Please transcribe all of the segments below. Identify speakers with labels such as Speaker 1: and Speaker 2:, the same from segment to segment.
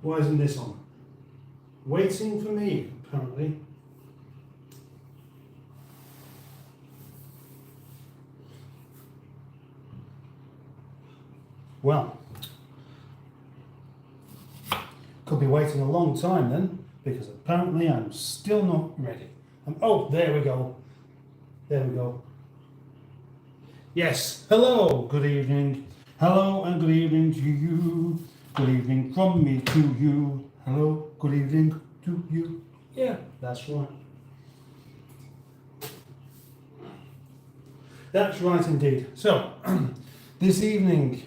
Speaker 1: Why isn't this on? Waiting for me, apparently. Well, could be waiting a long time then, because apparently I'm still not ready. Oh, there we go. There we go. Yes, hello, good evening. Hello and good evening to you. Good evening from me to you. Hello, good evening to you. Yeah, that's right. That's right indeed. So, this evening,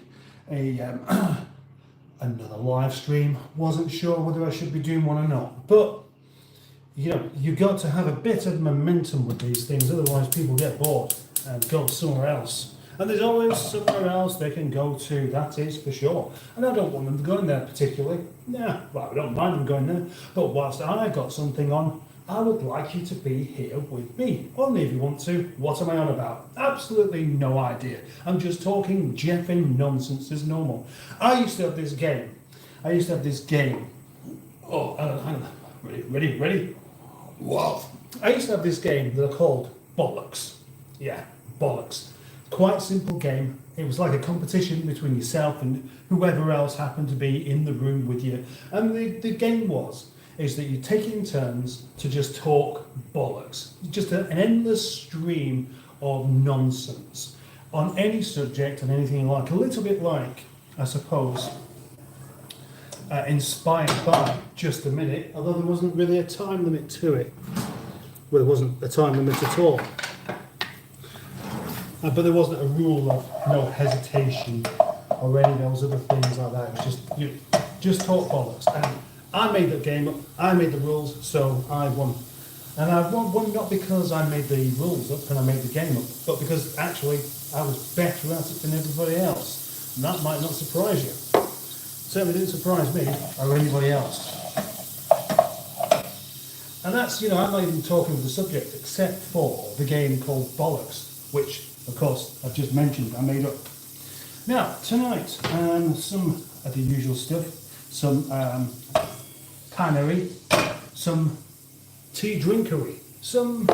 Speaker 1: another live stream. Wasn't sure whether I should be doing one or not, but you know, you've got to have a bit of momentum with these things, otherwise people get bored and go somewhere else. And there's always somewhere else they can go to, that is for sure. And I don't want them going there particularly. Nah, well, I don't mind them going there. But whilst I've got something on, I would like you to be here with me. Only if you want to. What am I on about? Absolutely no idea. I'm just talking jeffing nonsense as normal. I used to have this game. Oh, hang on. Ready? Wow. I used to have this game that I called Bollocks. Yeah, Bollocks. Quite simple game. It was like a competition between yourself and whoever else happened to be in the room with you. And the game is that you take it in turns to just talk bollocks. Just an endless stream of nonsense on any subject and anything you like. A little bit like, I suppose, inspired by Just a Minute, although there wasn't really a time limit to it. Well, there wasn't a time limit at all. But there wasn't a rule of no hesitation or any of those other things like that. It was just talk bollocks. And I made the game up, I made the rules, so I won. And I won not because I made the rules up and I made the game up, but because actually I was better at it than everybody else. And that might not surprise you. Certainly didn't surprise me or anybody else. And that's, you know, I'm not even talking of the subject except for the game called Bollocks, which, of course, I've just mentioned, I made up. Now, tonight, some of the usual stuff, some panery, some tea drinkery, some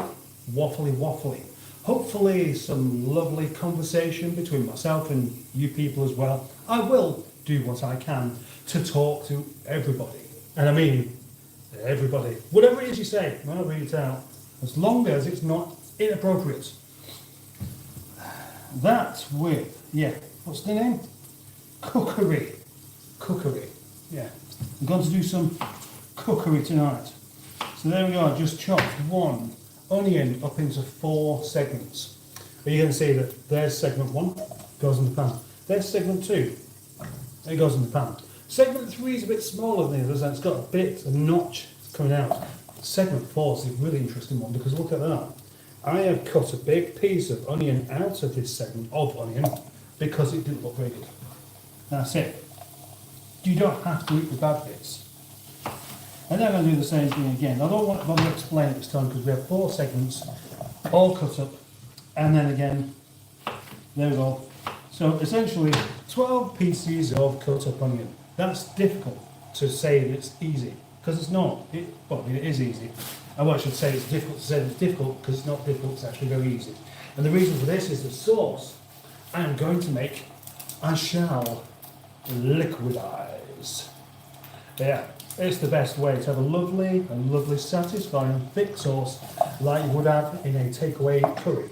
Speaker 1: waffly, hopefully some lovely conversation between myself and you people as well. I will do what I can to talk to everybody, and I mean everybody, whatever it is you say, I'll read it out, as long as it's not inappropriate. That with, yeah, what's the name? Cookery, yeah. I'm going to do some cookery tonight. So there we go, I just chopped one onion up into 4 segments. But you're going to see that there's segment 1, goes in the pan. There's segment 2, it goes in the pan. Segment 3 is a bit smaller than the others, and it's got a bit, a notch coming out. Segment 4 is a really interesting one, because look at that. I have cut a big piece of onion out of this segment of onion because it didn't look very good. That's it. You don't have to eat the bad bits. And then I'm going to do the same thing again. I don't want to bother to explain it this time because we have 4 segments all cut up, and then again, there we go. So essentially 12 pieces of cut up onion. That's difficult to say that it's easy, because it's not. Well, it is easy. And what I should say, it's difficult to say that it's difficult because it's not difficult, it's actually very easy. And the reason for this is the sauce I am going to make, I shall liquidize. Yeah, it's the best way to have a lovely, satisfying, thick sauce like you would have in a takeaway curry.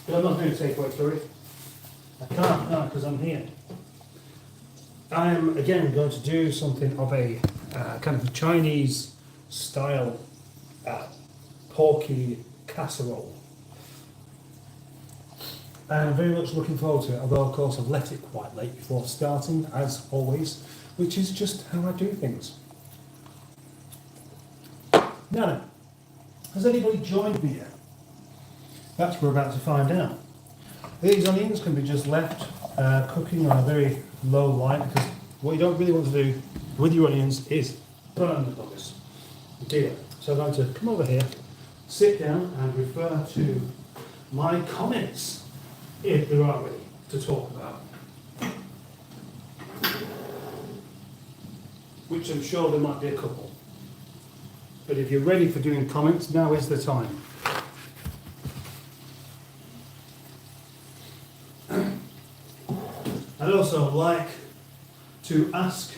Speaker 1: But I'm not doing a takeaway curry. I can't now because I'm here. I'm again going to do something of a kind of a Chinese style porky casserole. And I'm very much looking forward to it, although of course I've left it quite late before starting, as always, which is just how I do things. Now then, has anybody joined me yet? That's what we're about to find out. These onions can be just left cooking on a very low light, because what you don't really want to do with your onions is burn the buggers. Dear. So I'm going to come over here, sit down and refer to my comments, if there are any to talk about. which I'm sure there might be a couple. But if you're ready for doing comments, now is the time. I'd also like to ask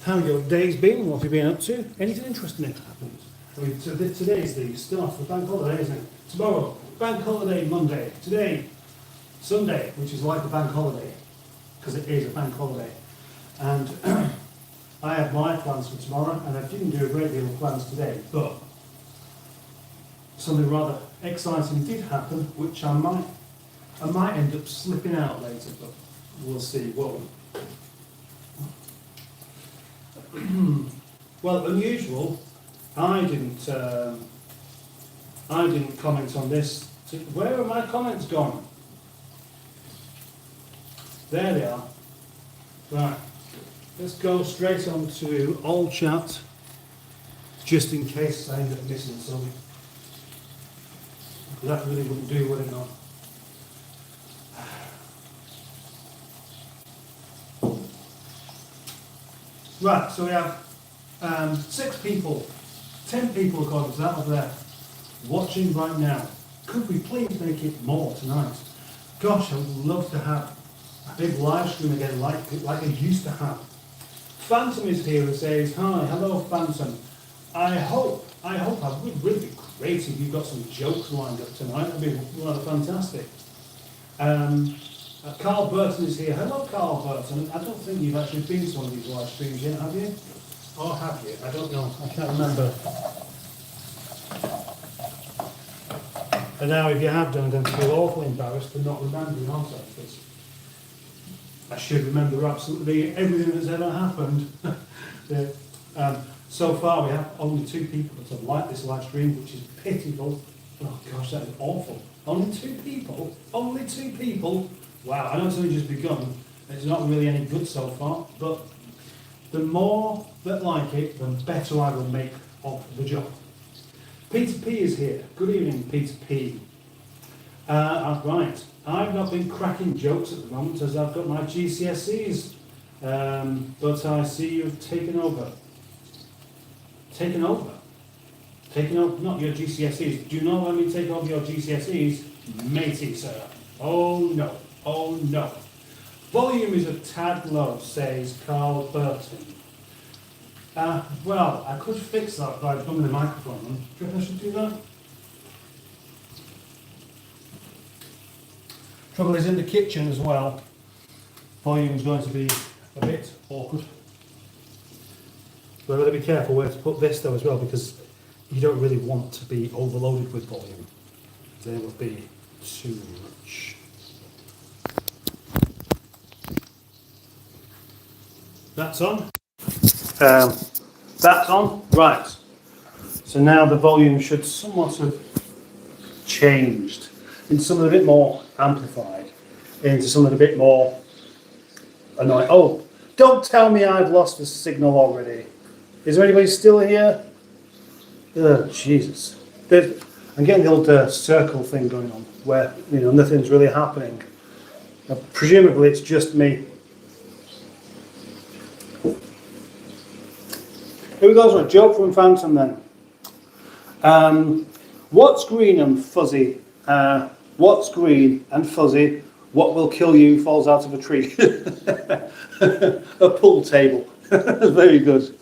Speaker 1: how your day's been, what have you been up to, anything interesting that happened. I mean, today's the start of bank holiday, isn't it? Tomorrow, bank holiday Monday. Today, Sunday, which is like a bank holiday, because it is a bank holiday. And I have my plans for tomorrow, and I didn't do a great deal of plans today, but something rather exciting did happen, which I might end up slipping out later, but we'll see. Well, unusual. I didn't comment on this. Where are my comments gone? There they are. Right. Let's go straight on to all chat, just in case I end up missing some. That really wouldn't do, would it not? Right, so we have 6 people, 10 people according to that over there, watching right now. Could we please make it more tonight? Gosh, I would love to have a big live stream again like I used to have. Phantom is here and says, hi, hello Phantom. I hope I would really be great if you've got some jokes lined up tonight. That'd be rather fantastic. Carl Burton is here. Hello Carl Burton. I don't think you've actually been to one of these live streams yet, have you? Or have you? I don't know. I can't remember. And now if you have done, I'm going to feel awfully embarrassed for not remembering, aren't I? Because I should remember absolutely everything that's ever happened. So far we have only 2 people that have liked this live stream, which is pitiful. Oh gosh, that is awful. Only 2 people? Only 2 people? Wow, I know it's only just begun. It's not really any good so far, but the more that like it, the better I will make of the job. Peter P is here. Good evening, Peter P. Right, I've not been cracking jokes at the moment as I've got my GCSEs, but I see you've taken over. Taken over? Taken over, not your GCSEs. Do you know when we take over your GCSEs? Matey, sir. Oh no, oh no. Volume is a tad low, says Carl Burton. Well, I could fix that by bumming the microphone on. Do you reckon I should do that? Trouble is in the kitchen as well. Volume is going to be a bit awkward. But I've got to be careful where to put this though as well, because you don't really want to be overloaded with volume. Then it would be too much. That's on. That's on. Right. So now the volume should somewhat have changed into something a bit more amplified, into something a bit more annoying. Oh, don't tell me I've lost the signal already. Is there anybody still here? Oh, Jesus. I'm getting the old circle thing going on where, nothing's really happening. Presumably it's just me. Here we go, so a joke from Phantom then. What's green and fuzzy? What's green and fuzzy? What will kill you falls out of a tree. A pool table. Very good.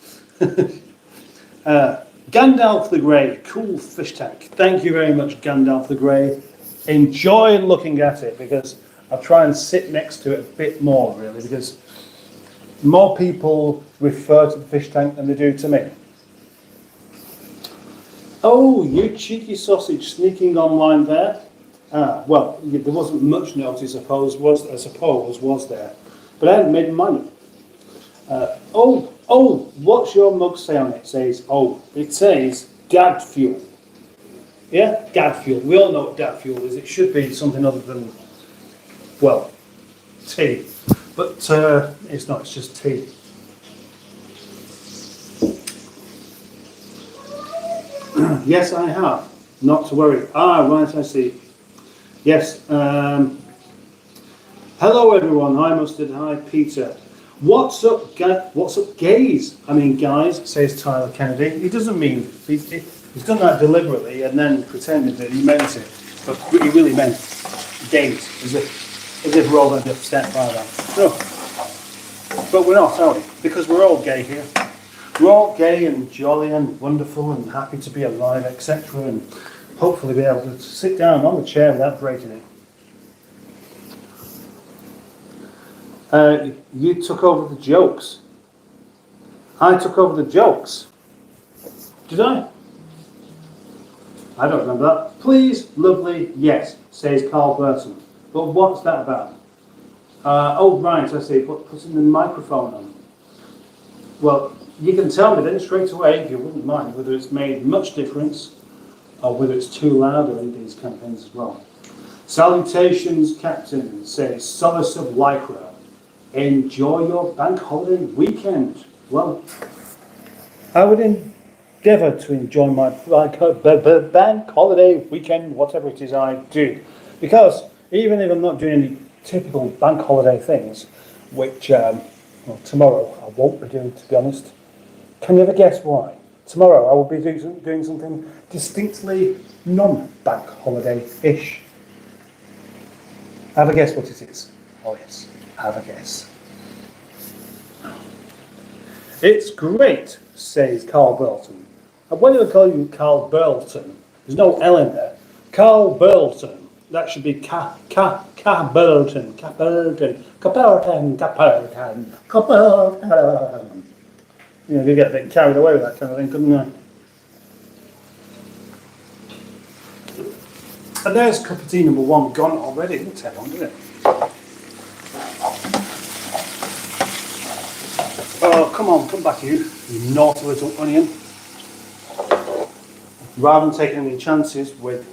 Speaker 1: Gandalf the Grey, cool fish tank. Thank you very much, Gandalf the Grey. Enjoy looking at it because I'll try and sit next to it a bit more, really, because more people refer to the fish tank than they do to me. Oh, you cheeky sausage sneaking online there. Well, there wasn't much notice, I suppose, was there? But I hadn't made money. What's your mug say on it? It says dad fuel. Yeah, dad fuel. We all know what dad fuel is. It should be something other than, well, tea. But it's not, it's just tea. Yes, I have. Not to worry. Right, I see. Yes. Hello, everyone. Hi, Mustard. Hi, Peter. What's up, what's up, gays? I mean, guys, says Tyler Kennedy. He doesn't mean, he's done that deliberately and then pretended that he meant it. But he really meant gays, as if we're all going to be upset by that. No. But we're not, are we? Because we're all gay here. We're all gay and jolly and wonderful and happy to be alive, etc. And hopefully be able to sit down on the chair without breaking it. You took over the jokes. I took over the jokes. Did I? I don't remember that. Please, lovely, yes, says Carl Burton. But what's that about? Oh, right, I see. Putting the microphone on. Well, you can tell me then straight away, if you wouldn't mind, whether it's made much difference or whether it's too loud or any of these kind of things as well. Salutations, Captain, says Solace of Lycra. Enjoy your bank holiday weekend. Well, I would endeavour to enjoy my bank holiday weekend, whatever it is I do. Because even if I'm not doing any typical bank holiday things, which well, tomorrow I won't be doing, to be honest. Can you ever guess why? Tomorrow I will be doing something distinctly non-bank holiday-ish. Have a guess what it is. Oh yes, have a guess. It's great, says Carl Burton. And when do I call you Carl Burton? There's no L in there. Carl Burton. That should be Burton. Burton. Burton. You know, you get a bit carried away with that kind of thing, couldn't you? And there's cup of tea number one gone already. It didn't take long, did it? Oh, come on, come back you naughty little onion. Rather than taking any chances with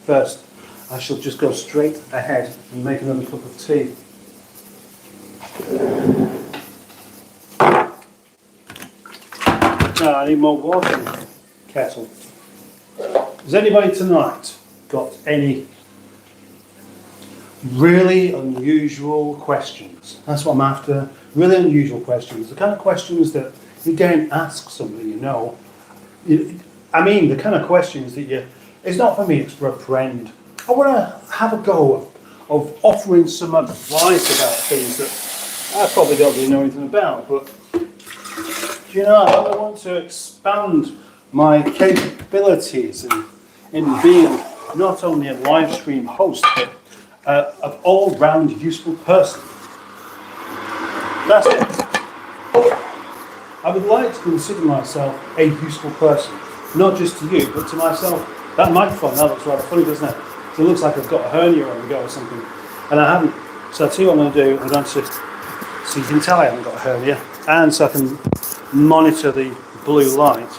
Speaker 1: first, I shall just go straight ahead and make another cup of tea. No, I need more water in the kettle. Has anybody tonight got any really unusual questions? That's what I'm after. Really unusual questions. The kind of questions that you don't ask somebody you know. I mean, the kind of questions that you... It's not for me, it's for a friend. I want to have a go of offering some advice about things that I probably don't really know anything about, but you know, I want to expand my capabilities in being not only a live stream host, but an all-round useful person. That's it. I would like to consider myself a useful person, not just to you, but to myself. That microphone now looks rather funny, doesn't it? It looks like I've got a hernia on the go or something, and I haven't. So I'll tell you what I'm going to do. I'm going to, so you can tell I haven't got a hernia, and so I can monitor the blue light.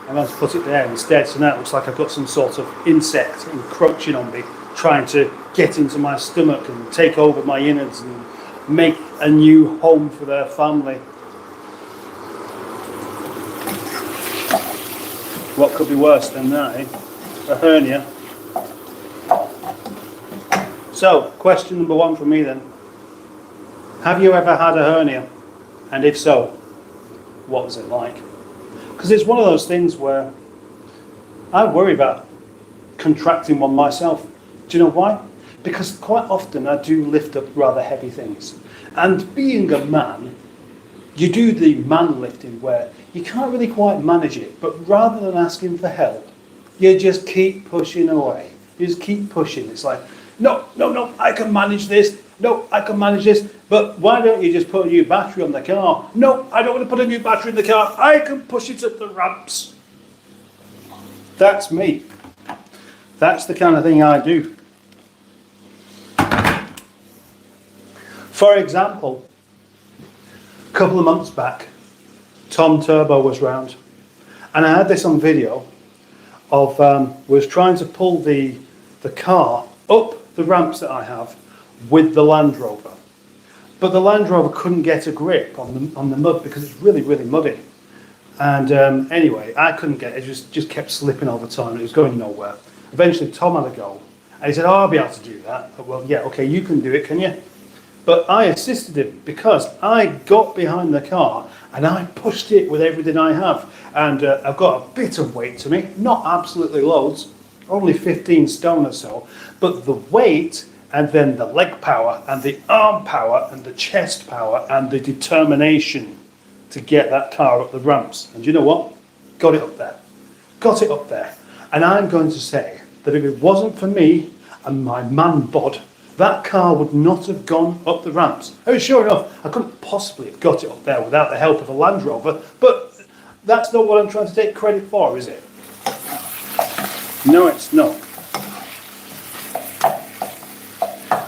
Speaker 1: I'm going to put it there instead, so now it looks like I've got some sort of insect encroaching on me, trying to get into my stomach and take over my innards and make a new home for their family. What could be worse than that, eh? A hernia. So, question number one from me then. Have you ever had a hernia? And if so, what was it like? Because it's one of those things where I worry about contracting one myself. Do you know why? Because quite often I do lift up rather heavy things. And being a man, you do the man lifting where you can't really quite manage it, but rather than asking for help, you just keep pushing away. You just keep pushing. It's like, no, I can manage this. No, I can manage this. But why don't you just put a new battery on the car? No, I don't want to put a new battery in the car. I can push it up the ramps. That's me. That's the kind of thing I do. For example, a couple of months back, Tom Turbo was round, and I had this on video of was trying to pull the car up the ramps that I have with the Land Rover, but the Land Rover couldn't get a grip on the mud because it's really muddy, and anyway I couldn't get it. It just kept slipping all the time. It was going nowhere. Eventually Tom had a go, and he said, "Oh, I'll be able to do that." But, well, yeah, okay, you can do it, can you? But I assisted him because I got behind the car and I pushed it with everything I have. And I've got a bit of weight to me, not absolutely loads, only 15 stone or so, but the weight and then the leg power and the arm power and the chest power and the determination to get that car up the ramps. And you know what? Got it up there. Got it up there. And I'm going to say that if it wasn't for me and my man bod, that car would not have gone up the ramps. I mean, sure enough, I couldn't possibly have got it up there without the help of a Land Rover, but that's not what I'm trying to take credit for, is it? No, it's not.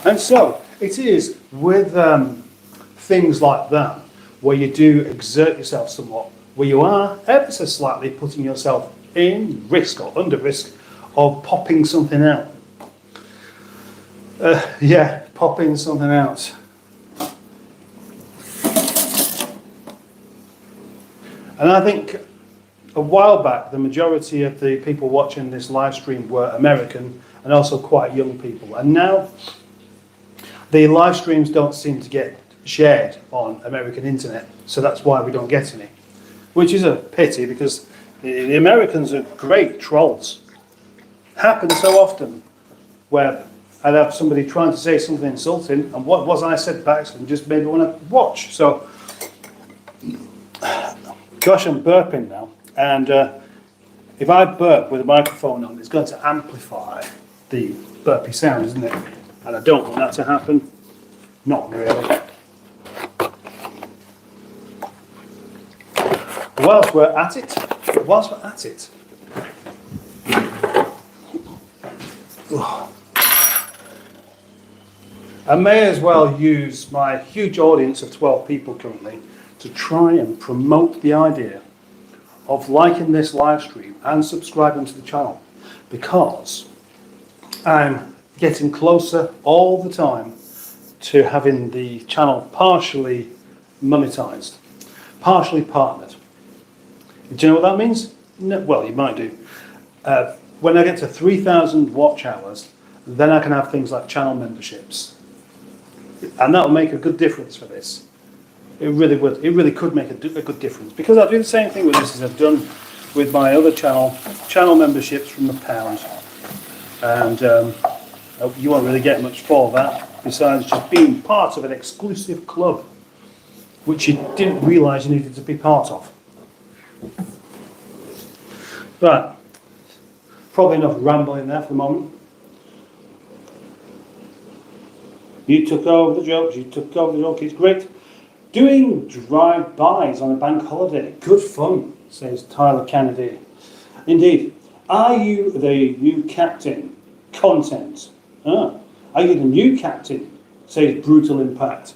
Speaker 1: And so, it is with things like that, where you do exert yourself somewhat, where you are ever so slightly putting yourself in risk or under risk of popping something out. Popping something out. And I think a while back, the majority of the people watching this live stream were American and also quite young people. And now the live streams don't seem to get shared on American internet, so that's why we don't get any. Which is a pity, because the Americans are great trolls. Happens so often where I'd have somebody trying to say something insulting, and what was I said back to them just made me want to watch. So, gosh, I'm burping now, and if I burp with a microphone on, it's going to amplify the burpy sound, isn't it? And I don't want that to happen. Not really. Whilst we're at it, I may as well use my huge audience of 12 people currently to try and promote the idea of liking this live stream and subscribing to the channel, because I'm getting closer all the time to having the channel partially monetized, partially partnered. Do you know what that means? No, well, you might do. When I get to 3,000 watch hours, then I can have things like channel memberships. And that will make a good difference for this. It really would. It really could make a good difference. Because I'll do the same thing with this as I've done with my other channel memberships from £1. And you won't really get much for that, besides just being part of an exclusive club, which you didn't realise you needed to be part of. Right, probably enough rambling there for the moment. You took over the jokes, it's great. Doing drive-bys on a bank holiday, good fun, says Tyler Kennedy. Indeed. Are you the new captain? Content. Are you the new captain? Says Brutal Impact.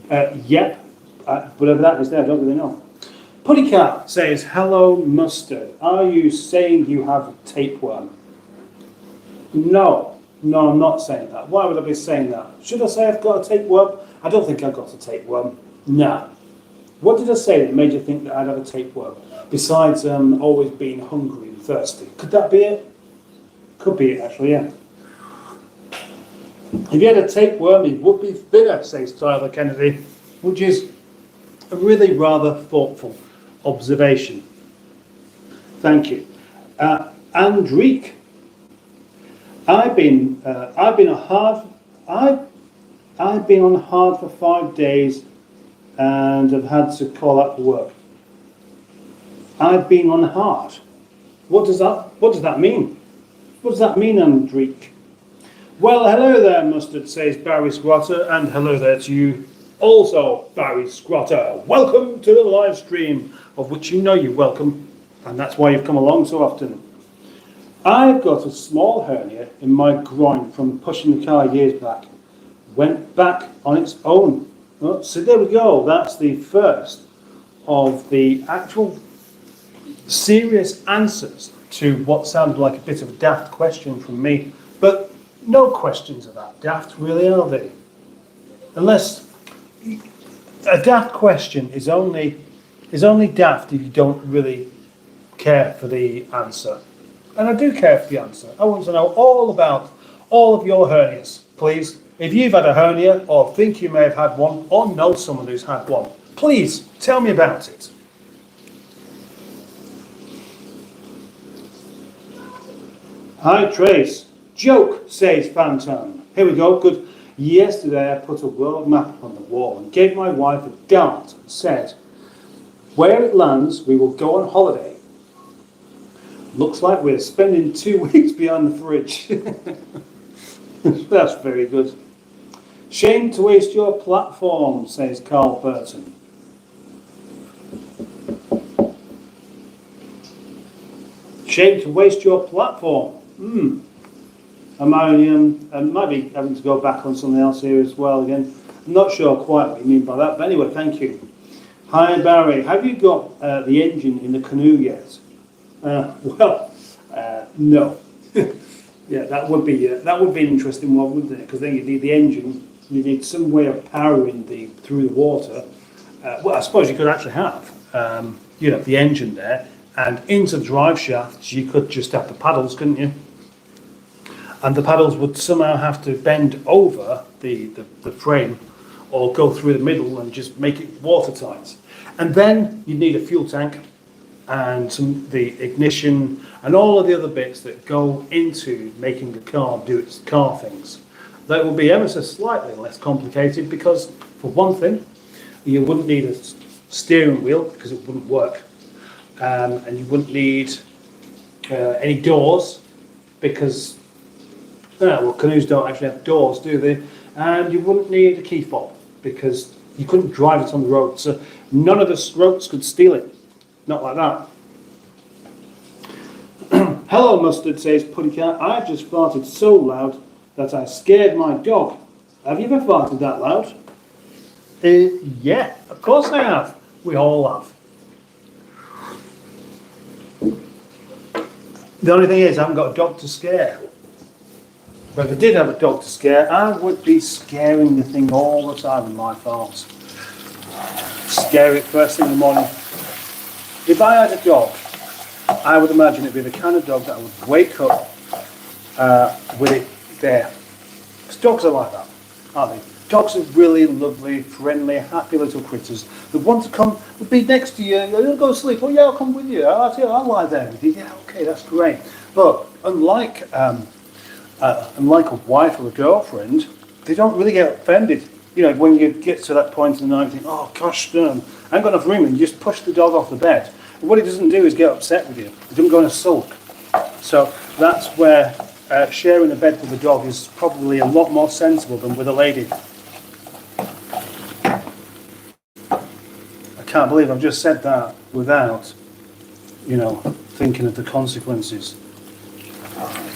Speaker 1: Yep, whatever that is there, I don't really know. Puttycat says, hello mustard. Are you saying you have tapeworm? No, I'm not saying that. Why would I be saying that? Should I say I've got a tapeworm? I don't think I've got a tapeworm. No. What did I say that made you think that I'd have a tapeworm? Besides always being hungry and thirsty. Could that be it? Could be it, actually, yeah. If you had a tapeworm, it would be thinner, says Tyler Kennedy, which is a really rather thoughtful observation. Thank you. Andreek, I've been on hard for 5 days and have had to call out for work. I've been on hard. What does that mean? What does that mean, Andreek? Well, hello there, Mustard, says Barry Squatter, and hello there to you also, Barry Squatter. Welcome to the live stream, of which you know you're welcome, and that's why you've come along so often. I've got a small hernia in my groin from pushing the car years back. Went back on its own. Oh, so there we go. That's the first of the actual serious answers to what sounded like a bit of a daft question from me. But no questions are that daft, really, are they? Unless a daft question is only daft if you don't really care for the answer. And I do care for the answer. I want to know all about all of your hernias, please. If you've had a hernia or think you may have had one or know someone who's had one, please tell me about it. Hi Trace. Joke, says Phantom. Here we go, good. Yesterday I put a world map on the wall and gave my wife a dart and said, where it lands we will go on holiday. Looks like we're spending 2 weeks behind the fridge. That's very good. Shame to waste your platform, says Carl Burton. Shame to waste your platform. I might be having to go back on something else here as well again. I'm not sure quite what you mean by that, but anyway, thank you. Hi Barry, have you got the engine in the canoe yet? No. Yeah, that would be an interesting one, wouldn't it? Because then you need the engine, you need some way of powering through the water. Well, I suppose you could actually have the engine there, and into the drive shafts you could just have the paddles, couldn't you? And the paddles would somehow have to bend over the frame or go through the middle and just make it watertight. And then you need a fuel tank and the ignition and all of the other bits that go into making the car do its car things. That will be ever so slightly less complicated because, for one thing, you wouldn't need a steering wheel because it wouldn't work. And you wouldn't need any doors because canoes don't actually have doors, do they? And you wouldn't need a key fob because you couldn't drive it on the road. So none of the strokes could steal it. Not like that. Hello, Mustard, says Puddycat. I just farted so loud that I scared my dog. Have you ever farted that loud? Yeah, of course I have. We all have. The only thing is, I haven't got a dog to scare. But if I did have a dog to scare, I would be scaring the thing all the time in my farts. Scare it first thing in the morning. If I had a dog, I would imagine it'd be the kind of dog that I would wake up with it there. Because dogs are like that, aren't they? Dogs are really lovely, friendly, happy little critters that want to come and be next to you. You'll go to sleep. Oh yeah, I'll come with you. I'll lie there with you. Yeah, okay, that's great. But unlike a wife or a girlfriend, they don't really get offended. You know, when you get to that point in the night, you think, oh gosh, I ain't got enough room, and you just push the dog off the bed. And what it doesn't do is get upset with you. It doesn't go in a sulk. So that's where sharing a bed with a dog is probably a lot more sensible than with a lady. I can't believe I've just said that without, thinking of the consequences.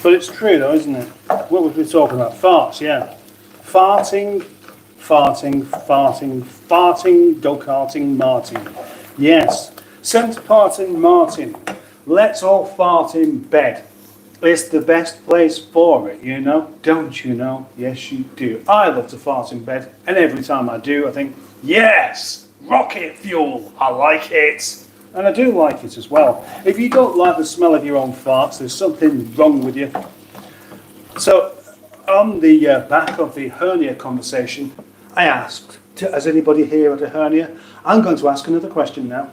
Speaker 1: But it's true though, isn't it? What were we talking about? Farts, yeah. Farting, go-karting, Martin. Yes. St. Martin, Martin. Let's all fart in bed. It's the best place for it, Don't you know? Yes, you do. I love to fart in bed, and every time I do, I think, yes, rocket fuel. I like it. And I do like it as well. If you don't like the smell of your own farts, there's something wrong with you. So, on the back of the hernia conversation, I asked, has anybody here had a hernia? I'm going to ask another question now.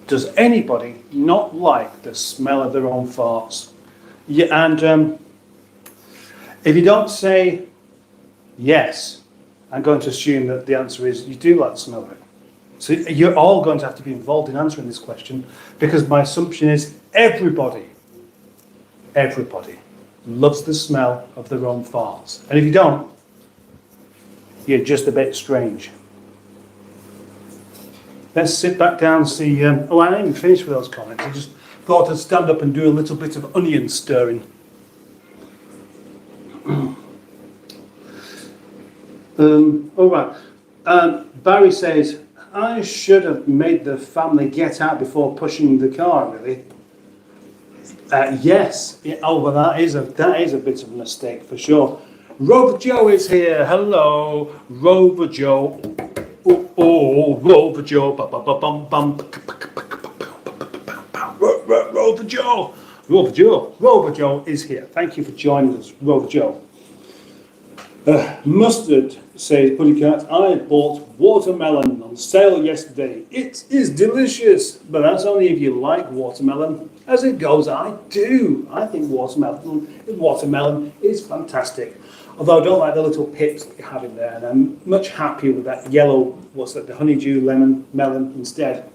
Speaker 1: Does anybody not like the smell of their own farts? Yeah, and if you don't say yes, I'm going to assume that the answer is you do like the smell of it. So you're all going to have to be involved in answering this question, because my assumption is everybody loves the smell of their own farts. And if you don't, you're just a bit strange. Let's sit back down and see. I didn't even finish with those comments. I just thought I'd stand up and do a little bit of onion stirring. All right. Barry says, I should have made the family get out before pushing the car, really. Yes. Yeah, well, that is a bit of a mistake for sure. Rover Joe is here. Hello, Rover Joe. Oh, Rover Joe. Rover Joe. Rover Joe is here. Thank you for joining us, Rover Joe. Mustard, says Puddycat. I bought watermelon on sale yesterday. It is delicious, but that's only if you like watermelon. As it goes, I do. I think watermelon is fantastic. Although I don't like the little pips that you have in there, and I'm much happier with that yellow, what's that, the honeydew lemon melon instead.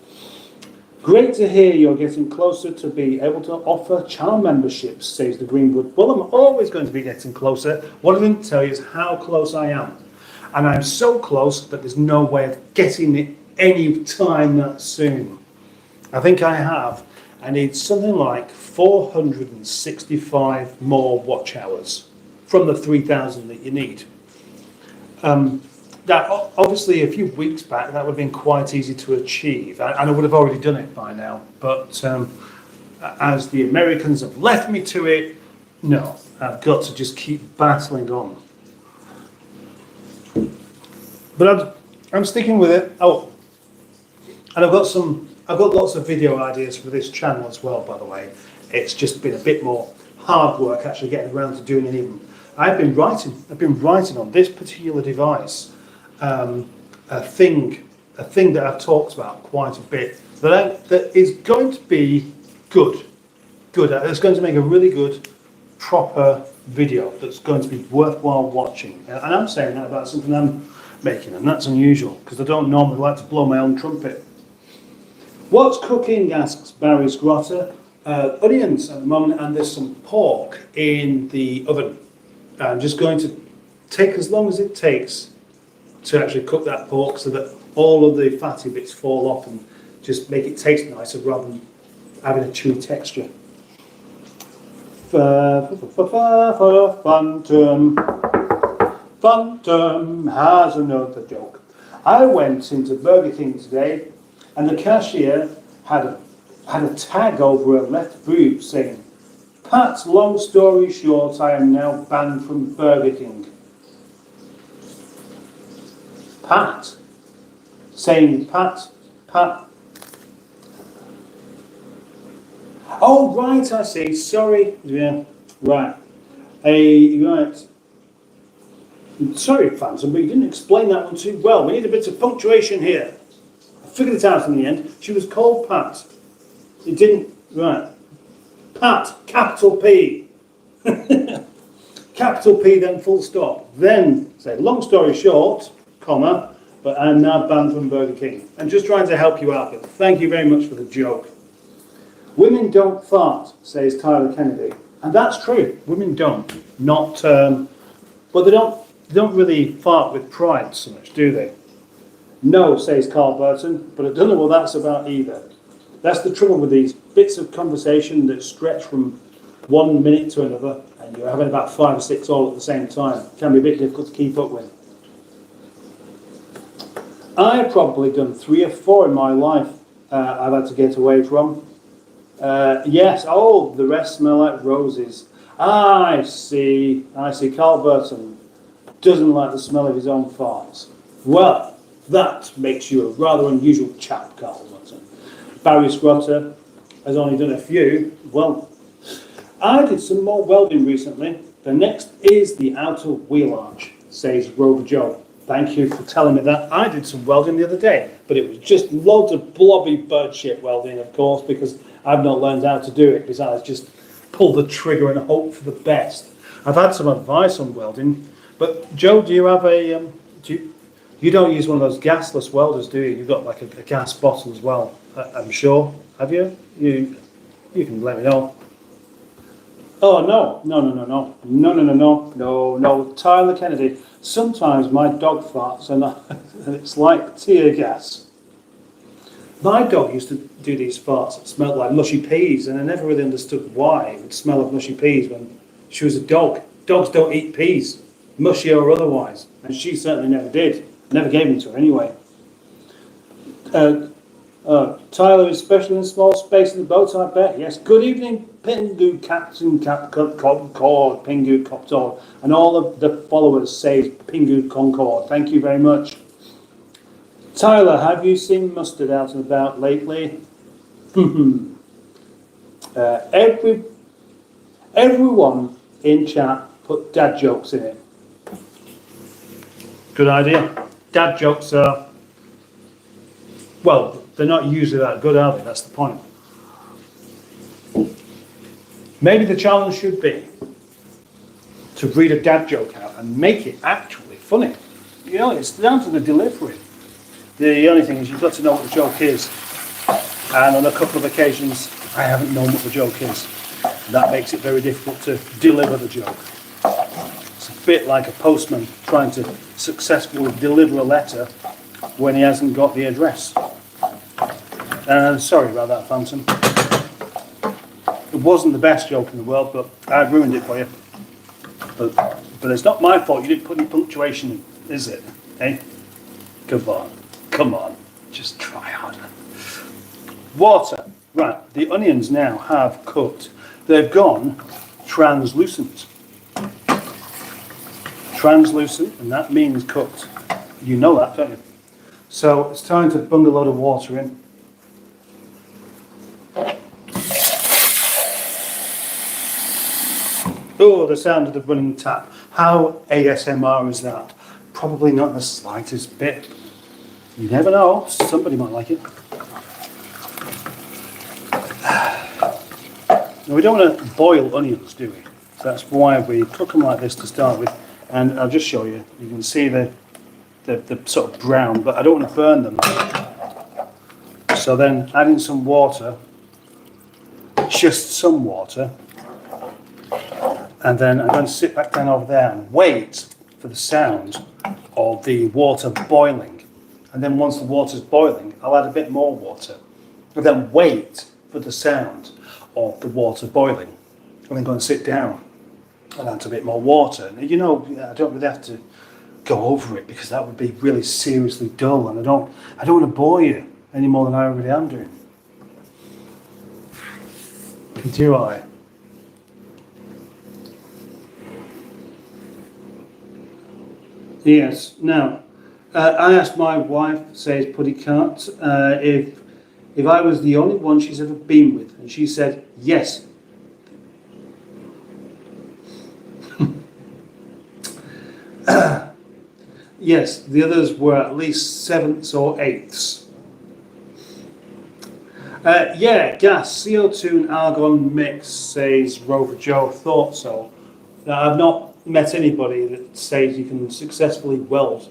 Speaker 1: Great to hear you're getting closer to be able to offer channel memberships, says the Greenwood. Well, I'm always going to be getting closer. What I didn't tell you is how close I am. And I'm so close that there's no way of getting it any time that soon. I think I need something like 465 more watch hours from the 3,000 that you need. That obviously a few weeks back that would have been quite easy to achieve, and I would have already done it by now. But as the Americans have left me to it, no, I've got to just keep battling on. But I'm sticking with it. Oh, and I've got lots of video ideas for this channel as well. By the way, it's just been a bit more hard work actually getting around to doing any of them. I've been writing on this particular device. A thing that I've talked about quite a bit that is going to be good. It's going to make a really good, proper video that's going to be worthwhile watching. And I'm saying that about something I'm making, and that's unusual because I don't normally like to blow my own trumpet. What's cooking? Asks Barry Scrotter. Onions at the moment, and there's some pork in the oven. I'm just going to take as long as it takes to actually cook that pork so that all of the fatty bits fall off and just make it taste nicer rather than having a chewy texture. Phantom has another joke. I went into Burger King today and the cashier had a tag over her left boob saying, "Pat, long story short, I am now banned from Burger King." Pat. Saying Pat. Oh, right, I see. Sorry. Yeah, right. Right. Sorry, Phantom, but you didn't explain that one too well. We need a bit of punctuation here. I figured it out in the end. She was called Pat. It didn't. Right. Pat, capital P. Capital P, then full stop. Then say, long story short, comma, but I'm now banned from Burger King. I'm just trying to help you out, but thank you very much for the joke. Women don't fart, says Tyler Kennedy. And that's true. Women don't. Not, but they don't really fart with pride so much, do they? No, says Carl Burton, but I don't know what that's about either. That's the trouble with these bits of conversation that stretch from 1 minute to another, and you're having about 5 or 6 all at the same time. It can be a bit difficult to keep up with. I've probably done 3 or 4 in my life I've had to get away from. Yes, oh, the rest smell like roses. I see. Carl Burton doesn't like the smell of his own farts. Well, that makes you a rather unusual chap, Carl Burton. Barry Scrotter has only done a few. Well, I did some more welding recently. The next is the outer wheel arch, says Rover Joe. Thank you for telling me that. I did some welding the other day, but it was just loads of blobby bird shit welding, of course, because I've not learned how to do it besides just pull the trigger and hope for the best. I've had some advice on welding, but Joe, do you have a you don't use one of those gasless welders, do you? You've got like a gas bottle as well, I'm sure. Have you? You can let me know. Oh, no, Tyler Kennedy. Sometimes my dog farts and it's like tear gas. My dog used to do these farts that smelled like mushy peas, and I never really understood why it would smell of mushy peas when she was a dog. Dogs don't eat peas, mushy or otherwise, and she certainly never did. Never gave them to her anyway. Tyler is special in small space in the boat, I bet. Yes. Good evening, Pingu Captain Concord, Pingu Coptor, and all of the followers say Pingu Concord. Thank you very much. Tyler, have you seen mustard out and about lately? Everyone in chat put dad jokes in it. Good idea. Dad jokes are, well, they're not usually that good, are they? That's the point. Maybe the challenge should be to read a dad joke out and make it actually funny. You know, it's down to the delivery. The only thing is you've got to know what the joke is. And on a couple of occasions, I haven't known what the joke is. That makes it very difficult to deliver the joke. It's a bit like a postman trying to successfully deliver a letter when he hasn't got the address. Sorry about that, Phantom. It wasn't the best joke in the world, but I ruined it for you. But it's not my fault you didn't put any punctuation in, is it? Eh? Come on, just try harder. Water. Right, the onions now have cooked. They've gone translucent. Translucent, and that means cooked. You know that, don't you? So it's time to bung a load of water in. Oh, the sound of the running tap. How ASMR is that? Probably not the slightest bit. You never know, somebody might like it. Now, we don't want to boil onions, do we? So that's why we cook them like this to start with. And I'll just show you. You can see the sort of brown, but I don't want to burn them. So then adding some water, just some water, and then I'm going to sit back down over there and wait for the sound of the water boiling. And then once the water's boiling, I'll add a bit more water. And then wait for the sound of the water boiling. And then go and sit down and add a bit more water. And you know, I don't really have to go over it because that would be really seriously dull. And I don't want to bore you any more than I already am doing. Do I? Yes. Now, I asked my wife, says Puddy Cat, if I was the only one she's ever been with, and she said yes. Yes, the others were at least sevenths or eighths. Yeah, gas, CO2 and argon mix, says Rover Joe. Thought so. Now, I've not met anybody that says you can successfully weld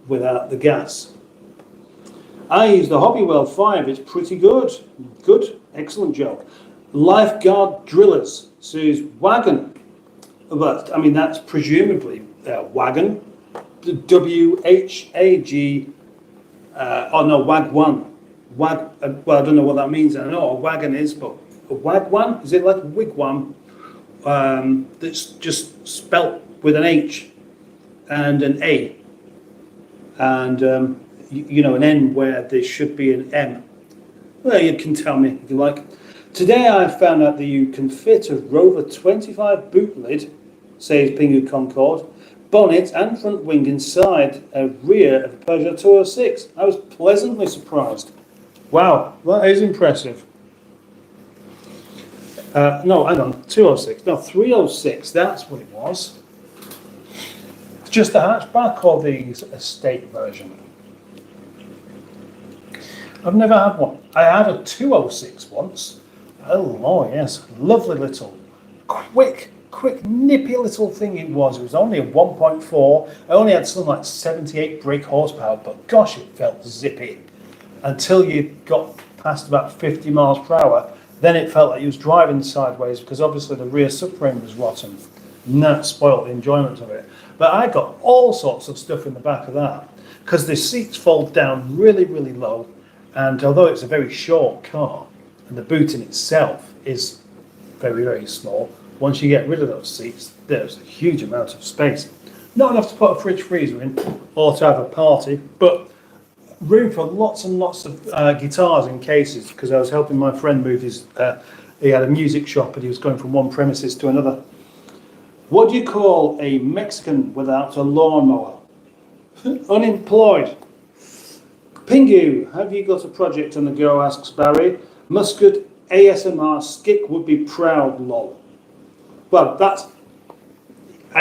Speaker 1: without the gas. I use the Hobby Weld 5, it's pretty good. Good, excellent joke. Lifeguard drillers, says wagon. But, I mean, that's presumably wagon. W-H-A-G, oh no, wagwan. Well, I don't know what that means. I know what a wagon is, but a wagwan? Is it like a wigwam? That's just spelt with an H and an A. And, you know, an N where there should be an M. Well, you can tell me if you like. Today I found out that you can fit a Rover 25 boot lid, says Pingu Concorde, bonnet and front wing inside a rear of a Peugeot 206. I was pleasantly surprised. Wow, that is impressive. No, hang on, 206. No, 306, that's what it was. It's just the hatchback or the estate version? I've never had one. I had a 206 once. Oh, yes, lovely little, quick, nippy little thing it was. It was only a 1.4. I only had something like 78 brake horsepower, but gosh, it felt zippy. Until you got past about 50 miles per hour, then it felt like you was driving sideways because obviously the rear subframe was rotten. And that spoiled the enjoyment of it. But I got all sorts of stuff in the back of that because the seats fold down really, really low. And although it's a very short car and the boot in itself is very, very small, once you get rid of those seats, there's a huge amount of space. Not enough to put a fridge freezer in or to have a party, but room for lots and lots of guitars and cases because I was helping my friend move his, he had a music shop and he was going from one premises to another. What do you call a Mexican without a lawnmower? Unemployed. Pingu, have you got a project on the go, asks Barry. Mustard ASMR Skick would be proud, lol. Well, that's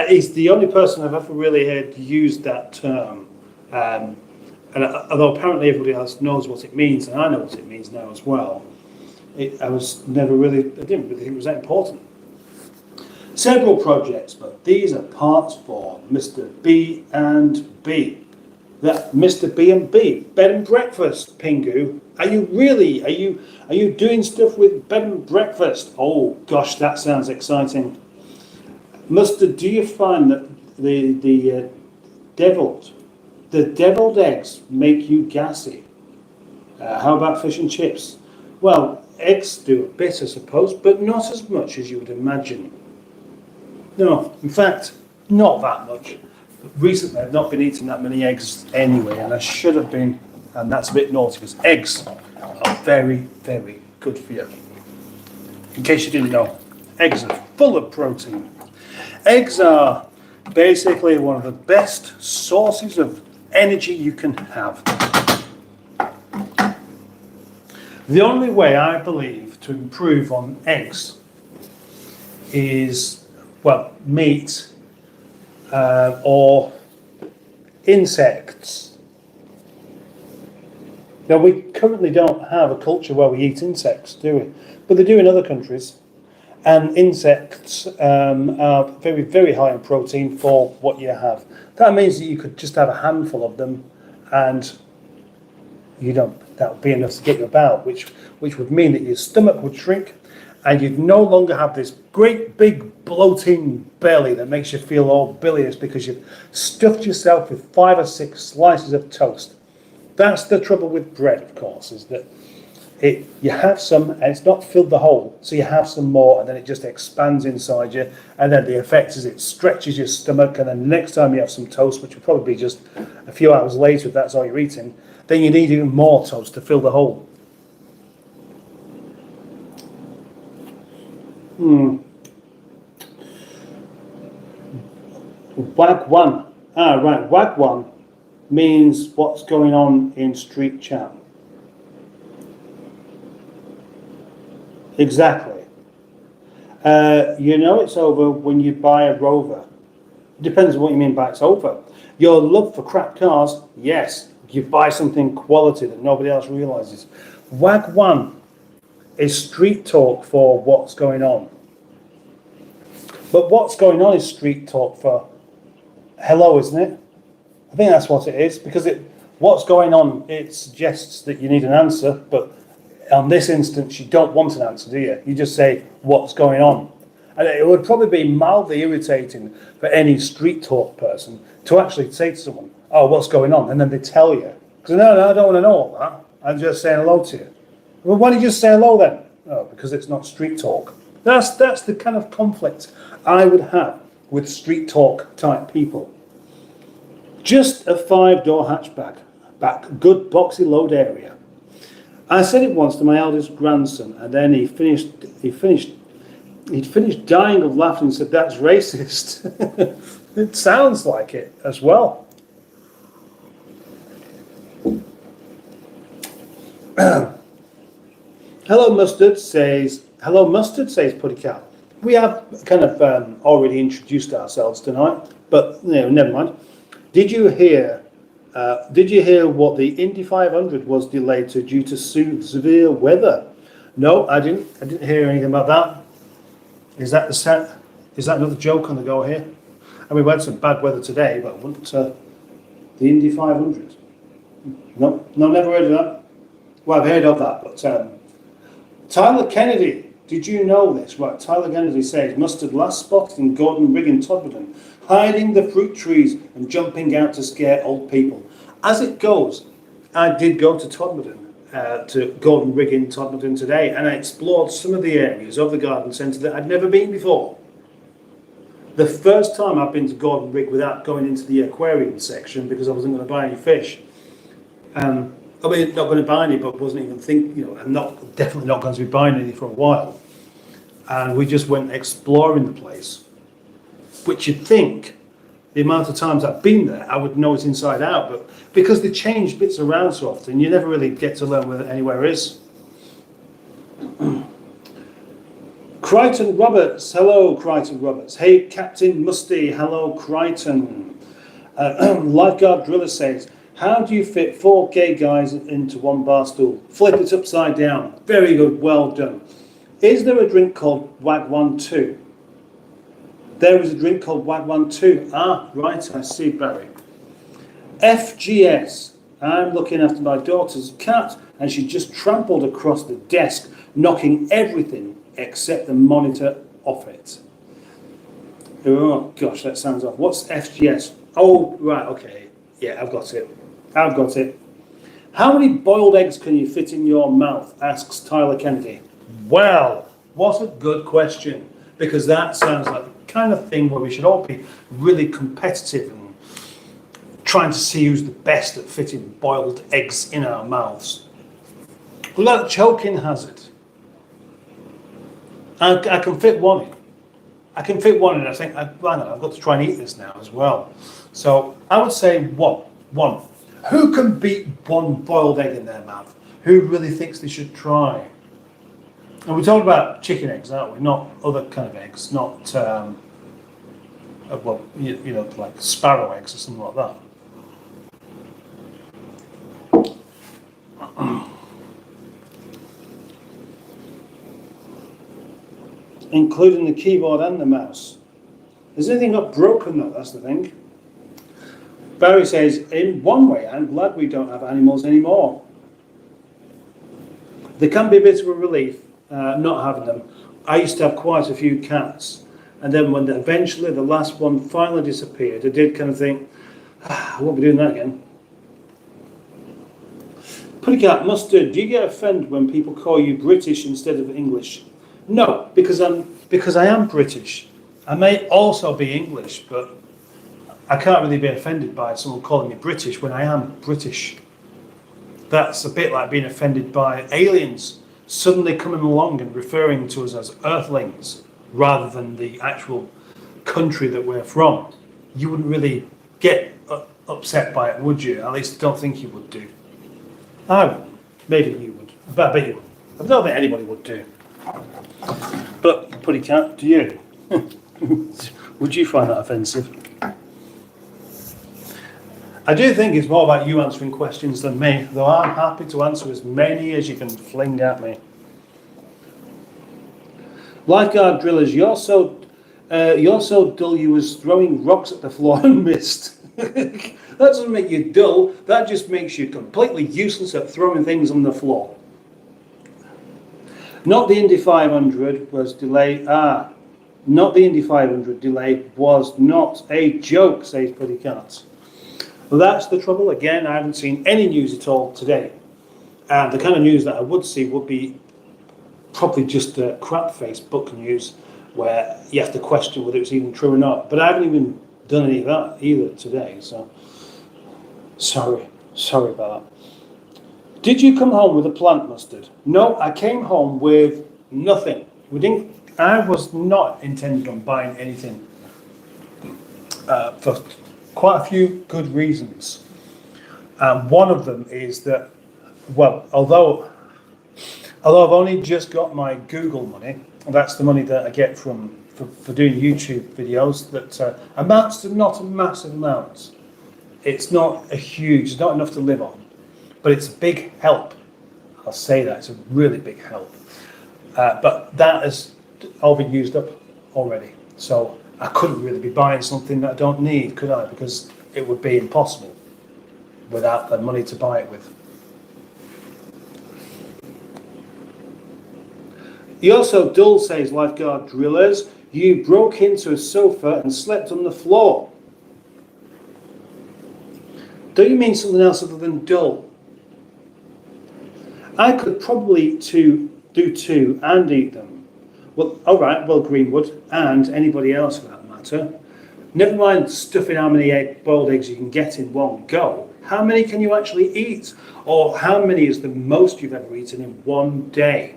Speaker 1: He's the only person I've ever really heard use that term. And although apparently everybody else knows what it means, and I know what it means now as well, I didn't really think it was that important. Several projects, but these are parts for Mr. B and B. That Mr. B and B, bed and breakfast, Pingu. Are you doing stuff with bed and breakfast? Oh gosh, that sounds exciting. Mustard, do you find that the deviled eggs make you gassy? How about fish and chips? Well, eggs do a bit, I suppose, but not as much as you would imagine. No, in fact, not that much. Recently, I've not been eating that many eggs anyway, and I should have been, and that's a bit naughty because eggs are very, very good for you. In case you didn't know, eggs are full of protein. Eggs are basically one of the best sources of energy you can have. The only way I believe to improve on eggs is, well, meat or insects. Now, we currently don't have a culture where we eat insects, do we? But they do in other countries. And insects are very, very high in protein for what you have. That means that you could just have a handful of them and that would be enough to get you about, which would mean that your stomach would shrink and you'd no longer have this great big bloating belly that makes you feel all bilious because you've stuffed yourself with 5 or 6 slices of toast. That's the trouble with bread, of course, is that you have some and it's not filled the hole, so you have some more and then it just expands inside you, and then the effect is it stretches your stomach, and then the next time you have some toast, which will probably be just a few hours later if that's all you're eating, then you need even more toast to fill the hole. Wagwan. Right, Wagwan means what's going on in street chat. Exactly. You know it's over when you buy a Rover. It depends on what you mean by it's over. Your love for crap cars, yes. You buy something quality that nobody else realises. Wagwan is street talk for what's going on. But what's going on is street talk for hello, isn't it? I think that's what it is, because what's going on, it suggests that you need an answer, but on this instance, you don't want an answer, do you? You just say, what's going on? And it would probably be mildly irritating for any street talk person to actually say to someone, oh, what's going on? And then they tell you. Because no, I don't want to know all that. I'm just saying hello to you. Well, why don't you just say hello then? Oh, because it's not street talk. That's the kind of conflict I would have with street talk type people. Just a 5-door hatchback, good boxy load area. I said it once to my eldest grandson, and then he'd finished dying of laughter and said, that's racist. It sounds like it as well. Hello Mustard says Puttycat. We have kind of already introduced ourselves tonight, but never mind. Did you hear what the Indy 500 was delayed to due to severe weather? No, I didn't hear anything about that. Is that another joke on the go here? And we had some bad weather today, but the Indy 500. No, never heard of that. Well, I've heard of that, but Tyler Kennedy, did you know this? Right, Tyler Kennedy says Mustard last spotted in Gordon Rig in Todmorden, hiding the fruit trees and jumping out to scare old people. As it goes, I did go to Todmorden, to Gordon Rig in Todmorden today, and I explored some of the areas of the garden centre that I'd never been before. The first time I've been to Gordon Rig without going into the aquarium section because I wasn't going to buy any fish. I mean, not going to buy any, but wasn't even thinking, I'm definitely not going to be buying any for a while. And we just went exploring the place, which you'd think, the amount of times I've been there, I would know it inside out, but because they change bits around so often, you never really get to learn where anywhere is. Crichton Roberts, hello Crichton Roberts. Hey Captain Musty, hello Crichton. Lifeguard Driller says, how do you fit 4 gay guys into one bar stool? Flip it upside down. Very good, well done. Is there a drink called Wagwan 2? There is a drink called Wagwan 2. Ah, right, I see, Barry. FGS, I'm looking after my daughter's cat and she just trampled across the desk, knocking everything except the monitor off it. Oh gosh, that sounds off. What's FGS? Oh, right, okay. Yeah, I've got it. How many boiled eggs can you fit in your mouth? Asks Tyler Kennedy. Well, what a good question. Because that sounds like the kind of thing where we should all be really competitive and trying to see who's the best at fitting boiled eggs in our mouths. Without choking hazard. I can fit one in. I think, hang on, I've got to try and eat this now as well. So I would say one. Who can beat one boiled egg in their mouth? Who really thinks they should try? And we're talking about chicken eggs, aren't we? Not other kind of eggs, not, like sparrow eggs or something like that. Including the keyboard and the mouse. Is anything not broken though? That's the thing. Barry says, in one way, I'm glad we don't have animals anymore. There can be a bit of a relief not having them. I used to have quite a few cats, and then when eventually the last one finally disappeared, I did kind of think, I won't be doing that again. Puttycat Mustard, do you get offended when people call you British instead of English? No, because I am British. I may also be English, but I can't really be offended by someone calling me British when I am British. That's a bit like being offended by aliens suddenly coming along and referring to us as Earthlings rather than the actual country that we're from. You wouldn't really get upset by it, would you? At least I don't think you would do. I would. Maybe you would. But I bet you would. I don't think anybody would do. But, Puttycat, do you? Would you find that offensive? I do think it's more about you answering questions than me, though I'm happy to answer as many as you can fling at me. Lifeguard Drillers, you're so dull you was throwing rocks at the floor and missed. That doesn't make you dull, that just makes you completely useless at throwing things on the floor. Not the Indy 500 was delayed. Not the Indy 500 delay was not a joke, says Puttycat. Well, that's the trouble. Again, I haven't seen any news at all today. And the kind of news that I would see would be probably just the crap Facebook news where you have to question whether it's even true or not. But I haven't even done any of that either today. So, sorry about that. Did you come home with a plant, Mustard? No, I came home with nothing. I was not intended on buying anything for quite a few good reasons. One of them is that, well, although I've only just got my Google money, and that's the money that I get for doing YouTube videos, that amounts to not a massive amount. It's not it's not enough to live on. But it's a big help. I'll say that, it's a really big help. But that has all been used up already. So I couldn't really be buying something that I don't need, could I? Because it would be impossible without the money to buy it with. He also dull, says Lifeguard Drillers, you broke into a sofa and slept on the floor. Don't you mean something else other than dull? I could probably do two and eat them. Well, all right, well, Greenwood, and anybody else for that matter. Never mind stuffing how many boiled eggs you can get in one go. How many can you actually eat? Or how many is the most you've ever eaten in one day?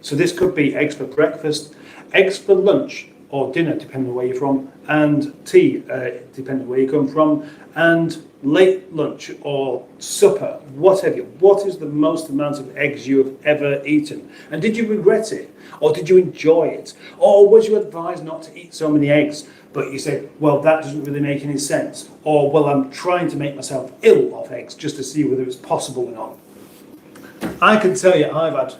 Speaker 1: So this could be eggs for breakfast, eggs for lunch or dinner, depending on where you're from, and tea, depending on where you come from, and late lunch or supper, whatever, what is the most amount of eggs you have ever eaten? And did you regret it? Or did you enjoy it? Or was you advised not to eat so many eggs, but you said, well, that doesn't really make any sense? Or, well, I'm trying to make myself ill of eggs just to see whether it's possible or not. I can tell you I've had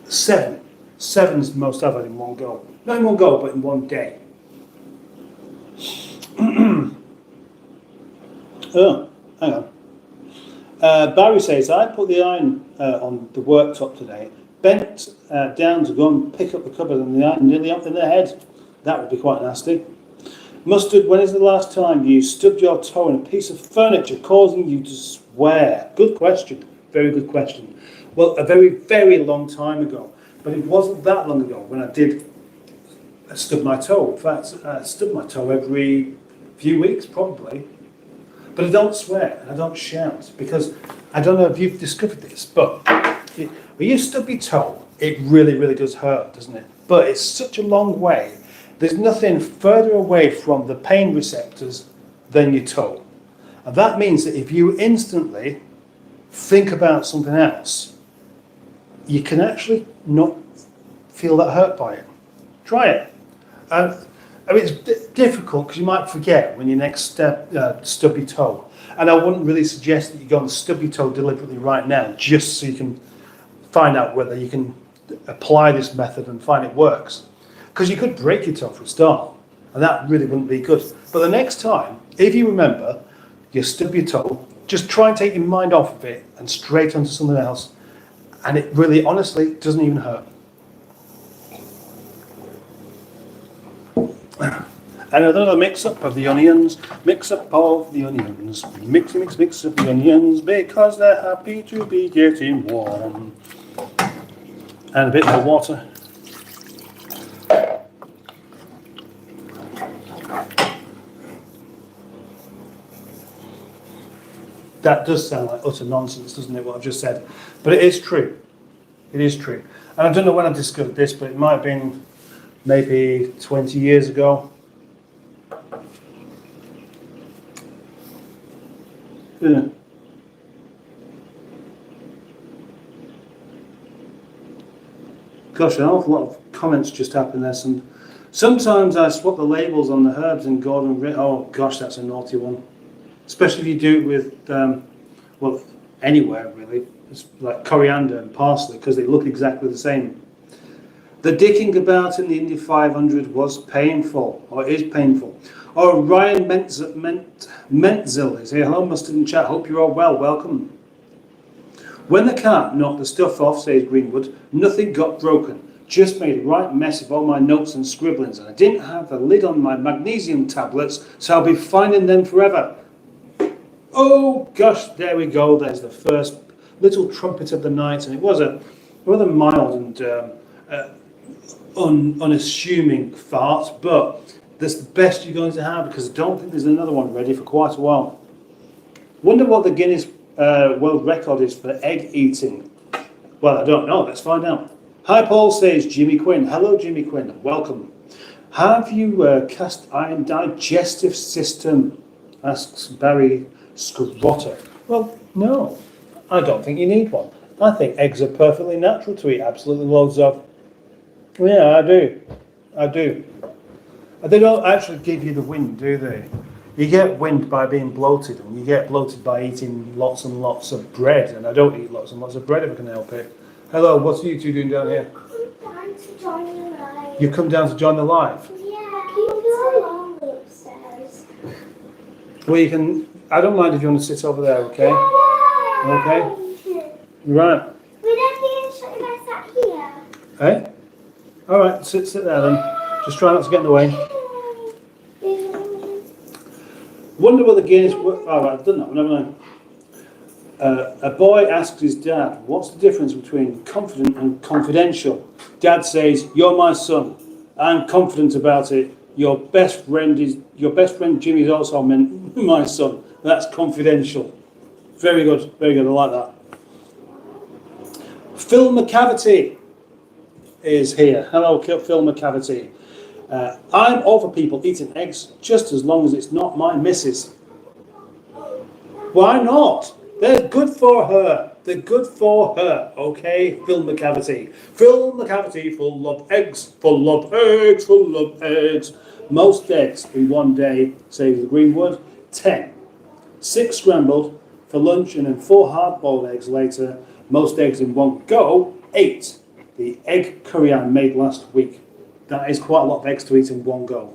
Speaker 1: 7. 7's the most I've had in one go. Not in one go, but in one day. Oh, hang on. Barry says, I put the iron on the worktop today, bent down to go and pick up the cupboard and the iron nearly up in the head. That would be quite nasty. Mustard, when is the last time you stubbed your toe in a piece of furniture causing you to swear? Good question. Very good question. Well, a very, very long time ago. But it wasn't that long ago when I did stub my toe. In fact, I stub my toe every few weeks, probably. But I don't swear and I don't shout because I don't know if you've discovered this, but when you stub your toe, it really, really does hurt, doesn't it? But it's such a long way. There's nothing further away from the pain receptors than your toe. And that means that if you instantly think about something else, you can actually not feel that hurt by it. Try it. I mean, it's difficult because you might forget when you next stub your toe. And I wouldn't really suggest that you go and stub your toe deliberately right now, just so you can find out whether you can apply this method and find it works. Because you could break your toe for a start, and that really wouldn't be good. But the next time, if you remember, you stub your toe, just try and take your mind off of it and straight onto something else. And it really, honestly, doesn't even hurt. And another mix-up of the onions. Mix-up of the onions. Mix up the onions because they're happy to be getting warm. And a bit more water. That does sound like utter nonsense, doesn't it, what I've just said? But it is true. It is true. And I don't know when I discovered this, but it might have been maybe 20 years ago. Yeah. Gosh, an awful lot of comments just happened there. Sometimes I swap the labels on the herbs in Gordon. Oh gosh, that's a naughty one. Especially if you do it with, well, anywhere really. It's like coriander and parsley because they look exactly the same. The dicking about in the Indy 500 was painful, or is painful. Oh, Ryan Mentzil is here. Hello, Mustard and Chat. Hope you're all well. Welcome. When the cat knocked the stuff off, says Greenwood, nothing got broken. Just made a right mess of all my notes and scribblings, and I didn't have a lid on my magnesium tablets, so I'll be finding them forever. Oh gosh, there we go. There's the first little trumpet of the night, and it was a rather mild and unassuming fart, but that's the best you're going to have because I don't think there's another one ready for quite a while. Wonder what the Guinness World Record is for egg eating. Well, I don't know. Let's find out. Hi, Paul, says Jimmy Quinn. Hello, Jimmy Quinn. Welcome. Have you cast iron digestive system? Asks Barry Scrotter. Well, no. I don't think you need one. I think eggs are perfectly natural to eat absolutely loads of. Yeah, I do. I do. They don't actually give you the wind, do they? You get wind by being bloated, and you get bloated by eating lots and lots of bread, and I don't eat lots and lots of bread if I can help it. Hello, what are you two doing down here?
Speaker 2: I'm to join the live.
Speaker 1: You come down to join the live?
Speaker 2: Yeah, people are upstairs.
Speaker 1: Well, you can... I don't mind if you want to sit over there, okay?
Speaker 2: Yeah.
Speaker 1: Okay? Right.
Speaker 2: We don't need to shut you guys out here.
Speaker 1: Hey? Alright, sit there then. Just try not to get in the way. Wonder what the Guinness... Alright, I've done that one, haven't I? A boy asks his dad, what's the difference between confident and confidential? Dad says, you're my son. I'm confident about it. Your best friend Jimmy is also my son. That's confidential. Very good, very good. I like that. Phil McCavity is here. Hello, Phil McCavity. I'm all for people eating eggs just as long as it's not my missus. Why not? They're good for her. They're good for her. Okay, fill the cavity. Fill the cavity full of eggs, full of eggs, full of eggs. Most eggs in one day, says the Greenwood, 10. 6 scrambled for lunch and then 4 hard-boiled eggs later. Most eggs in one go, 8. The egg curry I made last week. That is quite a lot of eggs to eat in one go.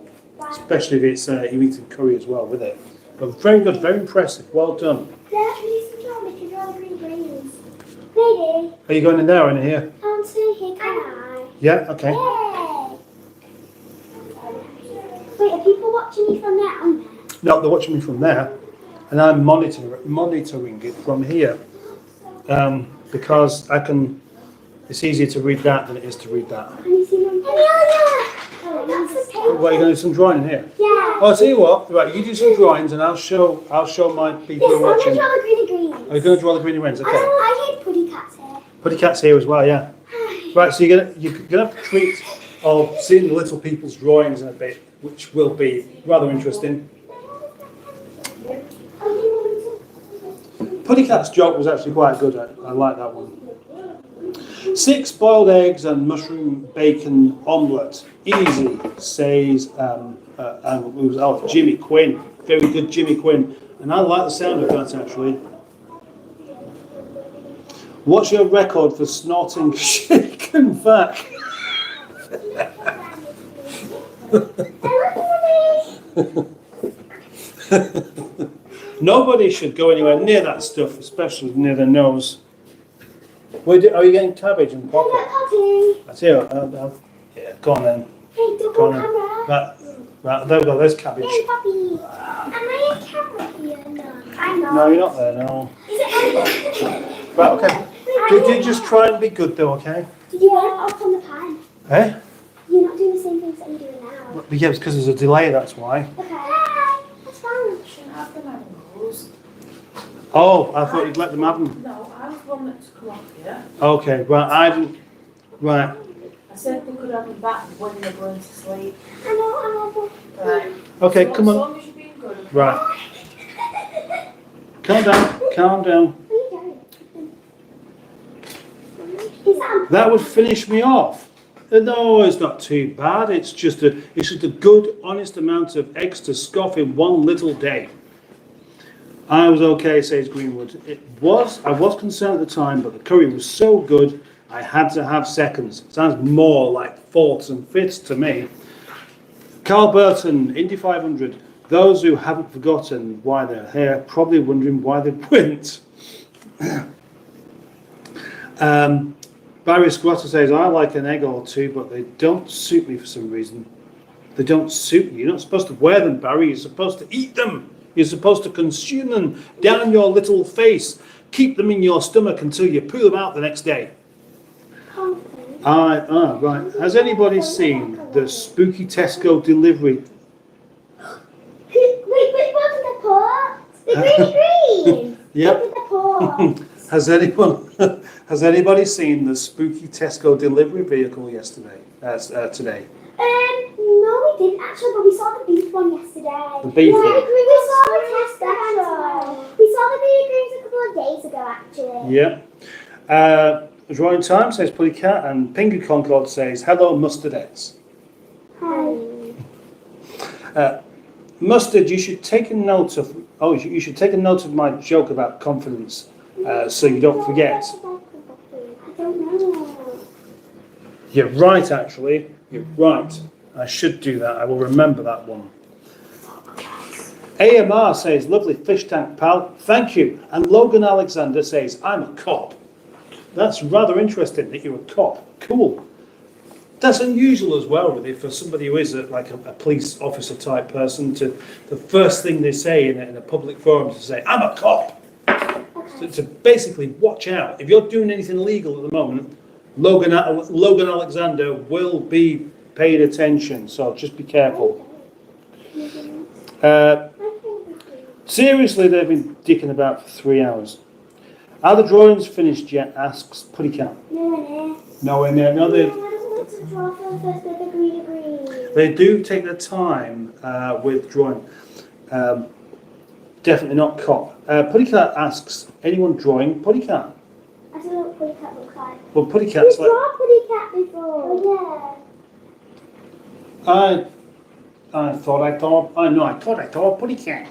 Speaker 1: Especially if it's you're eating curry as well with it. But very good, very impressive. Well done.
Speaker 2: Dad, we need some job because you're all the green greens. Maybe.
Speaker 1: Are you going in there or in here?
Speaker 2: Come to here, can I?
Speaker 1: Yeah, okay.
Speaker 2: Yay! Wait, are people watching me from there on there?
Speaker 1: No, they're watching me from there, and I'm monitoring it from here. Because I can, it's easier to read that than it is to read that.
Speaker 2: Can you see my face? Oh, that's a paper.
Speaker 1: What, are you going to do some drawing in here?
Speaker 2: Yeah.
Speaker 1: Oh, I'll tell you what, right, you do some drawings and I'll show my people
Speaker 2: Yes,
Speaker 1: who are
Speaker 2: I'm
Speaker 1: watching.
Speaker 2: going to draw the greeny greens.
Speaker 1: Are you going to draw the greeny wrens? Okay.
Speaker 2: I hate putty cats here.
Speaker 1: Putty cat's here as well, yeah. Right, so you're gonna have a treat of seeing the little people's drawings in a bit, which will be rather interesting. Putty cat's joke was actually quite good. I like that one. 6 boiled eggs and mushroom bacon omelette. Easy, says and it was Jimmy Quinn. Very good, Jimmy Quinn. And I like the sound of that actually. What's your record for snorting shaken back? Nobody should go anywhere near that stuff, especially near the nose. Are you getting cabbage and pocket? I tell you what, yeah, go on then.
Speaker 2: Hey, double
Speaker 1: Go on then.
Speaker 2: camera.
Speaker 1: Right, there we go, there's cabbage.
Speaker 2: Hey, Poppy. Am I a camera here? No. I'm not.
Speaker 1: No, you're not there, no.
Speaker 2: Is it
Speaker 1: Right, okay. Did you just try and be good though, okay?
Speaker 2: Did you want it up on the pan?
Speaker 1: Eh?
Speaker 2: You're not doing the same things that you're doing now.
Speaker 1: But yeah, it's because there's a delay, that's why.
Speaker 2: Okay. That's fine.
Speaker 3: Shouldn't have them having rules.
Speaker 1: Oh, I thought you'd let them have them.
Speaker 3: No, I was one that's come off here.
Speaker 1: Okay, right, I didn't. Right,
Speaker 3: I said they could have them back when they're going to sleep.
Speaker 2: I know.
Speaker 3: Right.
Speaker 1: okay,
Speaker 3: So
Speaker 1: come
Speaker 3: As
Speaker 1: on.
Speaker 3: long as you're being good. okay?
Speaker 1: Right, calm down, calm down.
Speaker 2: What are you doing? Is that
Speaker 1: That would finish me off. No, it's not too bad. It's just a good, honest amount of eggs to scoff in one little day. I was okay, says Greenwood. I was concerned at the time, but the curry was so good, I had to have seconds. Sounds more like fourths and fifths to me. Carl Burton, Indy 500. Those who haven't forgotten why they're here, probably wondering why they went. Barry Squatter says, I like an egg or two, but they don't suit me for some reason. They don't suit you. You're not supposed to wear them, Barry. You're supposed to eat them. You're supposed to consume them down your little face. Keep them in your stomach until you poo them out the next day. Right. Has anybody seen the spooky Tesco delivery?
Speaker 2: Wait, what did the pot? The green.
Speaker 1: Yep.
Speaker 2: What did the pot?
Speaker 1: Has anybody seen the spooky Tesco delivery vehicle yesterday? Today.
Speaker 2: No, we didn't actually, but we saw the beef one yesterday.
Speaker 1: The beef one?
Speaker 2: We saw the test actually. We saw the baby greens a couple of days ago actually.
Speaker 1: Yeah. Drawing time says Putty Cat, and Pinky Concord says hello mustardettes.
Speaker 2: Hi.
Speaker 1: Mustard, you should take a note of. Oh, you should take a note of my joke about confidence, so you don't forget.
Speaker 2: I don't know.
Speaker 1: You're right, actually. You're right. I should do that. I will remember that one. AMR says, lovely fish tank, pal. Thank you. And Logan Alexander says, I'm a cop. That's rather interesting that you're a cop. Cool. That's unusual as well, really, for somebody who is like a police officer type person to the first thing they say in a public forum is to say, I'm a cop. To basically watch out. If you're doing anything illegal at the moment, Logan Alexander will be paid attention, so just be careful. Seriously, they've been dicking about for 3 hours. Are the drawings finished yet? Asks Putty Cat. Nowhere near. No, they do take their time with drawing. Definitely not cop. Puttycat asks, anyone drawing Puttycat?
Speaker 2: I don't know what Puttycat looks like.
Speaker 1: Well, Puttycat's
Speaker 2: We've drawn Puttycat before. Oh,
Speaker 1: I thought I thought Puttycat.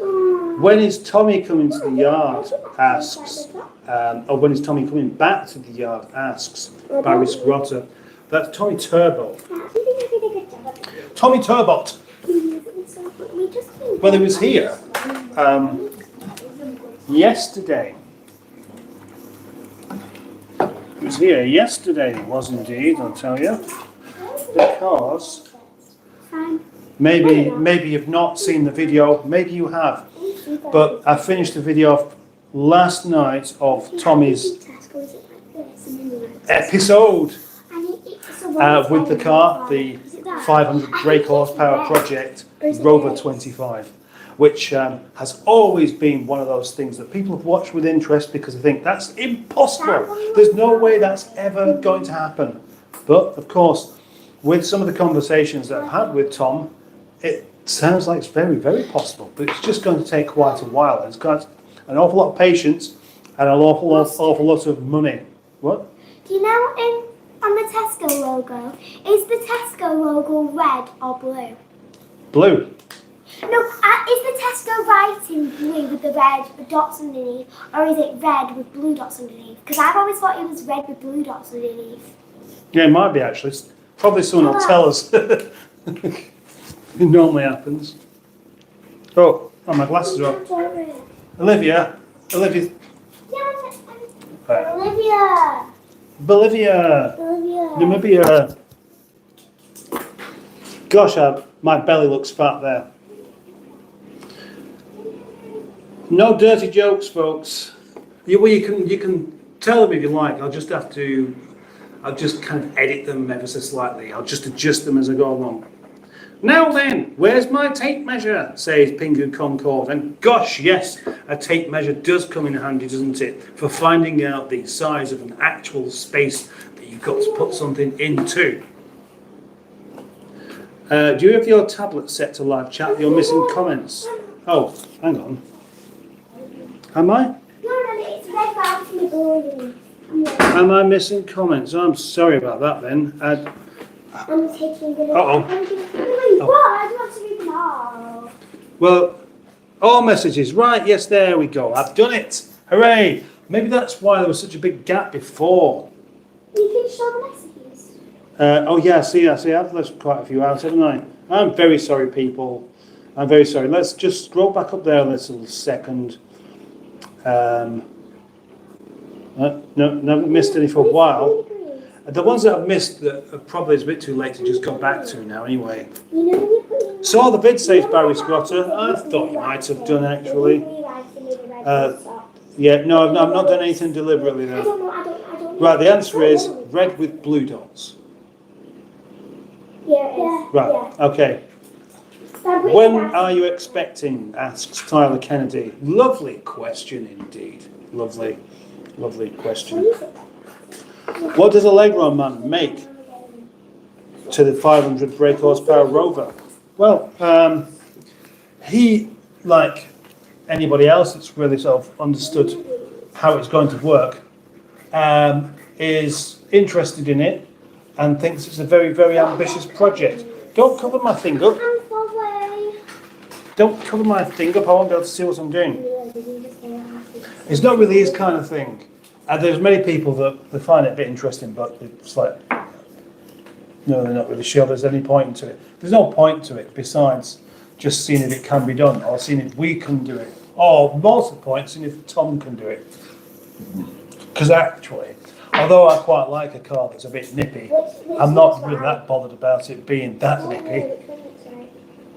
Speaker 2: yeah.
Speaker 1: When is Tommy coming to the yard? Asks. Or when is Tommy coming back to the yard? Asks Barry Scrotter. That's Tommy Turbo. Tommy Turbot. Well, he was here yesterday. He was here yesterday, he was indeed, I'll tell you. Because maybe you've not seen the video, maybe you have. But I finished the video last night of Tommy's episode with the car, the 500 brake horsepower project Rover 25, which has always been one of those things that people have watched with interest because they think that's impossible. There's no way that's ever going to happen. But of course, with some of the conversations that I've had with Tom, it sounds like it's very, very possible. But it's just going to take quite a while. It's got an awful lot of patience and an awful lot of money. What?
Speaker 2: Do you know on the Tesco logo, is the Tesco logo red or blue?
Speaker 1: Blue.
Speaker 2: No, is the Tesco writing blue with the red dots underneath, or is it red with blue dots underneath? Because I've always thought it was red with blue dots underneath.
Speaker 1: Yeah, it might be actually. Probably someone will tell us. It normally happens. Oh, my glasses are up. Olivia.
Speaker 2: Olivia.
Speaker 1: Bolivia. Namibia. Gosh, my belly looks fat there. No dirty jokes, folks. You can tell them if you like. I'll just kind of edit them ever so slightly. I'll just adjust them as I go along. Now then, where's my tape measure? Says Pingu Concord. And gosh, yes, a tape measure does come in handy, doesn't it? For finding out the size of an actual space that you've got to put something into. Do you have your tablet set to live chat? You're missing comments. Oh, hang on. Am I?
Speaker 2: No, it's red out in the building.
Speaker 1: Am I missing comments? I'm sorry about that then.
Speaker 2: I'm taking the...
Speaker 1: Uh-oh.
Speaker 2: What? I don't want to read them all.
Speaker 1: Well, all messages. Right, yes, there we go. I've done it. Hooray. Maybe that's why there was such a big gap before.
Speaker 2: You can show the messages.
Speaker 1: Oh, yeah, see, I've left quite a few out, haven't I? I'm very sorry, people. I'm very sorry. Let's just scroll back up there a little second. No, haven't missed any for a while. The ones that I've missed that are probably is a bit too late to just go back to now anyway. Saw the vid, says Barry Scrotter. I thought you might have done actually. Yeah, no, I've not done anything deliberately there. Right, the answer is red with blue dots.
Speaker 2: Yeah.
Speaker 1: Right, okay. When are you expecting? Asks Tyler Kennedy. Lovely question indeed. Lovely question. What does a Legroom man make to the 500 brake horsepower Rover? Well, he, like anybody else that's really sort of understood how it's going to work, is interested in it and thinks it's a very, very ambitious project. Don't cover my thing up. Don't cover my thing up, I won't be able to see what I'm doing. It's not really his kind of thing. There's many people that they find it a bit interesting, but it's like, no, they're not really sure there's any point to it. There's no point to it besides just seeing if it can be done, or seeing if we can do it, or more to the point, seeing if Tom can do it. Because actually, although I quite like a car that's a bit nippy, I'm not really that bothered about it being that nippy.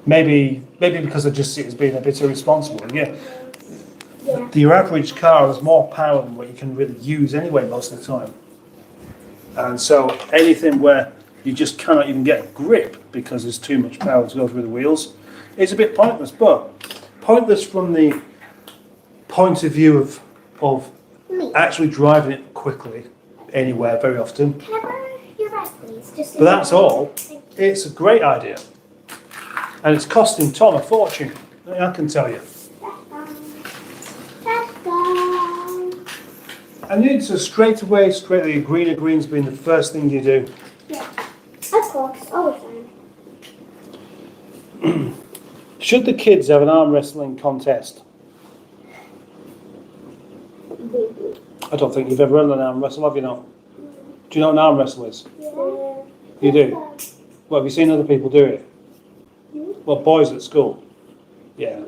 Speaker 1: Maybe because I just see it as being a bit irresponsible. Yeah. Your average car has more power than what you can really use anyway most of the time. And so anything where you just cannot even get a grip because there's too much power to go through the wheels is a bit pointless. But pointless from the point of view of actually driving it quickly anywhere very often.
Speaker 2: Can I borrow your red, please?
Speaker 1: But that's all. It's a great idea. And it's costing Tom a fortune, I can tell you. And you so straight away, greener greens being the first thing you do.
Speaker 2: Yeah. Of course, all the time.
Speaker 1: Should the kids have an arm wrestling contest? I don't think you've ever run an arm wrestle, have you not? Do you know what an arm wrestle is?
Speaker 2: Yeah.
Speaker 1: You do? Well, have you seen other people do it? Well, boys at school. Yeah.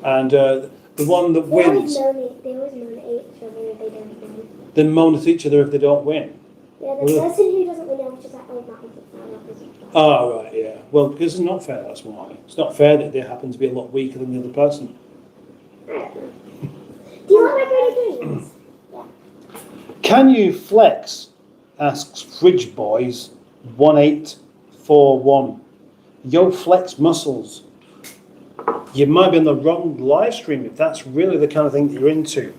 Speaker 1: And the one that wins,
Speaker 2: They always moan at each other if they don't win.
Speaker 1: they moan at each other if they don't win.
Speaker 2: Yeah, the person who doesn't win always just like, oh, that wasn't fair.
Speaker 1: Oh, right, yeah. Well, because it's not fair, that's why. It's not fair that they happen to be a lot weaker than the other person.
Speaker 2: I don't know. Do you like macaroni greens?
Speaker 1: Can you flex? Asks Fridge Boys 1841. Yo, flex muscles. You might be on the wrong live stream if that's really the kind of thing that you're into.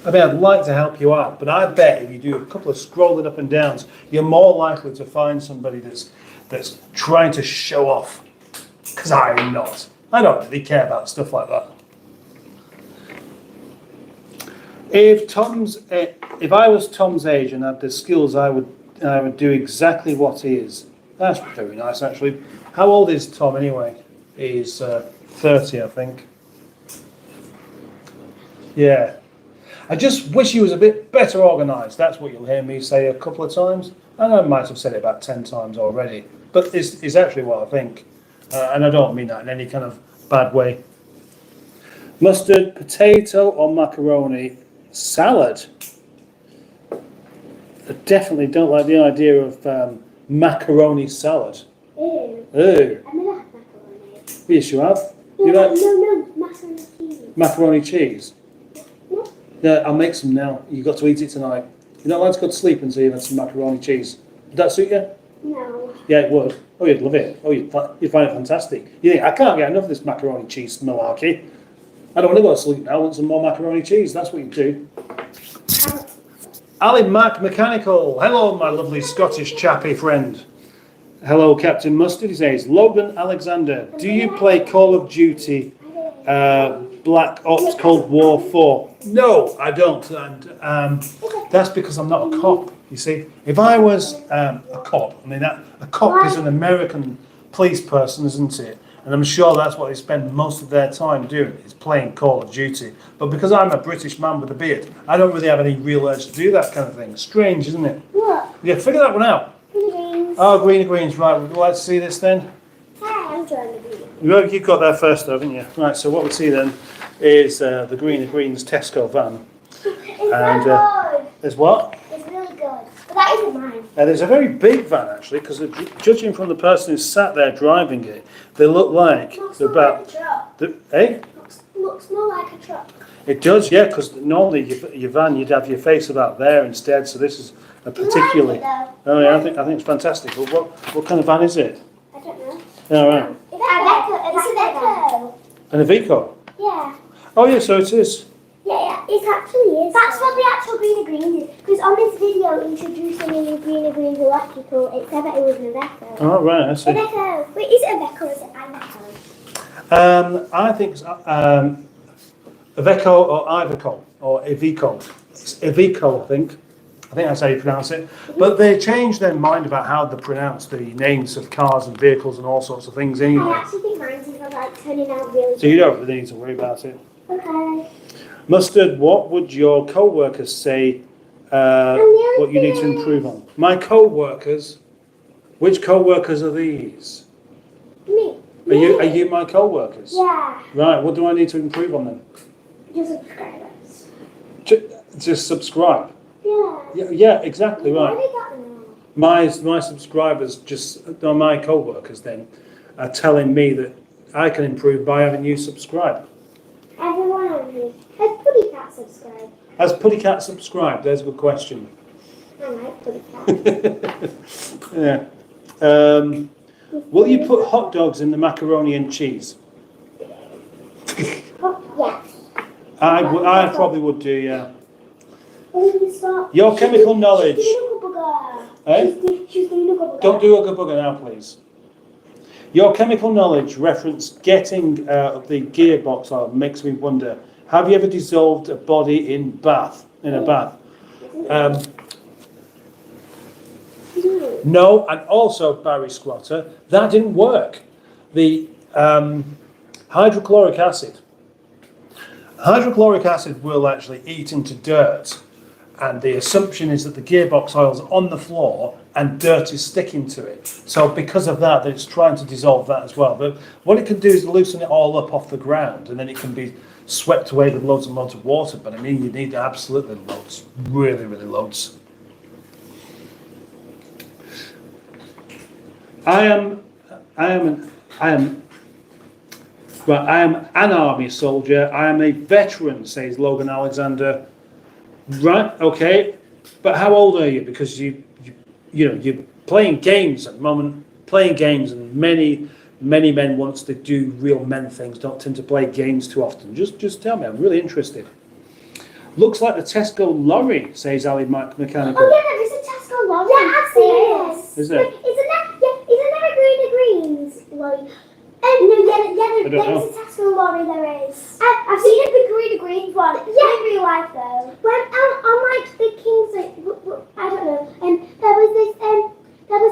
Speaker 1: I mean, I'd like to help you out, but I bet if you do a couple of scrolling up and downs, you're more likely to find somebody that's trying to show off. Because I'm not. I don't really care about stuff like that. If I was Tom's age and had the skills, I would do exactly what he is. That's very nice, actually. How old is Tom anyway? He's 30, I think. Yeah. I just wish he was a bit better organised. That's what you'll hear me say a couple of times. And I might have said it about 10 times already. But it's actually what I think. And I don't mean that in any kind of bad way. Mustard, potato or macaroni? Salad. I definitely don't like the idea of macaroni salad.
Speaker 2: Ew.
Speaker 1: Ew.
Speaker 2: I've never had macaroni.
Speaker 1: Yes, you have.
Speaker 2: No,
Speaker 1: You like
Speaker 2: macaroni cheese.
Speaker 1: macaroni cheese?
Speaker 2: No.
Speaker 1: Yeah, I'll make some now. You've got to eat it tonight. You're not allowed to go to sleep until you've had some macaroni cheese. Would that suit you?
Speaker 2: No.
Speaker 1: Yeah, it would. Oh, you'd love it. Oh, you'd find it fantastic. You think, I can't get enough of this macaroni cheese malarkey. I don't want to go to sleep now. I want some more macaroni cheese. That's what you do. Ali Mac Mechanical. Hello, my lovely Scottish chappy friend. Hello, Captain Mustard. He says, Logan Alexander, do you play Call of Duty Black Ops Cold War 4? No, I don't. And that's because I'm not a cop, you see. If I was a cop, I mean, a cop is an American police person, isn't it? And I'm sure that's what they spend most of their time doing, is playing Call of Duty. But because I'm a British man with a beard, I don't really have any real urge to do that kind of thing. Strange, isn't it?
Speaker 2: What?
Speaker 1: Yeah, figure that one out.
Speaker 2: Green greens.
Speaker 1: Oh, green greens, right. Would you like to see this then?
Speaker 2: Hi, I'm trying to be.
Speaker 1: Well, you got there first, though, haven't you? Right, so what we see then is the Green Greens Tesco van.
Speaker 2: It's
Speaker 1: And,
Speaker 2: so good.
Speaker 1: There's what?
Speaker 2: It's really good. But that isn't mine.
Speaker 1: There's a very big van, actually, because judging from the person who's sat there driving it, they look like
Speaker 2: Looks
Speaker 1: they're
Speaker 2: more like
Speaker 1: about...
Speaker 2: a truck.
Speaker 1: Eh?
Speaker 2: Looks more like a truck.
Speaker 1: It does, yeah, because normally your van, you'd have your face about there instead, so this is a particularly...
Speaker 2: You like it,
Speaker 1: Oh, yeah, I think it's fantastic. But what kind of van is it?
Speaker 2: though? I don't know.
Speaker 1: All right.
Speaker 2: It's an Echo.
Speaker 1: An Iveco?
Speaker 2: Yeah.
Speaker 1: Oh, yeah, so it is.
Speaker 2: Yeah, it actually is. That's what the actual Green Greens is. Because on this video introducing the new Green Greens electrical, it said that it was an Echo.
Speaker 1: Oh, right, I see.
Speaker 2: Iveco. Wait, is it Iveco or is it Iveco?
Speaker 1: I think it's Iveco or Iveco or Iveco. It's Iveco, I think. I think that's how you pronounce it. But they changed their mind about how they pronounce the names of cars and vehicles and all sorts of things
Speaker 2: I
Speaker 1: anyway.
Speaker 2: actually think mine's is like turning out really
Speaker 1: So you don't really need to worry about it.
Speaker 2: Okay.
Speaker 1: Mustard, what would your co-workers say what you need to improve on? My co-workers? Which co-workers are these?
Speaker 2: Me.
Speaker 1: Are you my co-workers?
Speaker 2: Yeah.
Speaker 1: Right, what do I need to improve on then?
Speaker 2: Your subscribers.
Speaker 1: Just subscribe.
Speaker 2: Yeah.
Speaker 1: Yeah, exactly
Speaker 2: Why
Speaker 1: right.
Speaker 2: did that know?
Speaker 1: My subscribers are my co-workers then are telling me that I can improve by having you subscribe.
Speaker 2: Everyone on me. Has Putty Cat subscribed?
Speaker 1: Has Putty Cat subscribed? There's a good question.
Speaker 2: I like Putty Cat.
Speaker 1: Yeah. Will you put hot dogs in the macaroni and cheese?
Speaker 2: Oh, yes.
Speaker 1: I probably would do, yeah.
Speaker 2: Oh, you stop.
Speaker 1: Your chemical knowledge.
Speaker 2: She's doing a bugger.
Speaker 1: Eh?
Speaker 2: She's doing a bugger.
Speaker 1: Don't do a good bugger now, please. Your chemical knowledge reference getting the gearbox on makes me wonder Have you ever dissolved a body in a bath? No, and also Barry Squatter, that didn't work. The hydrochloric acid will actually eat into dirt, and the assumption is that the gearbox oil's on the floor and dirt is sticking to it. So because of that, it's trying to dissolve that as well. But what it can do is loosen it all up off the ground, and then it can be swept away with loads and loads of water. But I mean, you need absolutely loads, really, really loads. I am an army soldier. I am a veteran, says Logan Alexander. Right, okay. But how old are you? Because you're playing games at the moment. Playing games, and many men, once they do real men things, don't tend to play games too often. Just tell me. I'm really interested. Looks like the Tesco lorry, says Ali Mechanical.
Speaker 2: Oh yeah, there's a Tesco lorry. Yeah, I've seen this.
Speaker 1: Is there?
Speaker 2: Isn't there a Greens lorry? There's a Tesco lorry, there is. I've seen a big Greens one. Yeah. In real life though. When on like the King's, I don't know, and there was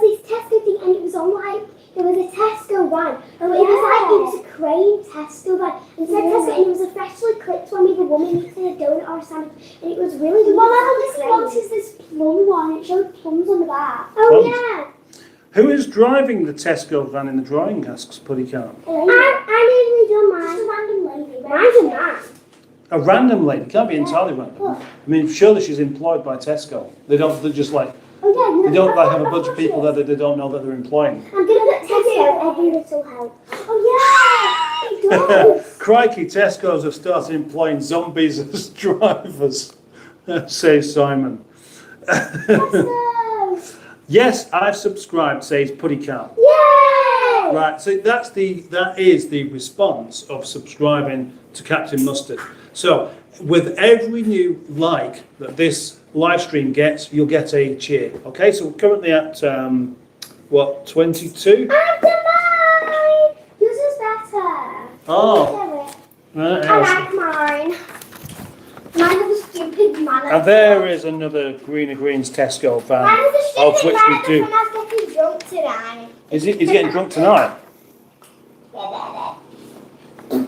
Speaker 2: this Tesco thing, and it was on like, it was a Tesco van. And it was a crane Tesco van. And it said Tesco, and it was a freshly clipped one with a woman eating a donut or a sandwich. And it was really good. Well, I this this plum one. It showed plums on the back. Oh, yeah.
Speaker 1: Who is driving the Tesco van in the drawing, asks Puddycat.
Speaker 2: I nearly done mine. Just a random lady. Mine's a man.
Speaker 1: A random lady? Can't be entirely random. I mean, surely she's employed by Tesco. They're just like, they don't like have a bunch of people that they don't know that they're employing.
Speaker 2: I'm going to put Tesco every little help. Oh yeah, it does.
Speaker 1: Crikey, Tesco's have started employing zombies as drivers, says Simon. Yes, I've subscribed, says Puddycat.
Speaker 2: Yay!
Speaker 1: Right, so that is the response of subscribing to Captain Mustard. So with every new like that this live stream gets, you'll get a cheer. Okay, so we're currently at 22?
Speaker 2: Mine! Yours is better.
Speaker 1: Oh. Right,
Speaker 2: I like mine. Mine has a stupid man.
Speaker 1: And there is another Greens Tesco van,
Speaker 2: Mine has a
Speaker 1: of
Speaker 2: stupid
Speaker 1: which
Speaker 2: man
Speaker 1: we do.
Speaker 2: when I was getting drunk tonight.
Speaker 1: He's getting drunk tonight?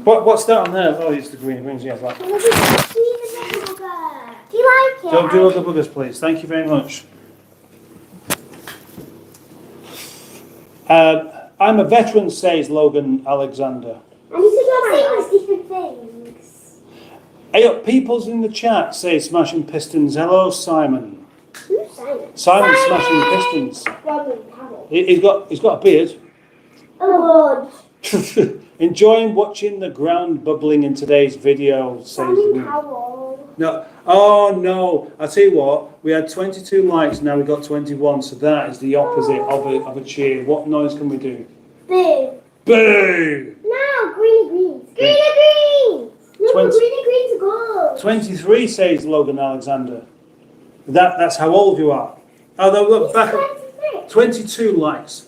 Speaker 1: What's that on there? Oh, it's the Greens, yeah, right.
Speaker 2: Do you like it?
Speaker 1: Don't do other buggers, please. Thank you very much. I'm a veteran, says Logan Alexander.
Speaker 2: And you said different things.
Speaker 1: Hey up, peoples in the chat say Smashing Pistons. Hello, Simon.
Speaker 2: Who's Simon?
Speaker 1: Simon Smashing Pistons.
Speaker 2: Robin.
Speaker 1: He's got a beard.
Speaker 2: Oh, Lord.
Speaker 1: Enjoying watching the ground bubbling in today's video, says
Speaker 2: Simon Cowell.
Speaker 1: No, oh no! I tell you what, we had 22 likes, now we got 21, so that is the opposite of a cheer. What noise can we do?
Speaker 2: Boo.
Speaker 1: Boo!
Speaker 2: No, greeny greens. No,
Speaker 1: 20.
Speaker 2: greeny greens are good.
Speaker 1: 23, says Logan Alexander. That's how old you are. Oh, no, look, back up. 22 likes.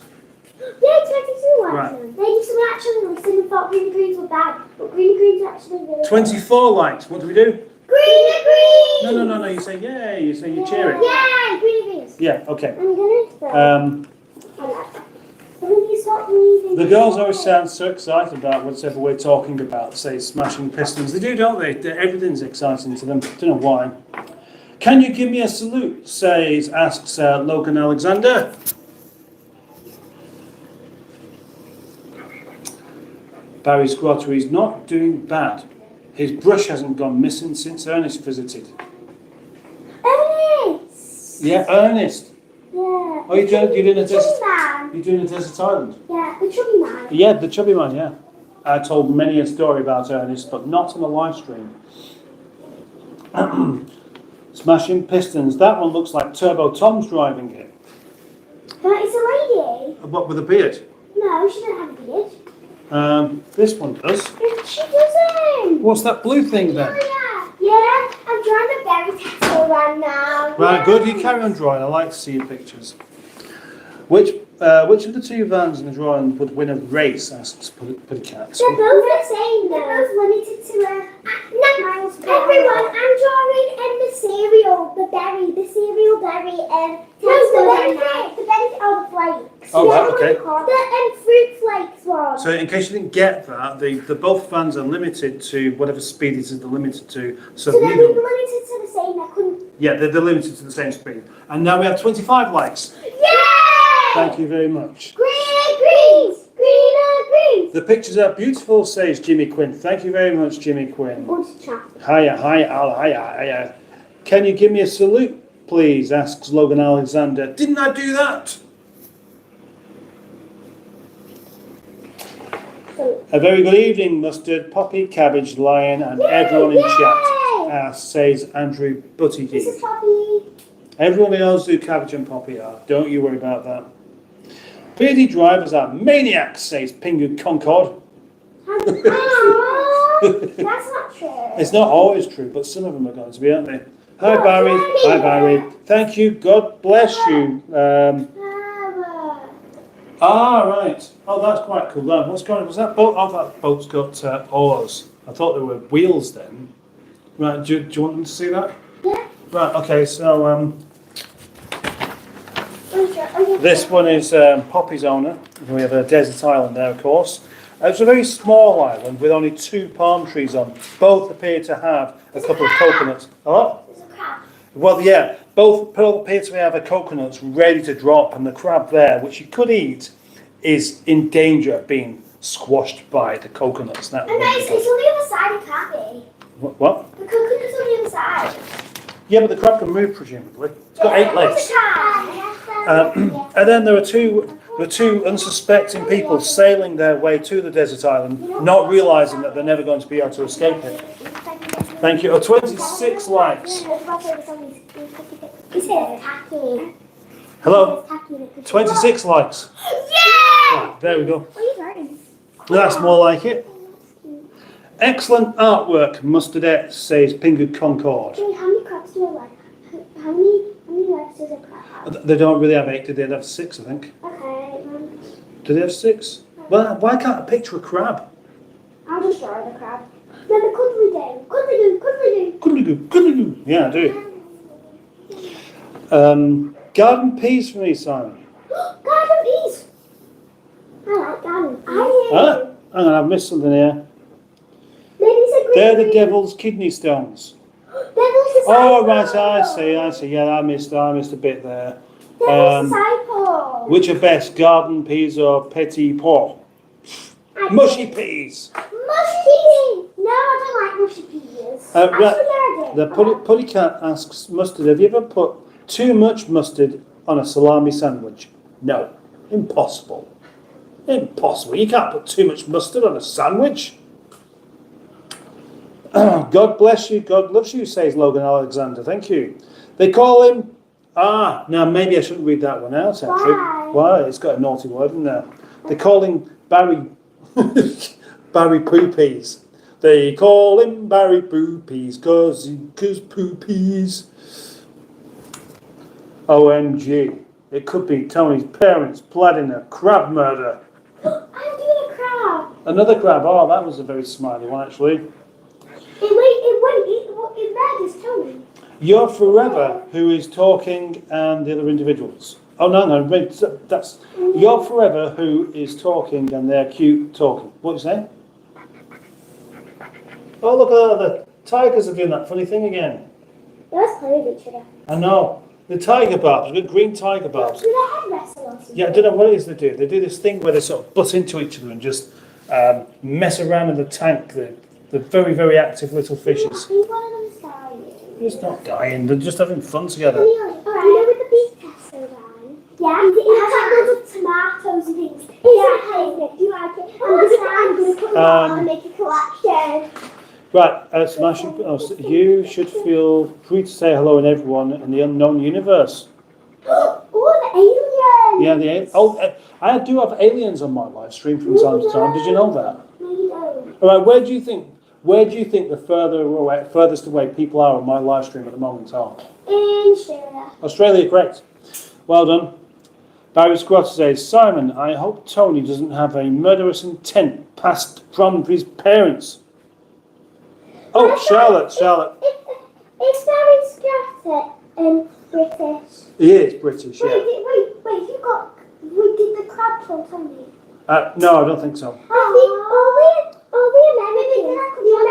Speaker 2: Yeah, 22 likes.
Speaker 1: Right.
Speaker 2: They used to actually listen and thought greeny greens were bad, but greeny greens are actually really
Speaker 1: 24 likes. What do we do?
Speaker 2: Greeny greens!
Speaker 1: No. You say yay. You say you're cheering.
Speaker 2: Yay, greeny greens.
Speaker 1: Yeah. Okay.
Speaker 2: I'm gonna
Speaker 1: The girls always sound so excited about whatever we're talking about. Say Smashing Pistons. They do, don't they? Everything's exciting to them. Don't know why. Can you give me a salute? Asks Logan Alexander. Barry Squatter, he's not doing bad. His brush hasn't gone missing since Ernest visited.
Speaker 2: Ernest!
Speaker 1: Yeah, Ernest.
Speaker 2: Yeah.
Speaker 1: Oh, you're doing a desert.
Speaker 2: Man.
Speaker 1: You're doing a desert island.
Speaker 2: Yeah, the chubby man.
Speaker 1: Yeah, the chubby man. Yeah. I told many a story about Ernest, but not on the live stream. Smashing Pistons. That one looks like Turbo Tom's driving it.
Speaker 2: It's a lady.
Speaker 1: What, with a beard?
Speaker 2: No, she doesn't have a beard.
Speaker 1: This one does.
Speaker 2: She doesn't.
Speaker 1: What's that blue thing then?
Speaker 2: Yeah, I'm drawing a berry tattoo right now.
Speaker 1: Right,
Speaker 2: yeah.
Speaker 1: good. You carry on drawing. I like to see your pictures. Which of the two vans in the drawing would win a race? Asks Puddycat.
Speaker 2: They're both the same. They're both limited to a. Everyone, I'm drawing the cereal, the cereal berry, and the berry, oh, the flakes.
Speaker 1: Oh, right, okay.
Speaker 2: The fruit flakes one.
Speaker 1: So in case you didn't get that, the both fans are limited to whatever speed it is they're limited to.
Speaker 2: So they're limited to the same, I couldn't...
Speaker 1: Yeah, they're limited to the same speed. And now we have 25 likes.
Speaker 2: Yay!
Speaker 1: Thank you very much.
Speaker 2: Greens!
Speaker 1: The pictures are beautiful, says Jimmy Quinn. Thank you very much, Jimmy Quinn.
Speaker 2: Good chat.
Speaker 1: Hiya, hiya. Can you give me a salute, please? Asks Logan Alexander. Didn't I do that? A very good evening, Mustard, Poppy, Cabbage, Lion, and everyone in chat, says Andrew Buttigieg.
Speaker 2: This is Poppy.
Speaker 1: Everyone knows who Cabbage and Poppy are. Don't you worry about that. Beardy drivers are maniacs, says Pingu Concord.
Speaker 2: That's not true.
Speaker 1: It's not always true, but some of them are going to be, aren't they? Hi, Barry. Hi, Barry. Thank you. God bless you. Right. Oh, that's quite cool. What's going on? Was that boat? Oh, that boat's got oars. I thought there were wheels then. Right, do you want them to see that?
Speaker 2: Yeah.
Speaker 1: Right, okay, so this one is Poppy's owner. We have a desert island there, of course. It's a very small island with only 2 palm trees on. Both appear to have a couple of coconuts. Oh?
Speaker 2: There's a crab.
Speaker 1: Well, yeah, both appear to have a coconuts ready to drop, and the crab there, which you could eat, is in danger of being squashed by the coconuts. That
Speaker 2: And it's on the other side, it can't be.
Speaker 1: What?
Speaker 2: The coconut's on the other side.
Speaker 1: Yeah, but the crab can move, presumably. It's got 8 legs. And then there are two unsuspecting people sailing their way to the desert island, not realising that they're never going to be able to escape it. Thank you. 26 likes. Hello. 26 likes.
Speaker 2: Yeah!
Speaker 1: Right, there we go.
Speaker 2: What are you writing?
Speaker 1: That's more like it. Excellent artwork, Mustardette, says Pingu Concord.
Speaker 2: How many crabs do I like? How many legs does a crab have?
Speaker 1: They don't really have 8, do they? They have 6, I think.
Speaker 2: Okay,
Speaker 1: Do they have 6? Well, why can't I picture a crab?
Speaker 2: I'll just draw the crab. No, the cuddly do. Cuddly do.
Speaker 1: Could-a-goo. Yeah, I do. Garden peas for me, Simon.
Speaker 2: Garden peas. I like garden.
Speaker 1: Huh? Hang on, I've missed something here.
Speaker 2: Maybe it's a green.
Speaker 1: They're the devil's kidney stones.
Speaker 2: Devil's
Speaker 1: Oh,
Speaker 2: disciple.
Speaker 1: right, I see. Yeah, I missed a bit there.
Speaker 2: Devil's disciple.
Speaker 1: Which are best, garden peas or petit pois? Mushy peas.
Speaker 2: Mushy peas. No, I don't like mushy peas.
Speaker 1: Right.
Speaker 2: Actually,
Speaker 1: The Putty Cat asks, Mustard, have you ever put too much mustard on a salami sandwich? No. Impossible. Impossible. You can't put too much mustard on a sandwich. God bless you, God loves you, says Logan Alexander. Thank you. They call him... now maybe I shouldn't read that one out, actually. Why? It's got a naughty word in there. They call him Barry... Barry Poopies. They call him Barry Poopies because poopies. OMG. It could be Tony's parents planning a crab murder.
Speaker 2: I'm doing a crab.
Speaker 1: Another crab. Oh, that was a very smiley one, actually.
Speaker 2: It murders Tony.
Speaker 1: You're Forever, who is talking, and the other individuals. Oh, no, that's... You're Forever, who is talking, and they're cute talking. What did you say? Oh, look, the tigers are doing that funny thing again.
Speaker 2: They always play with each other.
Speaker 1: I know. The tiger barbs, we've got green tiger barbs.
Speaker 2: Do they head wrestle or something?
Speaker 1: Yeah, I don't know what it is they do. They do this thing where they sort of butt into each other and just mess around in the tank. They're very, very active little fishes.
Speaker 2: I think one of them's dying.
Speaker 1: They're just not dying, they're just having fun together.
Speaker 2: Alright, you know with the beef castle one? Yeah. It has like loads of tomatoes and things. Yeah, do you like it? I'm going to put them on and make a collection.
Speaker 1: Right, Smash, you should feel free to say hello and everyone in the unknown universe.
Speaker 2: Oh, the aliens!
Speaker 1: Yeah, I do have aliens on my live stream from time to time. Did you know that?
Speaker 2: No, you don't.
Speaker 1: All right, where do you think the furthest away people are on my live stream at the moment are?
Speaker 2: In Australia.
Speaker 1: Australia, correct. Well done. Barry Squat says, Simon, I hope Tony doesn't have a murderous intent passed from his parents. Oh, Charlotte.
Speaker 2: It's Barry Stratter British.
Speaker 1: He is British, yeah.
Speaker 2: Wait, did the crab kill Tony?
Speaker 1: No, I don't think so.
Speaker 2: All the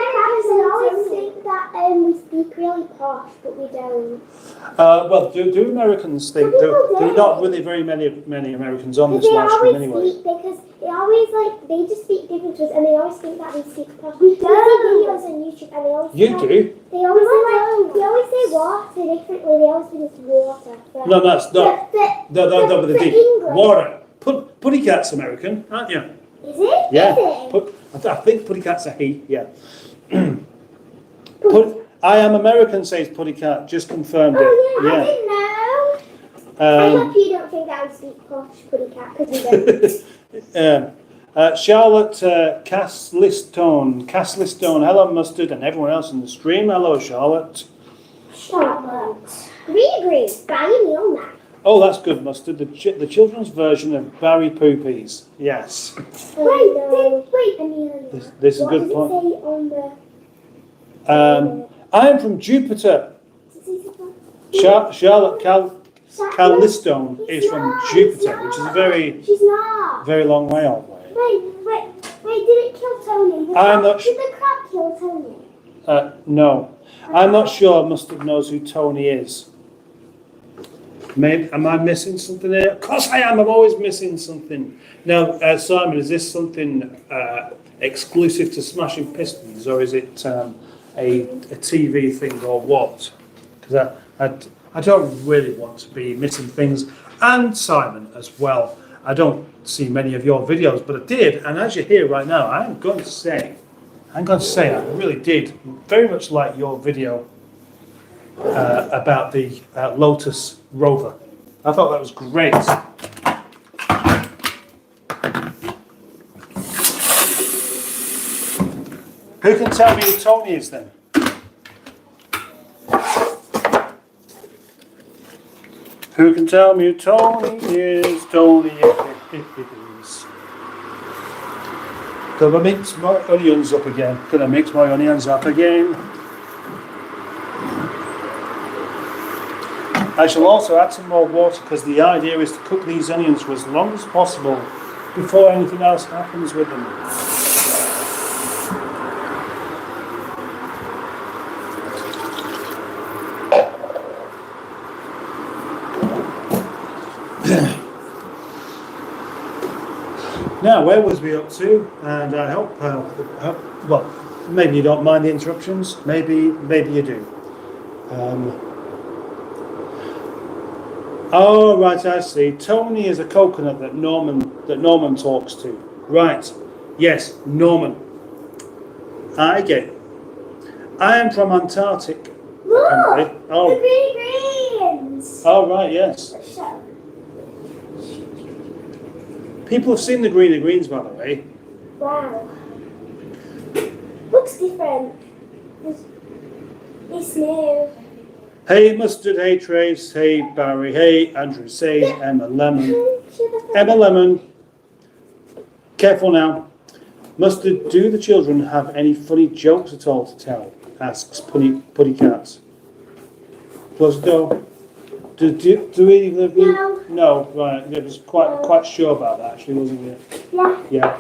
Speaker 2: Americans always think that we speak really posh, but we don't.
Speaker 1: Well, do Americans think there are not really very many Americans on this live stream anyway?
Speaker 2: Because they just speak different to us, and they always think that we speak posh. We do videos on YouTube, and they always They always say water differently. They always think it's water.
Speaker 1: No, that's not. No, but they do.
Speaker 2: English.
Speaker 1: Water. Putty Cat's American, aren't you?
Speaker 2: Is it?
Speaker 1: Yeah.
Speaker 2: Is it?
Speaker 1: I think Putty Cat's a he. Yeah. I am American, says Putty Cat. Just confirmed it.
Speaker 2: Oh yeah, I didn't know. I hope you don't think that I speak posh, Putty Cat, because you don't.
Speaker 1: Charlotte Castlistone, hello Mustard, and everyone else in the stream. Hello, Charlotte.
Speaker 2: Charlotte. Green, Barry Milner.
Speaker 1: Oh, that's good, Mustard. The children's version of Barry Poopies. Yes.
Speaker 2: Wait, Amelia.
Speaker 1: This is a good point.
Speaker 2: What does it say on the...
Speaker 1: I am from Jupiter. Charlotte Calistone is from Jupiter, which is a very long way away.
Speaker 2: Wait, did it kill Tony? Did the crab kill Tony?
Speaker 1: No. I'm not sure Mustard knows who Tony is. Am I missing something here? Of course I am. I'm always missing something. Now, Simon, is this something exclusive to Smashing Pistons, or is it a TV thing, or what? Because I don't really want to be missing things. And Simon as well. I don't see many of your videos, but I did. And as you're here right now, I'm going to say I really did very much like your video about the Lotus Rover. I thought that was great. Who can tell me who Tony is then? Who can tell me who Tony is? Tony is. Gonna mix my onions up again. I shall also add some more water because the idea is to cook these onions for as long as possible before anything else happens with them. Now, where was we up to? And I hope, well, maybe you don't mind the interruptions. Maybe you do. Oh, right, I see. Tony is a coconut that Norman talks to. Right. Yes, Norman. I get it. I am from Antarctic.
Speaker 2: Look!
Speaker 1: Oh.
Speaker 2: The greens!
Speaker 1: Oh, right, yes. People have seen the greens, by the way.
Speaker 2: Wow. Looks different. It's new.
Speaker 1: Hey Mustard, hey Trace, hey Barry, hey Andrew, say Emma Lemon. Careful now. Mustard, do the children have any funny jokes at all to tell? Asks Putty Cat. Close the door. Do either of you? No, right. I was quite sure about that actually, wasn't you? Yeah.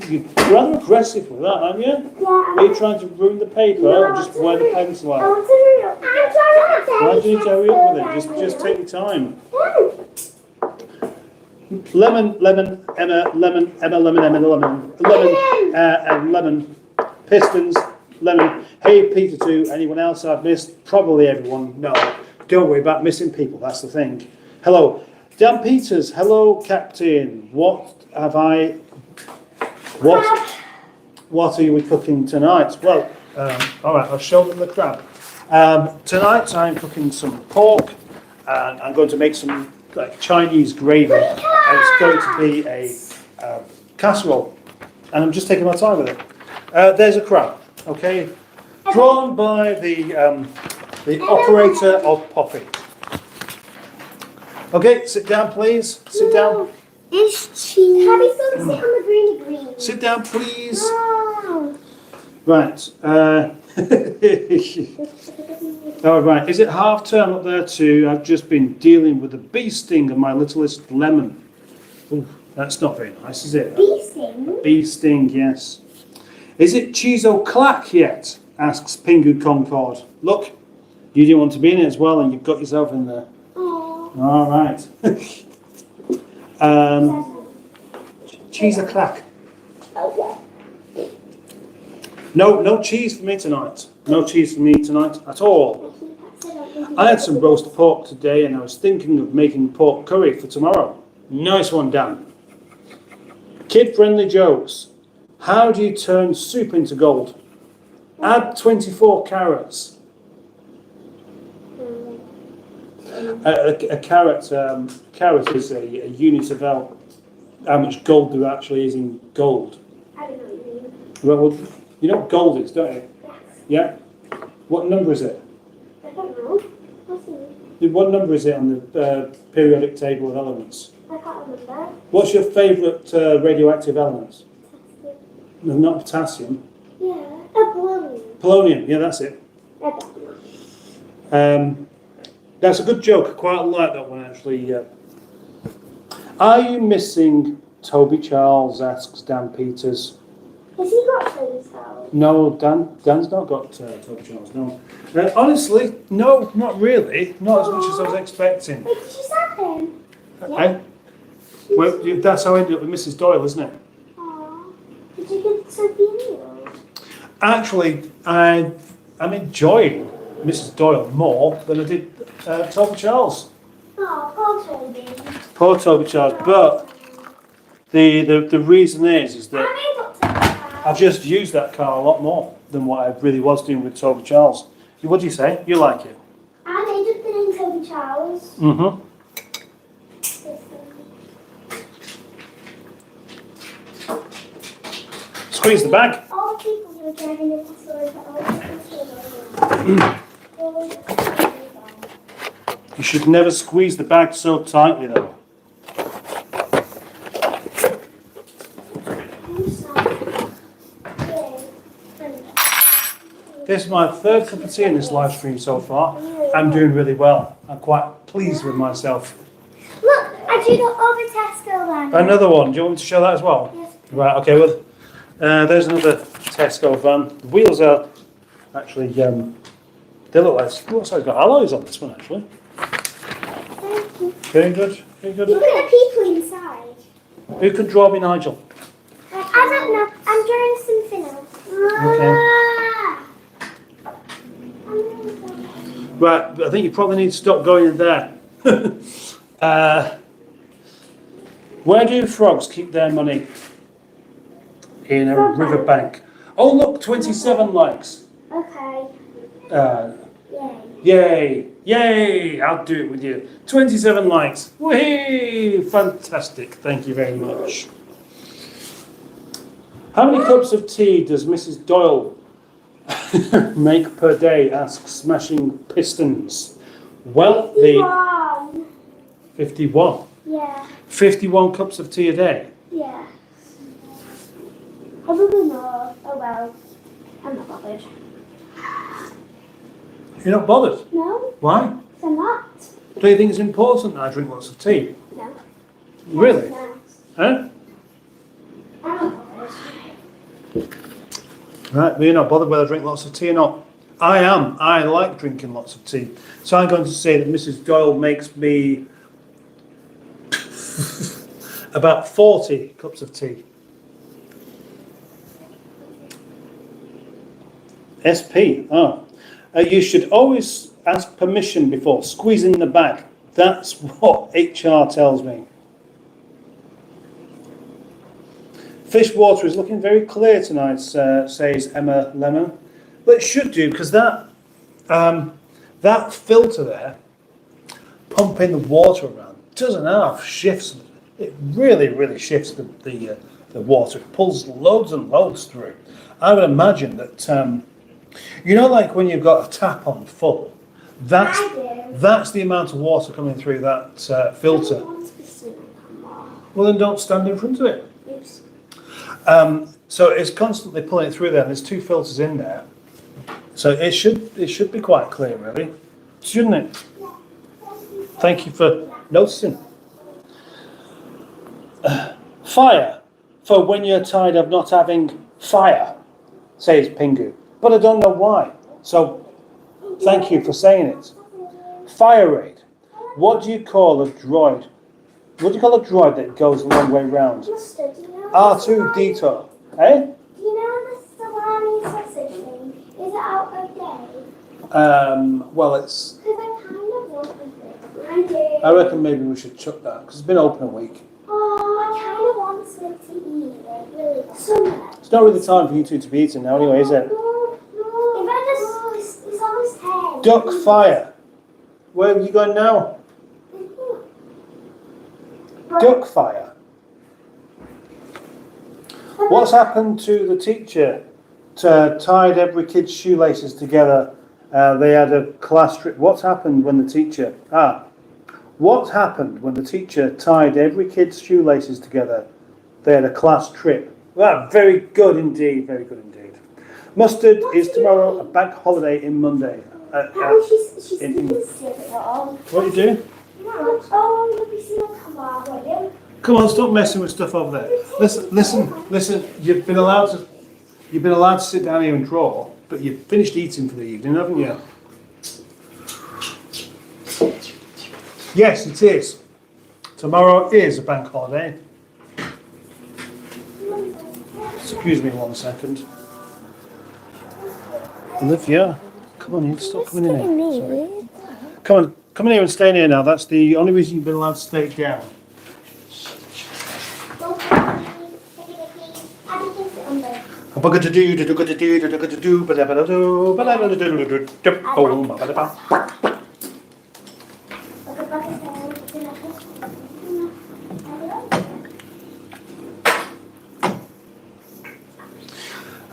Speaker 1: You're rather aggressive with that, aren't you?
Speaker 2: Yeah.
Speaker 1: Are you trying to ruin the paper or just wear the pencil out?
Speaker 2: I'm trying to
Speaker 1: Why do you need to hurry up with it? Just take your time. Lemon, lemon, pistons, lemon. Hey, Peter too. Anyone else I've missed? Probably everyone. No, don't worry about missing people. That's the thing. Hello, Dan Peters. Hello, Captain. What are we cooking tonight? Well, all right. I'll show them the crab. Tonight I'm cooking some pork, and I'm going to make some Chinese gravy. And it's going to be a casserole, and I'm just taking my time with it. There's a crab, okay, drawn by the operator of Poppy. Okay, sit down, please. Sit down.
Speaker 2: It's cheese. Have you still sit on the greeny green?
Speaker 1: Sit down, please.
Speaker 2: Wow.
Speaker 1: Right. All right, is it half term up there too? I've just been dealing with the bee sting of my littlest lemon. Ooh, that's not very nice, is it?
Speaker 2: Bee sting?
Speaker 1: Bee sting, yes. Is it cheese o'clock yet? Asks Pingu Concord. Look, you didn't want to be in it as well and you've got yourself in there.
Speaker 2: Aww.
Speaker 1: All right. Cheese o'clock.
Speaker 2: Okay.
Speaker 1: No cheese for me tonight. No cheese for me tonight at all. I had some roast pork today and I was thinking of making pork curry for tomorrow. Nice one, Dan. Kid-friendly jokes. How do you turn soup into gold? Add 24 carrots. A carrot is a unit of how much gold there actually is in gold.
Speaker 2: I don't know what you mean.
Speaker 1: Well, you know what gold is, don't you?
Speaker 2: Yes.
Speaker 1: Yeah? What number is it?
Speaker 2: I don't know. What's it?
Speaker 1: What number is it on the periodic table of elements?
Speaker 2: I can't remember.
Speaker 1: What's your favourite radioactive element? No, not potassium.
Speaker 2: Yeah. A balloon.
Speaker 1: Polonium, yeah, that's it.
Speaker 2: I don't know.
Speaker 1: That's a good joke. I quite like that one, actually. Are you missing Toby Charles? Asks Dan Peters.
Speaker 2: Has he got those out?
Speaker 1: No, Dan's not got Toby Charles, no. Honestly, no, not really. Not as much as I was expecting.
Speaker 2: Wait, did you stab him?
Speaker 1: Well, that's how I ended up with Mrs. Doyle, isn't it?
Speaker 2: Aww. Did you get Sophie Neal?
Speaker 1: Actually, I'm enjoying Mrs. Doyle more than I did Toby Charles.
Speaker 2: Oh, poor Toby.
Speaker 1: Poor Toby Charles, but the reason is that
Speaker 2: I got Toby.
Speaker 1: I've just used that car a lot more than what I really was doing with Toby Charles. What do you say? You like it?
Speaker 2: I made up the name Toby Charles.
Speaker 1: Mm-hmm. Squeeze the bag.
Speaker 2: All the people who are driving in the story for
Speaker 1: You should never squeeze the bag so tightly, though. This is my third cup of tea in this live stream so far. I'm doing really well. I'm quite pleased with myself.
Speaker 2: Look, I drew the other Tesco van.
Speaker 1: Another one. Do you want me to show that as well?
Speaker 2: Yes.
Speaker 1: Right, okay, well, there's another Tesco van. The wheels are actually, they look like, looks like it's got alloys on this one, actually.
Speaker 2: Thank you.
Speaker 1: Very good, very good.
Speaker 2: Look at the people inside.
Speaker 1: Who can draw me, Nigel?
Speaker 2: I don't know. I'm drawing something else.
Speaker 1: Okay. Right, I think you probably need to stop going in there. Where do frogs keep their money? In a riverbank. Oh look, 27 likes.
Speaker 2: Okay. Yay.
Speaker 1: Yay, yay, I'll do it with you. 27 likes. Whee! Fantastic, thank you very much. How many cups of tea does Mrs. Doyle make per day? Asks Smashing Pistons. Well, the 51.
Speaker 2: Yeah.
Speaker 1: 51 cups of tea a day.
Speaker 2: Yeah. Probably more. Oh well. I'm not bothered.
Speaker 1: You're not bothered?
Speaker 2: No,
Speaker 1: Why?
Speaker 2: I'm not.
Speaker 1: Do you think it's important that I drink lots of tea?
Speaker 2: No.
Speaker 1: Really?
Speaker 2: No.
Speaker 1: Huh?
Speaker 2: I'm not bothered.
Speaker 1: Right, but you're not bothered whether I drink lots of tea or not. I am. I like drinking lots of tea. So I'm going to say that Mrs. Doyle makes me about 40 cups of tea. SP. Oh. You should always ask permission before squeezing the bag. That's what HR tells me. Fish water is looking very clear tonight, says Emma Lemon. But it should do, because that filter there, pumping the water around, doesn't have shifts. It really, really shifts the water. It pulls loads and loads through. I would imagine that, you know, like when you've got a tap on full, that's the amount of water coming through that filter.
Speaker 2: I don't want to be sitting on camera.
Speaker 1: Well, then don't stand in front of it.
Speaker 2: Oops.
Speaker 1: So it's constantly pulling it through there, and there's two filters in there. So it should be quite clear, really, shouldn't it? Thank you for noticing. Fire, for when you're tired of not having fire, says Pingu. But I don't know why. So thank you for saying it. Fire raid. What do you call a droid? What do you call a droid that goes a long way round?
Speaker 2: Mustard, do you know
Speaker 1: R2D2. Eh?
Speaker 2: Do you know the salami sausage thing? Is it out of date?
Speaker 1: Well, it's.
Speaker 2: Because I kind of want it. I do.
Speaker 1: I reckon maybe we should chuck that because it's been open a week.
Speaker 2: Oh, I kind of want something to eat. Like, really. Summer.
Speaker 1: It's not really time for you two to be eating now, anyway, is it?
Speaker 2: No. If I just, it's almost 10.
Speaker 1: Duck fire. Where are you going now? Duck fire. What's happened to the teacher to tied every kid's shoelaces together? They had a class trip. What happened when the teacher? What happened when the teacher tied every kid's shoelaces together? They had a class trip. Well, very good indeed. Very good indeed. Mustard is tomorrow, a bank holiday in Monday.
Speaker 2: She's
Speaker 1: in-
Speaker 2: oh,
Speaker 1: What do you do?
Speaker 2: let me see what come on. What you?
Speaker 1: Come on, stop messing with stuff over there. Listen. You've been allowed to sit down here and draw, but you've finished eating for the evening, haven't you? Yes, it is. Tomorrow is a bank holiday. Excuse me 1 second. Olivia, come on in. Stop coming in here. Sorry. Come in here and stay in here now. That's the only reason you've been allowed to stay down.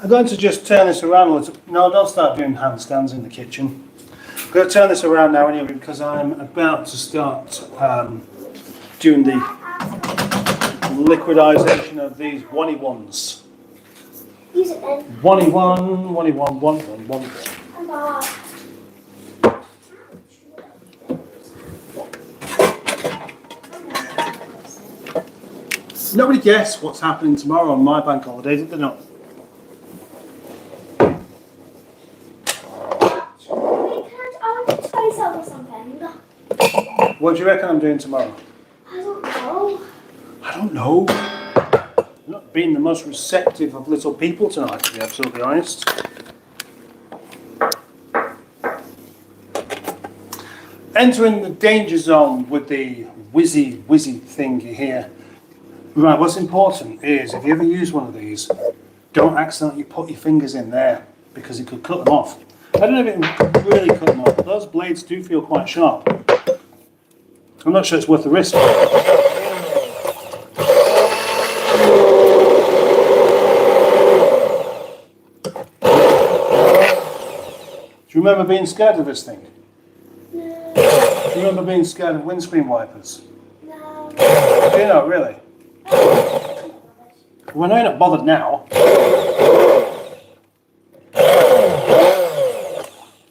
Speaker 1: I'm going to just turn this around a little. No, don't start doing handstands in the kitchen. I'm going to turn this around now anyway because I'm about to start doing the liquidization of these 1-1s.
Speaker 2: Use it then.
Speaker 1: 1-1. Nobody guess what's happening tomorrow on my bank holiday, did they not? What do you reckon I'm doing tomorrow?
Speaker 2: I don't know.
Speaker 1: I don't know. I'm not being the most receptive of little people tonight, to be absolutely honest. Entering the danger zone with the whizzy thing here. Right, what's important is if you ever use one of these, don't accidentally put your fingers in there because it could cut them off. I don't know if it can really cut them off, but those blades do feel quite sharp. I'm not sure it's worth the risk. Do you remember being scared of this thing?
Speaker 2: No.
Speaker 1: Do you remember being scared of windscreen wipers?
Speaker 2: No.
Speaker 1: Do you know, really? Well, I know you're not bothered now.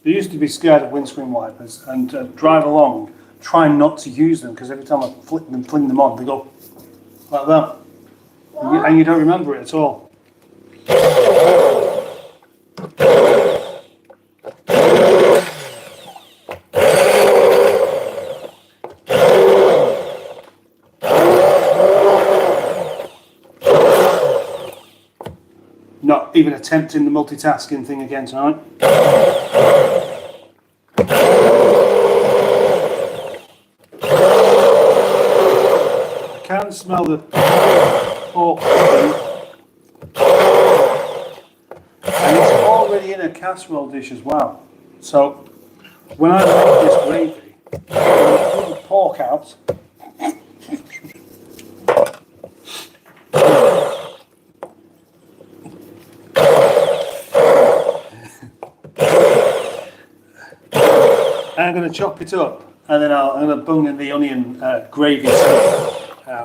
Speaker 1: I used to be scared of windscreen wipers and drive along trying not to use them because every time I fling them on, they go like that. And you don't remember it at all. Not even attempting the multitasking thing again tonight. I can smell the pork and it's already in a casserole dish as well. So when I make this gravy, I'm going to pull the pork out. I'm going to chop it up and then I'm going to bung in the onion gravy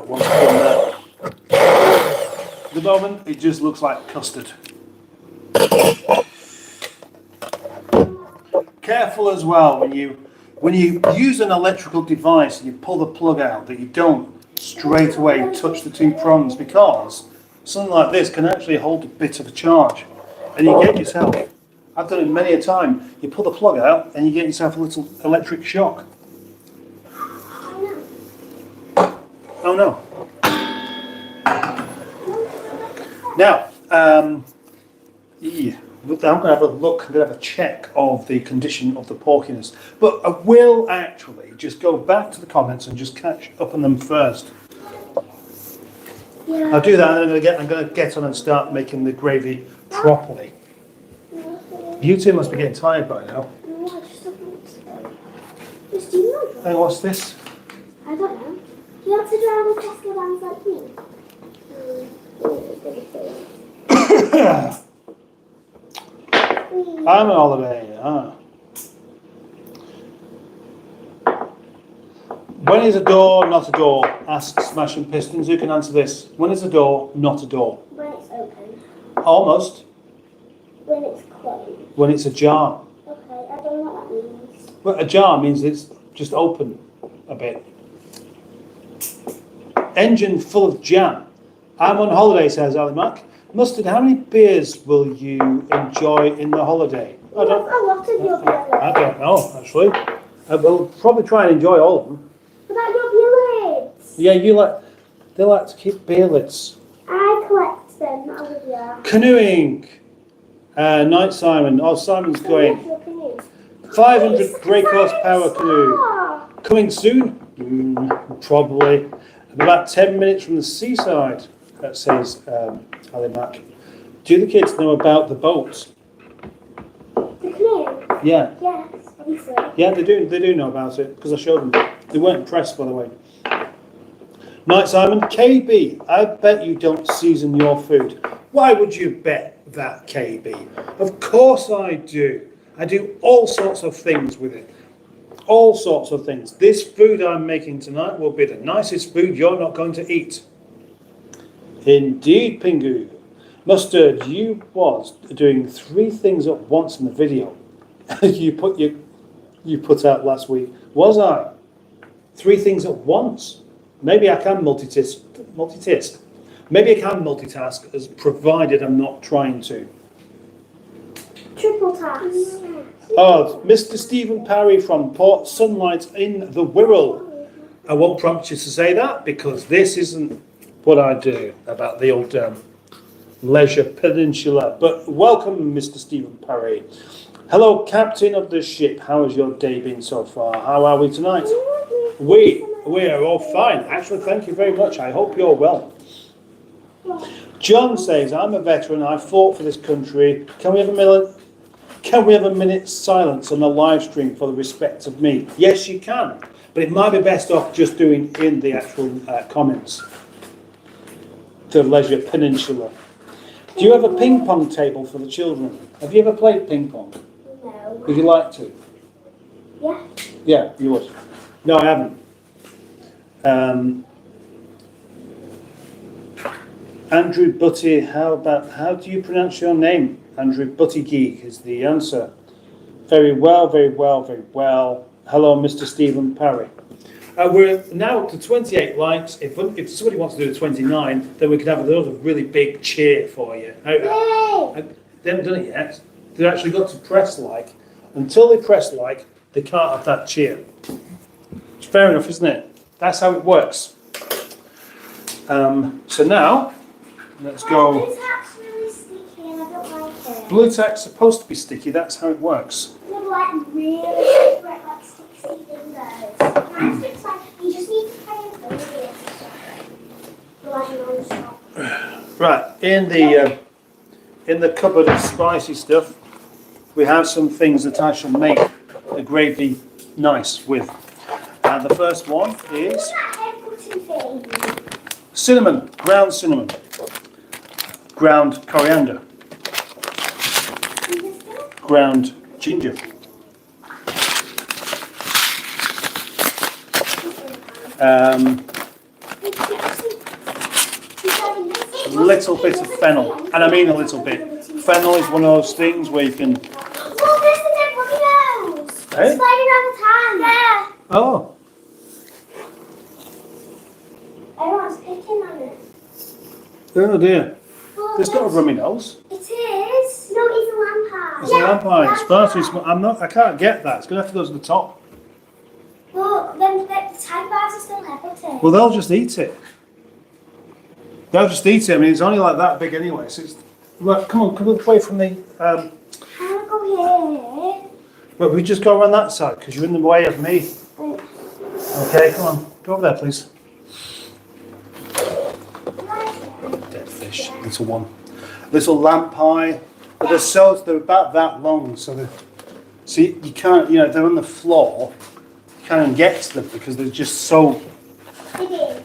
Speaker 1: once I've done that. At the moment, it just looks like custard. careful as well when you use an electrical device and you pull the plug out that you don't straight away touch the two prongs, because something like this can actually hold a bit of a charge, and you get yourself. I've done it many a time. You pull the plug out and you get yourself a little electric shock. Oh no. Now, yeah, I'm going to have a look, I'm going to have a check of the condition of the porkiness. But I will actually just go back to the comments and just catch up on them first.
Speaker 2: Yeah.
Speaker 1: I'll do that, and I'm going to get on and start making the gravy properly. You two must be getting tired by now.
Speaker 2: No, just do you know?
Speaker 1: Hey, what's this?
Speaker 2: I don't know. Do you want to drive a Tesla vans like me?
Speaker 1: I'm on holiday. When is a door not a door? Asks Smashing Pistons. Who can answer this? When is a door not a door?
Speaker 2: When it's open.
Speaker 1: Almost.
Speaker 2: When it's closed.
Speaker 1: When it's ajar.
Speaker 2: Okay, I don't know what that means.
Speaker 1: Well, ajar means it's just open a bit. Engine full of jam. I'm on holiday, says Ali Mac. Mustard, how many beers will you enjoy in the holiday?
Speaker 2: A lot of your beer
Speaker 1: I don't know, actually. I will probably try and enjoy all of them.
Speaker 2: What about your beer lids?
Speaker 1: Yeah, they like to keep beer lids.
Speaker 2: I collect them, not with you.
Speaker 1: Canoeing. Night Simon. Oh, Simon's going. 500 brake horsepower canoe. Coming soon? Probably. About 10 minutes from the seaside, that says Ali Mac. Do the kids know about the boat?
Speaker 2: The canoe?
Speaker 1: Yeah.
Speaker 2: Yes, obviously.
Speaker 1: Yeah, they do know about it, because I showed them. They weren't impressed, by the way. Night Simon. KB, I bet you don't season your food. Why would you bet that, KB? Of course I do. I do all sorts of things with it. All sorts of things. This food I'm making tonight will be the nicest food you're not going to eat. Indeed, Pingu. Mustard, you was doing 3 things at once in the video you put out last week. Was I? 3 things at once. Maybe I can multitask. Maybe I can multitask, as provided I'm not trying to.
Speaker 2: Triple task.
Speaker 1: Oh, Mr. Stephen Parry from Port Sunlight in the Wirral. I won't prompt you to say that, because this isn't what I do about the old Leisure Peninsula. But welcome, Mr. Stephen Parry. Hello, Captain of the ship. How has your day been so far? How are we tonight? We are all fine. Actually, thank you very much. I hope you're well. John says, I'm a veteran. I fought for this country. Can we have a minute's silence on the live stream for the respect of me? Yes, you can. But it might be best off just doing in the actual comments. The Leisure Peninsula. Do you have a ping pong table for the children? Have you ever played ping pong?
Speaker 2: No.
Speaker 1: Would you like to?
Speaker 2: Yeah.
Speaker 1: Yeah, you would. No, I haven't. Andrew Butty, how do you pronounce your name? Andrew Butty Geek is the answer. Very well, very well, very well. Hello, Mr. Stephen Parry. We're now up to 28 likes. If somebody wants to do a 29, then we could have another really big cheer for you.
Speaker 2: Yay!
Speaker 1: They haven't done it yet. They've actually got to press like. Until they press like, they can't have that cheer. It's fair enough, isn't it? That's how it works. So now, let's go.
Speaker 2: Blue tack's really sticky and I don't like it.
Speaker 1: Blue tack's supposed to be sticky. That's how it works.
Speaker 2: You know, like really like sticky fingers. It's like you just need to try and hold it. Like non-stop.
Speaker 1: Right, in the cupboard of spicy stuff, we have some things that I shall make the gravy nice with. And the first one is cinnamon, ground coriander, ground ginger, little bit of fennel, and I mean a little bit. Fennel is one of those things where you can Eh?
Speaker 2: sliding around the time. Yeah.
Speaker 1: Oh,
Speaker 2: Everyone's picking on it.
Speaker 1: oh dear.
Speaker 2: Oh,
Speaker 1: It's got a rummy nose.
Speaker 2: It is. No, it's a vampire.
Speaker 1: It's a vampire. It's far too small. I can't get that. It's going to have to go to the top.
Speaker 2: Well, then the tide bars are still heavy.
Speaker 1: Well, they'll just eat it. They'll just eat it. I mean, it's only like that big anyway. So it's, right, come on away from the.
Speaker 2: I want to go here.
Speaker 1: But we just go around that side because you're in the way of me. Okay, come on. Go over there, please. Dead fish. Little one. Little lamp pie. But they're about that long. So you can't, they're on the floor. You can't even get to them because they're just so.
Speaker 2: Diddy.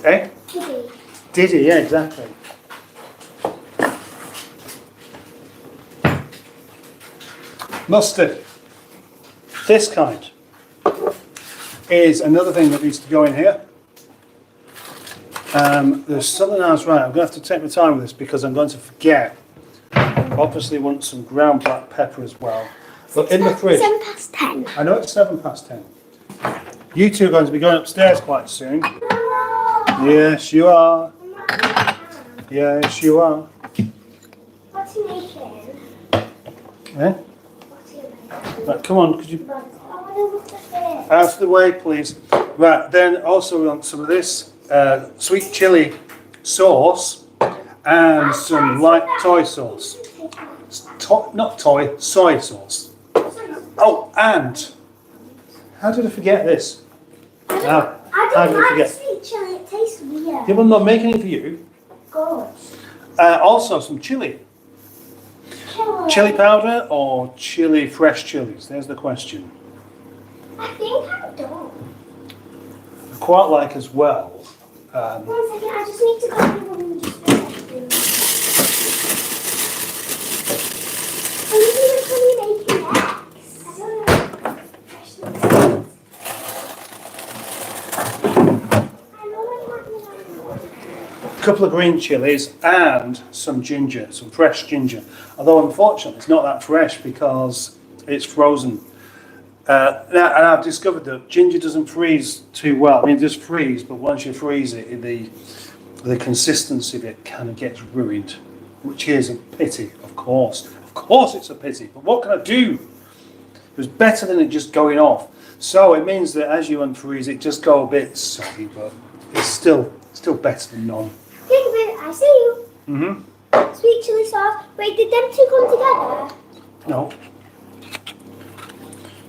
Speaker 1: Eh?
Speaker 2: Diddy.
Speaker 1: Diddy, yeah, exactly. Mustard. This kind is another thing that needs to go in here. There's something else, right, I'm going to have to take my time with this because I'm going to forget. Obviously want some ground black pepper as well. But in the fridge.
Speaker 2: 7 past 10.
Speaker 1: I know it's 7 past 10. You two are going to be going upstairs quite soon. Yes, you are. Yes, you are.
Speaker 2: What's he making?
Speaker 1: Eh?
Speaker 2: What's he making?
Speaker 1: Right, come on, could you
Speaker 2: I want to look at it.
Speaker 1: out of the way, please? Right, then also we want some of this sweet chili sauce and some light soy sauce. Not toy, soy sauce. Oh, and how did I forget this? How
Speaker 2: I
Speaker 1: did
Speaker 2: don't
Speaker 1: I
Speaker 2: like
Speaker 1: forget?
Speaker 2: sweet chili. It tastes weird.
Speaker 1: Yeah, but I'm not making it for you.
Speaker 2: Good.
Speaker 1: Also, some chili.
Speaker 2: Chili.
Speaker 1: Chili powder or chili fresh chilies? There's the question.
Speaker 2: I think I don't.
Speaker 1: I quite like as well.
Speaker 2: 1 second, I just need to go to the room and just are you really making eggs? I don't know.
Speaker 1: A couple of green chilies and some ginger, some fresh ginger. Although unfortunately it's not that fresh because it's frozen. Now, and I've discovered that ginger doesn't freeze too well. I mean, it does freeze, but once you freeze it, the consistency of it kind of gets ruined, which is a pity, of course. Of course it's a pity, but what can I do? It was better than it just going off. So it means that as you unfreeze it, just go a bit soggy, but it's still better than none.
Speaker 2: I see you.
Speaker 1: Mm-hmm.
Speaker 2: Sweet chili sauce. Wait, did them two come together?
Speaker 1: No.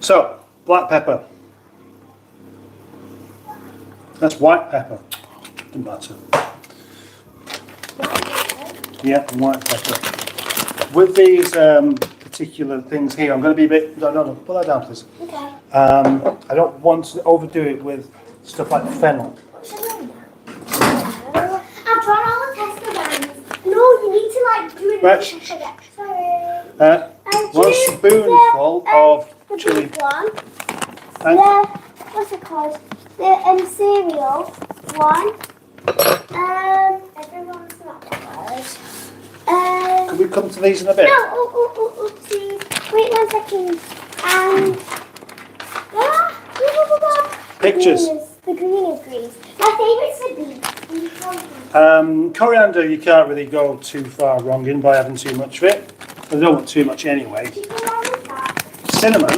Speaker 1: So, black pepper. That's white pepper. Doesn't matter. Yeah, white pepper. With these particular things here, I'm going to be a bit. No, pull that down, please.
Speaker 2: Okay.
Speaker 1: I don't want to overdo it with stuff like fennel.
Speaker 2: I've drawn all the tester bands. No, you need to like do it.
Speaker 1: Right.
Speaker 2: Sorry.
Speaker 1: One spoonful of
Speaker 2: the
Speaker 1: chili.
Speaker 2: big one.
Speaker 1: And
Speaker 2: What's it called? The cereal one. Everyone's not that word.
Speaker 1: can we come to these in a bit?
Speaker 2: No, oopsie. Wait 1 second. And
Speaker 1: Pictures.
Speaker 2: The green is green. My favourite's the beef.
Speaker 1: Coriander, you can't really go too far wrong in by having too much of it. I don't want too much anyway. Cinnamon.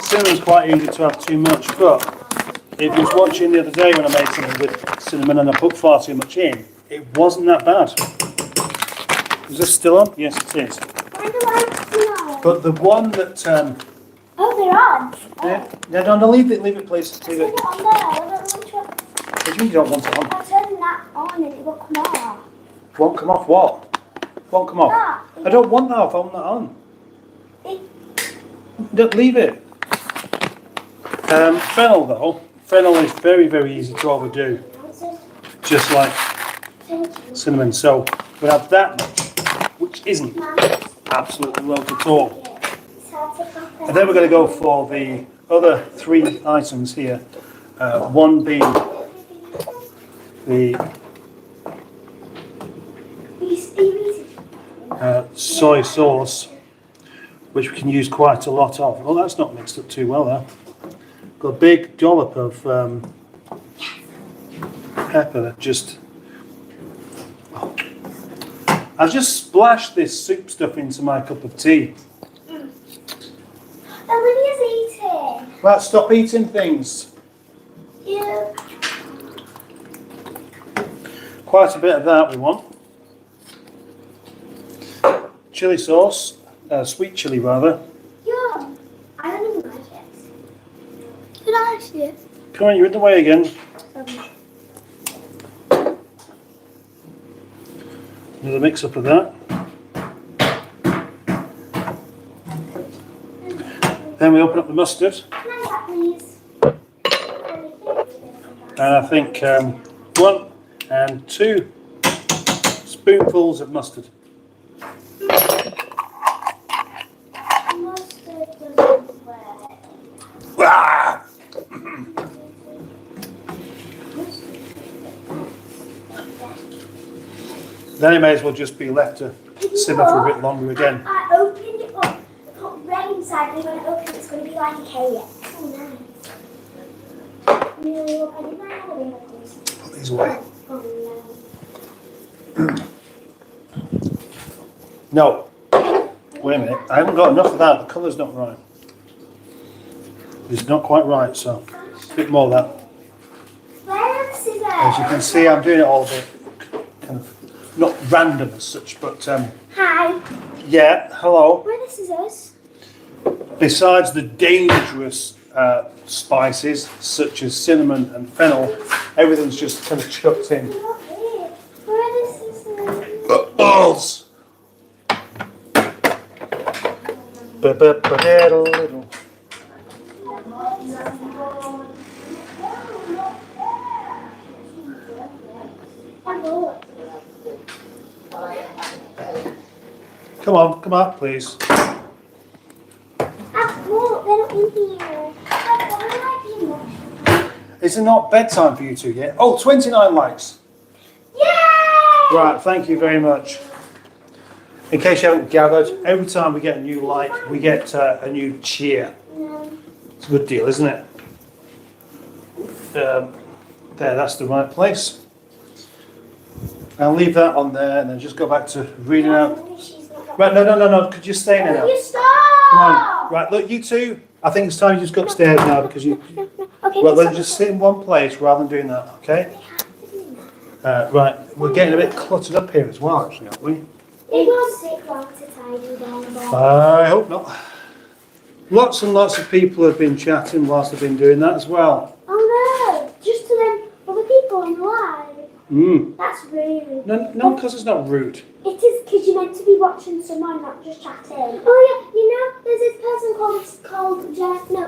Speaker 1: Cinnamon's quite easy to have too much, but if you was watching the other day when I made something with cinnamon and I put far too much in, it wasn't that bad. Is this still on? Yes, it is. But the one that...
Speaker 2: oh, they're on.
Speaker 1: yeah, no, leave it, please.
Speaker 2: I
Speaker 1: Leave
Speaker 2: turned
Speaker 1: it.
Speaker 2: it on there. I don't want to.
Speaker 1: What do you mean you don't want it on?
Speaker 2: I turned that on and it will come off.
Speaker 1: Won't come off what? Won't come off?
Speaker 2: That.
Speaker 1: I don't want that off, I want that on.
Speaker 2: It,
Speaker 1: Don't leave it. Fennel though, fennel is very, very easy to overdo. Just like cinnamon. So we have that much, which isn't absolutely loads at all. And then we're going to go for the other 3 items here. One being the soy sauce, which we can use quite a lot of. Well, that's not mixed up too well there. Got a big dollop of pepper that just... Oh. I've just splashed this soup stuff into my cup of tea.
Speaker 2: Olivia's eating.
Speaker 1: Right, stop eating things.
Speaker 2: Yeah.
Speaker 1: Quite a bit of that we want. Chili sauce, sweet chili rather.
Speaker 2: Yum. I don't even like it. Did I actually?
Speaker 1: Come on, you're in the way again. Another mix up of that. Then we open up the mustard.
Speaker 2: Can I have that, please?
Speaker 1: And I think 1 and 2 spoonfuls of mustard.
Speaker 2: Mustard doesn't work.
Speaker 1: Ah! Then it may as well just be left to simmer for a bit longer again.
Speaker 2: I opened it up, put bread inside, and when I open it, it's going to be like a cake. Oh, nice. No, I didn't have a please.
Speaker 1: Put these away.
Speaker 2: Oh,
Speaker 1: No. Wait a minute. I haven't got enough of that. The colour's not right. It's not quite right, so a bit more of that.
Speaker 2: Where are the scissors?
Speaker 1: As you can see, I'm doing it all a bit kind of not random as such, but
Speaker 2: Hi.
Speaker 1: yeah. Hello.
Speaker 2: Where are the scissors?
Speaker 1: Besides the dangerous spices such as cinnamon and fennel, everything's just kind of chucked in.
Speaker 2: They're not here. Where are the scissors?
Speaker 1: Balls. Ba-ba-ba-da-da-da. Come on, please.
Speaker 2: They're not in here. Why do I like
Speaker 1: Is it not bedtime for you two yet? Oh, 29 likes.
Speaker 2: Yay!
Speaker 1: Right, thank you very much. In case you haven't gathered, every time we get a new like, we get a new cheer.
Speaker 2: No.
Speaker 1: It's a good deal, isn't it? There, that's the right place. I'll leave that on there and then just go back to reading out. Right, no, could you stay in there now?
Speaker 2: You stop!
Speaker 1: Come on. Right, look, you two, I think it's time you just go upstairs now because you...
Speaker 2: Okay,
Speaker 1: Well, then just sit in one place rather than doing that, okay? Right, we're getting a bit cluttered up here as well, actually, aren't we?
Speaker 2: It will take long to tidy down.
Speaker 1: I hope not. Lots and lots of people have been chatting whilst I've been doing that as well.
Speaker 2: Oh no! Just to them other people on the live. That's rude.
Speaker 1: No, because it's not rude.
Speaker 2: It is because you're meant to be watching someone, not just chatting. Oh yeah, you know, there's this person called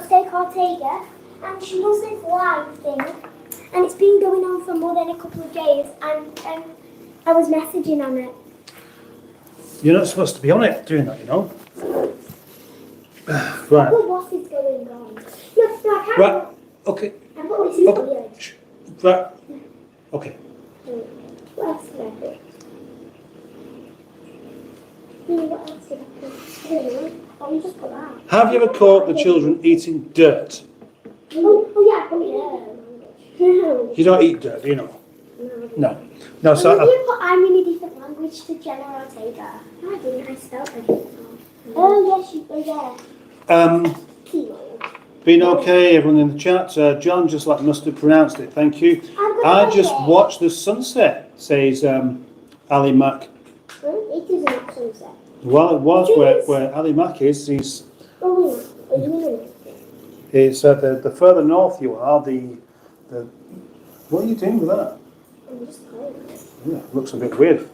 Speaker 2: Steak Ortega, and she does this live thing, and it's been going on for more than a couple of days, and I was messaging on it.
Speaker 1: You're not supposed to be on it doing that, you know. Right.
Speaker 2: Well, what is going on? No, I can't.
Speaker 1: Right. Okay.
Speaker 2: I thought this is weird.
Speaker 1: Shh. Right. Okay.
Speaker 2: What else did I put? What else did I put? I don't know. Oh, you just put that.
Speaker 1: Have you ever caught the children eating dirt?
Speaker 2: Oh yeah, I put it. No.
Speaker 1: You don't eat dirt, do you know?
Speaker 2: No.
Speaker 1: No, so...
Speaker 2: You put I'm in a different language to Jenna Ortega. No, I didn't. I spelled it. Oh yes, you were there. Kilo.
Speaker 1: Been okay, everyone in the chat. John just like must have pronounced it, thank you. I just watched the sunset, says Ali Mack.
Speaker 2: It is not sunset.
Speaker 1: Well, it was where Ali Mack is. He's it's the further north you are, the what are you doing with that?
Speaker 2: I'm just playing.
Speaker 1: Yeah, looks a bit weird.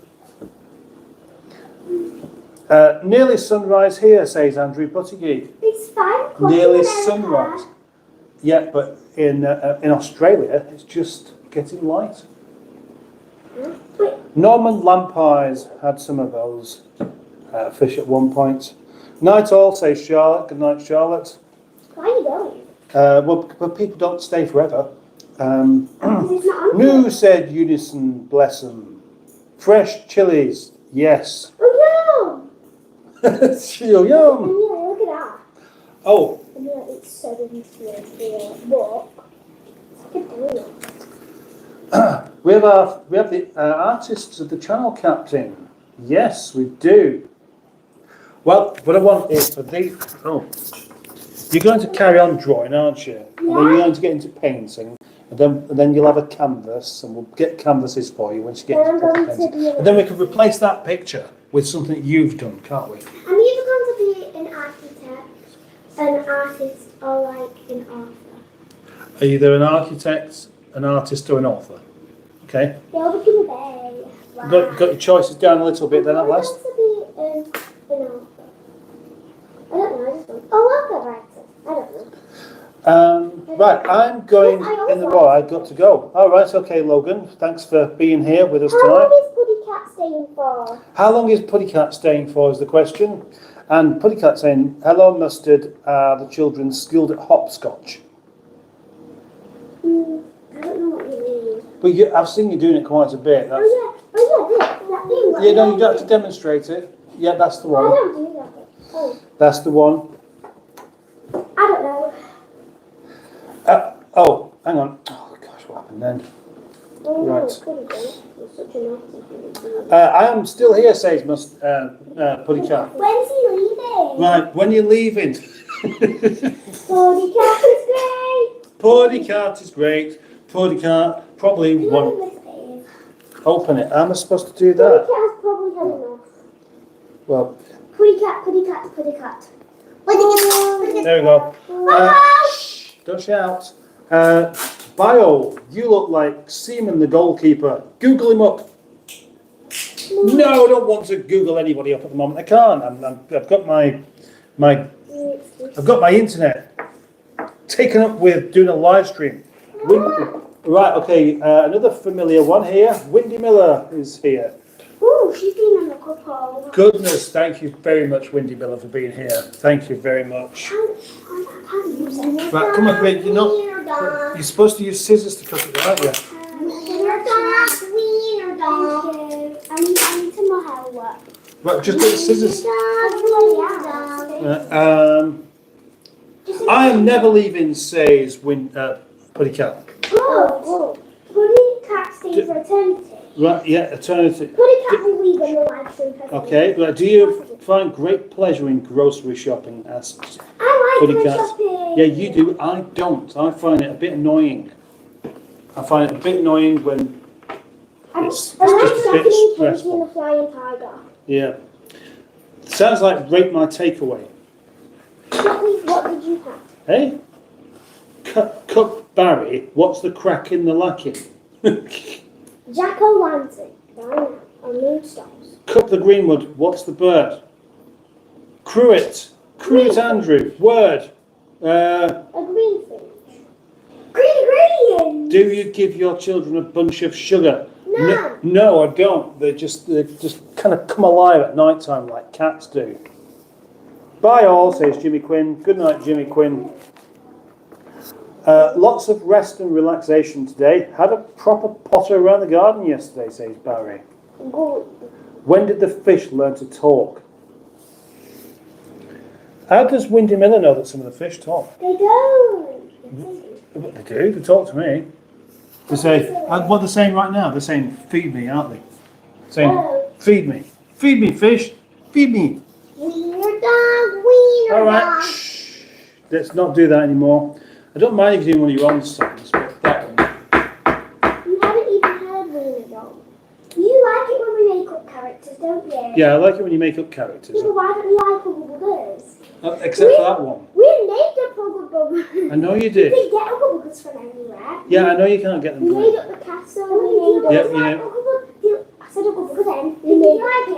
Speaker 1: Nearly sunrise here, says Andrew Buttigieg.
Speaker 2: It's 5 o'clock.
Speaker 1: Nearly sunrise. Yeah, but in Australia, it's just getting light.
Speaker 2: Wait.
Speaker 1: Norman Lampeyes had some of those fish at one point. Night all, says Charlotte. Good night, Charlotte.
Speaker 2: Why are you going?
Speaker 1: Well, people don't stay forever.
Speaker 2: Because it's not on.
Speaker 1: New said Unison, bless them. Fresh chilies, yes.
Speaker 2: Oh
Speaker 1: Chill yum.
Speaker 2: no!
Speaker 1: Oh,
Speaker 2: And it's so easy to walk. It's brilliant.
Speaker 1: we have the artists of the channel, Captain. Yes, we do. Well, what I want is for these. Oh, you're going to carry on drawing, aren't you? And then you're going to get into painting, and then you'll have a canvas, and we'll get canvases for you once you get into proper painting. And then we can replace that picture with something you've done, can't we?
Speaker 2: I'm either going to be an architect, an artist, or like an author.
Speaker 1: Either an architect, an artist, or an author. Okay.
Speaker 2: They'll be in the bay. Wow.
Speaker 1: Got your choices down a little bit then at last.
Speaker 2: I want to be an author. I don't know. I just don't. Oh, I'll go writer. I don't know.
Speaker 1: Right, I'm going in the row. I've got to go. All right, okay, Logan. Thanks for being here with us
Speaker 2: How
Speaker 1: tonight.
Speaker 2: long is Puddy Cat staying for?
Speaker 1: How long is Puddy Cat staying for is the question. And Puddy Cat saying, hello, Mustard, the children skilled at hopscotch.
Speaker 2: I don't know what you mean.
Speaker 1: But I've seen you doing it quite a bit. That's,
Speaker 2: Oh yeah, that thing.
Speaker 1: yeah, no, you don't have to demonstrate it. Yeah, that's the
Speaker 2: I
Speaker 1: one.
Speaker 2: don't do that. Oh,
Speaker 1: That's the one.
Speaker 2: I don't know.
Speaker 1: Oh, hang on. Oh, gosh, what happened then?
Speaker 2: Oh,
Speaker 1: Right.
Speaker 2: no, Puddy Cat. You're such a naughty thing.
Speaker 1: I am still here, says Puddy Cat.
Speaker 2: When's he leaving?
Speaker 1: Right, when you're leaving.
Speaker 2: Puddy Cat is great.
Speaker 1: Puddy Cat is great. Puddy Cat probably
Speaker 2: You know
Speaker 1: won't
Speaker 2: who this is?
Speaker 1: open it. How am I supposed to do
Speaker 2: Puddy
Speaker 1: that?
Speaker 2: Cat has probably had enough.
Speaker 1: Well,
Speaker 2: Puddy Cat, Puddy Cat, Puddy Cat. Puddy Cat.
Speaker 1: there we go. Shh, don't shout. Bio, you look like Seaman the goalkeeper. Google him up. No, I don't want to Google anybody up at the moment. I can't. I've got my I've got my internet taken up with doing a live stream. Right, okay. Another familiar one here. Windy Miller is here.
Speaker 2: Ooh, she's been on a couple.
Speaker 1: Goodness, thank you very much, Windy Miller, for being here. Thank you very much.
Speaker 2: I can't use it.
Speaker 1: Right, come on, Greg. You're supposed to use scissors to cut it, aren't you?
Speaker 2: I need some more hair work.
Speaker 1: Right, just get the scissors. I am never leaving, says Puddy Cat.
Speaker 2: Oh, Puddy Cat stays for eternity.
Speaker 1: Right, yeah, eternity.
Speaker 2: Puddy Cat will leave in the live stream.
Speaker 1: Okay, right. Do you find great pleasure in grocery shopping? Asks
Speaker 2: I like
Speaker 1: Puddy
Speaker 2: my
Speaker 1: Cat.
Speaker 2: shopping.
Speaker 1: Yeah, you do. I don't. I find it a bit annoying. I find it a bit annoying when it's
Speaker 2: I like
Speaker 1: just a bit
Speaker 2: shopping in Katie and
Speaker 1: stressful.
Speaker 2: the Flying Tiger.
Speaker 1: Yeah. Sounds like rate my takeaway.
Speaker 2: What did you have?
Speaker 1: Hey? Cup Barry, what's the crack in the lacking?
Speaker 2: Jack-o'-lantern. Down on Moonstones.
Speaker 1: Cup the Greenwood, what's the bird? Cruet. Cruet Andrew, word.
Speaker 2: A green thing. Green.
Speaker 1: Do you give your children a bunch of sugar?
Speaker 2: No.
Speaker 1: No, I don't. They just kind of come alive at night time like cats do. Bye all, says Jimmy Quinn. Good night, Jimmy Quinn. Lots of rest and relaxation today. Had a proper potter around the garden yesterday, says Barry.
Speaker 2: Good.
Speaker 1: When did the fish learn to talk? How does Windy Miller know that some of the fish talk?
Speaker 2: They don't.
Speaker 1: They do. They talk to me. They say, what they're saying right now, they're saying, feed me, aren't they? Saying, feed me. Feed me, fish. Feed me.
Speaker 2: Wiener dog, wiener
Speaker 1: All right.
Speaker 2: dog.
Speaker 1: Shh. Let's not do that anymore. I don't mind if you're doing one of your own songs, but that one.
Speaker 2: You haven't even heard wiener dog. You like it when we make up characters, don't you?
Speaker 1: Yeah, I like it when you make up characters.
Speaker 2: Yeah, but why don't you like Uggle Buggers?
Speaker 1: Except for that one.
Speaker 2: We made up Uggle Buggers.
Speaker 1: I know you
Speaker 2: You
Speaker 1: did.
Speaker 2: can get Uggle Buggers from anywhere.
Speaker 1: Yeah, I know you can't get them.
Speaker 2: We
Speaker 1: from
Speaker 2: made
Speaker 1: it.
Speaker 2: up the castle. We made up
Speaker 1: Yeah,
Speaker 2: I said Uggle Buggers then. We made like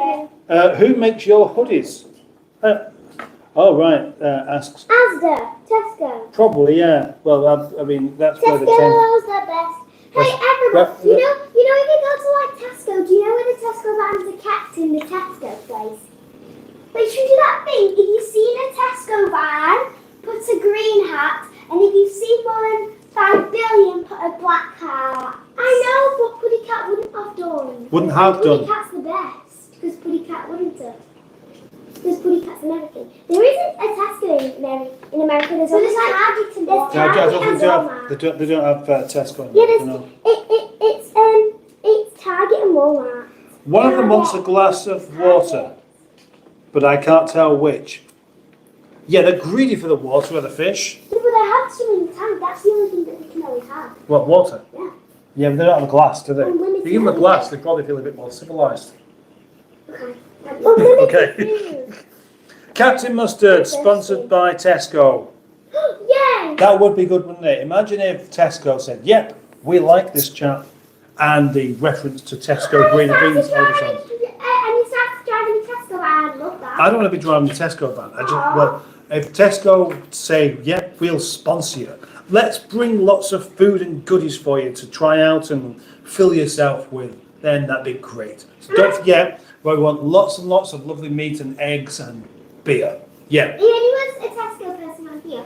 Speaker 2: it.
Speaker 1: Who makes your hoodies? Oh, right. Asks.
Speaker 2: Asda, Tesco.
Speaker 1: Probably, yeah. Well, I mean, that's where they came.
Speaker 2: Tesco's the best. Hey, everybody, you know if you go to like Tesco, do you know where the Tesco vans are kept in the Tesco place? Make sure you do that thing. If you've seen a Tesco van, put a green hat, and if you've seen more than 5 billion, put a black hat. I know, but Puddy Cat wouldn't have done.
Speaker 1: Wouldn't have
Speaker 2: Puddy
Speaker 1: done.
Speaker 2: Cat's the best, because Puddy Cat wouldn't have. Because Puddy Cat's and everything. There isn't a Tesco in Mary. in America there's always like Target and Walmart.
Speaker 1: No, I don't think
Speaker 2: Target and Walmart.
Speaker 1: they don't have Tesco.
Speaker 2: Yeah, there's,
Speaker 1: No.
Speaker 2: it's Target and Walmart.
Speaker 1: One of them wants a glass of water, but I can't tell which. Yeah, they're greedy for the water or the fish.
Speaker 2: Yeah, but they have some in the tank. That's the only thing that they can always have.
Speaker 1: What, water?
Speaker 2: Yeah.
Speaker 1: Yeah, but they don't have a glass, do they?
Speaker 2: Unlimited
Speaker 1: If you give them a
Speaker 2: food.
Speaker 1: glass, they probably feel a bit more civilised.
Speaker 2: Okay.
Speaker 1: Okay. Captain Mustard, sponsored by Tesco.
Speaker 2: Yay!
Speaker 1: That would be good, wouldn't it? Imagine if Tesco said, yep, we like this chap, and the reference to Tesco green beans all the time.
Speaker 2: And you started driving a Tesco, I love that.
Speaker 1: I don't want to be driving the Tesco van. Well, if Tesco say, yep, we'll sponsor you, let's bring lots of food and goodies for you to try out and fill yourself with, then that'd be great. So don't forget, we want lots and lots of lovely meat and eggs and beer. Yeah.
Speaker 2: Anyone a Tesco person on here?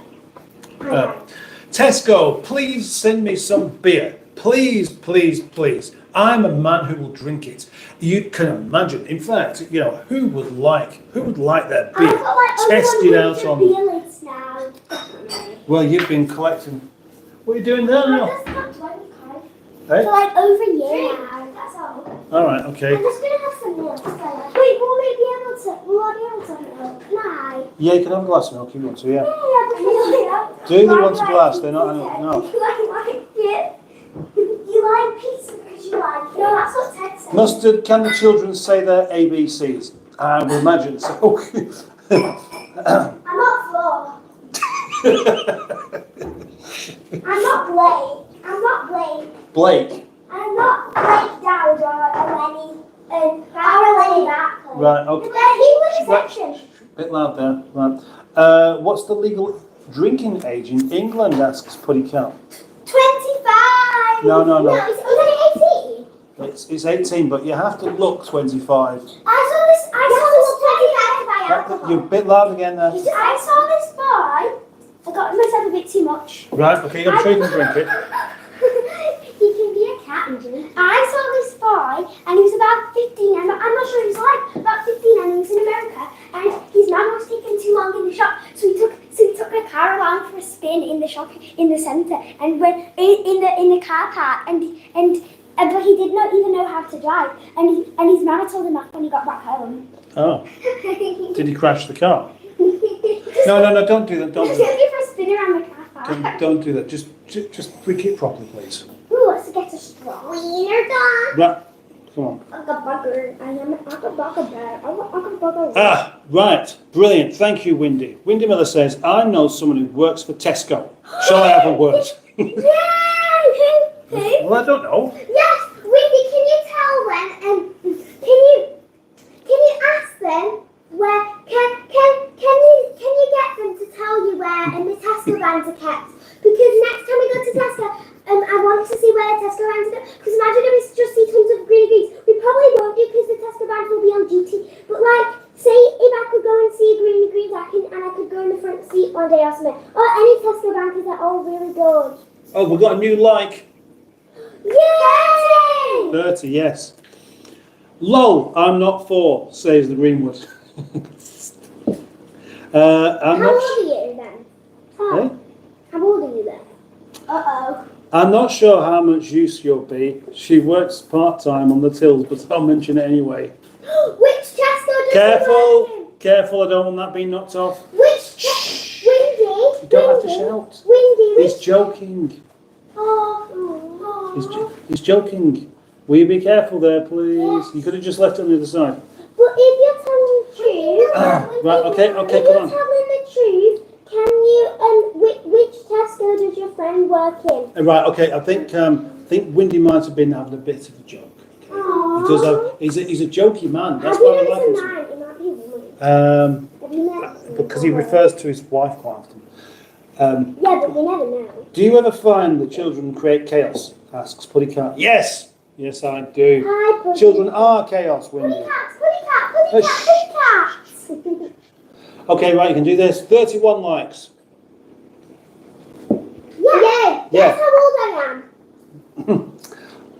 Speaker 1: Tesco, please send me some beer. Please, please, please. I'm a man who will drink it. You can imagine. In fact, you know, who would like their beer
Speaker 2: I've got like
Speaker 1: tested
Speaker 2: over
Speaker 1: out
Speaker 2: 100
Speaker 1: on?
Speaker 2: beer lids now.
Speaker 1: Well, you've been collecting. What are you doing there
Speaker 2: I
Speaker 1: now?
Speaker 2: just can't drink it.
Speaker 1: Hey?
Speaker 2: For like over a year now, that's all.
Speaker 1: All right, okay.
Speaker 2: I'm just gonna have some milk. Wait, will I be able to have milk? Can I?
Speaker 1: Yeah, you can have a glass of milk if you want to. Yeah.
Speaker 2: Yeah,
Speaker 1: Do they want a glass? They're not. No.
Speaker 2: You like it? You like pizza because you like it. No, that's what Ted said.
Speaker 1: Mustard. Can the children say their ABCs? I would imagine so.
Speaker 2: I'm not Flo. I'm not Blake. I'm not Blake.
Speaker 1: Blake.
Speaker 2: I'm not Blake Dowd or Lenny. Lenny Barkley.
Speaker 1: Right. Okay.
Speaker 2: The English section.
Speaker 1: Bit loud there. Right. What's the legal drinking age in England? Asks Putty Cat.
Speaker 2: 25.
Speaker 1: No.
Speaker 2: No, it's 18.
Speaker 1: It's 18, but you have to look 25.
Speaker 2: I saw this
Speaker 1: You're a bit loud again there.
Speaker 2: I saw this boy. I got myself a bit too much.
Speaker 1: Right. Okay. You're sure you can drink it.
Speaker 2: He can be a cat and drink. I saw this boy, and he was about 15. I'm not sure he's like about 15, and he was in America. And his mum was taking too long in the shop, so he took a car around for a spin in the shop in the centre, and went in the car park, but he did not even know how to drive, and his mama told him off when he got back home.
Speaker 1: Oh. Did he crash the car? No, don't do that. Don't do
Speaker 2: He took
Speaker 1: that.
Speaker 2: me for a spin around the car park.
Speaker 1: Don't do that. Just drink it properly, please.
Speaker 2: Ooh, let's get a straw. Wiener dog.
Speaker 1: Right. Come on.
Speaker 2: Uncle Bugger. I am an Uncle Bugger bear. Uncle Bugger.
Speaker 1: Ah, right. Brilliant. Thank you, Windy. Windy Miller says, I know someone who works for Tesco. Shall I have a word?
Speaker 2: Yay! Who?
Speaker 1: Well, I don't know.
Speaker 2: Yes, Windy, can you tell them, can you ask them where, can you get them to tell you where the Tesco vans are kept? Because next time we go to Tesco, I want to see where the Tesco vans are, because imagine if we just see tons of green greens. We probably won't do because the Tesco vans will be on duty, but like, say if I could go and see a green greens, I could go in the front seat one day or something. Or any Tesco vans, because they're all really good.
Speaker 1: Oh, we've got a new like.
Speaker 2: Yay!
Speaker 1: 30, yes. Lol, I'm not 4, says the Greenwood. I'm
Speaker 2: How old
Speaker 1: not.
Speaker 2: are you then?
Speaker 1: Eh?
Speaker 2: How old are you then? Uh-oh.
Speaker 1: I'm not sure how much use you'll be. She works part-time on the tills, but I'll mention it anyway.
Speaker 2: Which Tesco does
Speaker 1: Careful, careful, I don't want that being knocked off.
Speaker 2: Windy?
Speaker 1: You don't have to shout.
Speaker 2: Windy,
Speaker 1: He's joking.
Speaker 2: Oh.
Speaker 1: He's joking. Will you be careful there, please? You could have just left it on the other side.
Speaker 2: But if you're telling the truth...
Speaker 1: Right, okay,
Speaker 2: If
Speaker 1: come on.
Speaker 2: you're telling the truth, can you... which Tesco does your friend work in?
Speaker 1: Right, okay, I think Windy might have been having a bit of a joke.
Speaker 2: Aww.
Speaker 1: Because he's a jokey man. That's
Speaker 2: Have
Speaker 1: why I
Speaker 2: you
Speaker 1: like
Speaker 2: met
Speaker 1: him.
Speaker 2: him? It might be a woman. Have you met
Speaker 1: Because he refers to his wife quite often.
Speaker 2: Yeah, but you never know.
Speaker 1: Do you ever find the children create chaos? Asks Putty Cat. Yes! Yes, I do.
Speaker 2: Hi, Putty.
Speaker 1: Children are chaos, Windy.
Speaker 2: Putty cats.
Speaker 1: Okay, right, you can do this. 31 likes.
Speaker 2: Yeah.
Speaker 1: Yeah.
Speaker 2: Guess how old I am.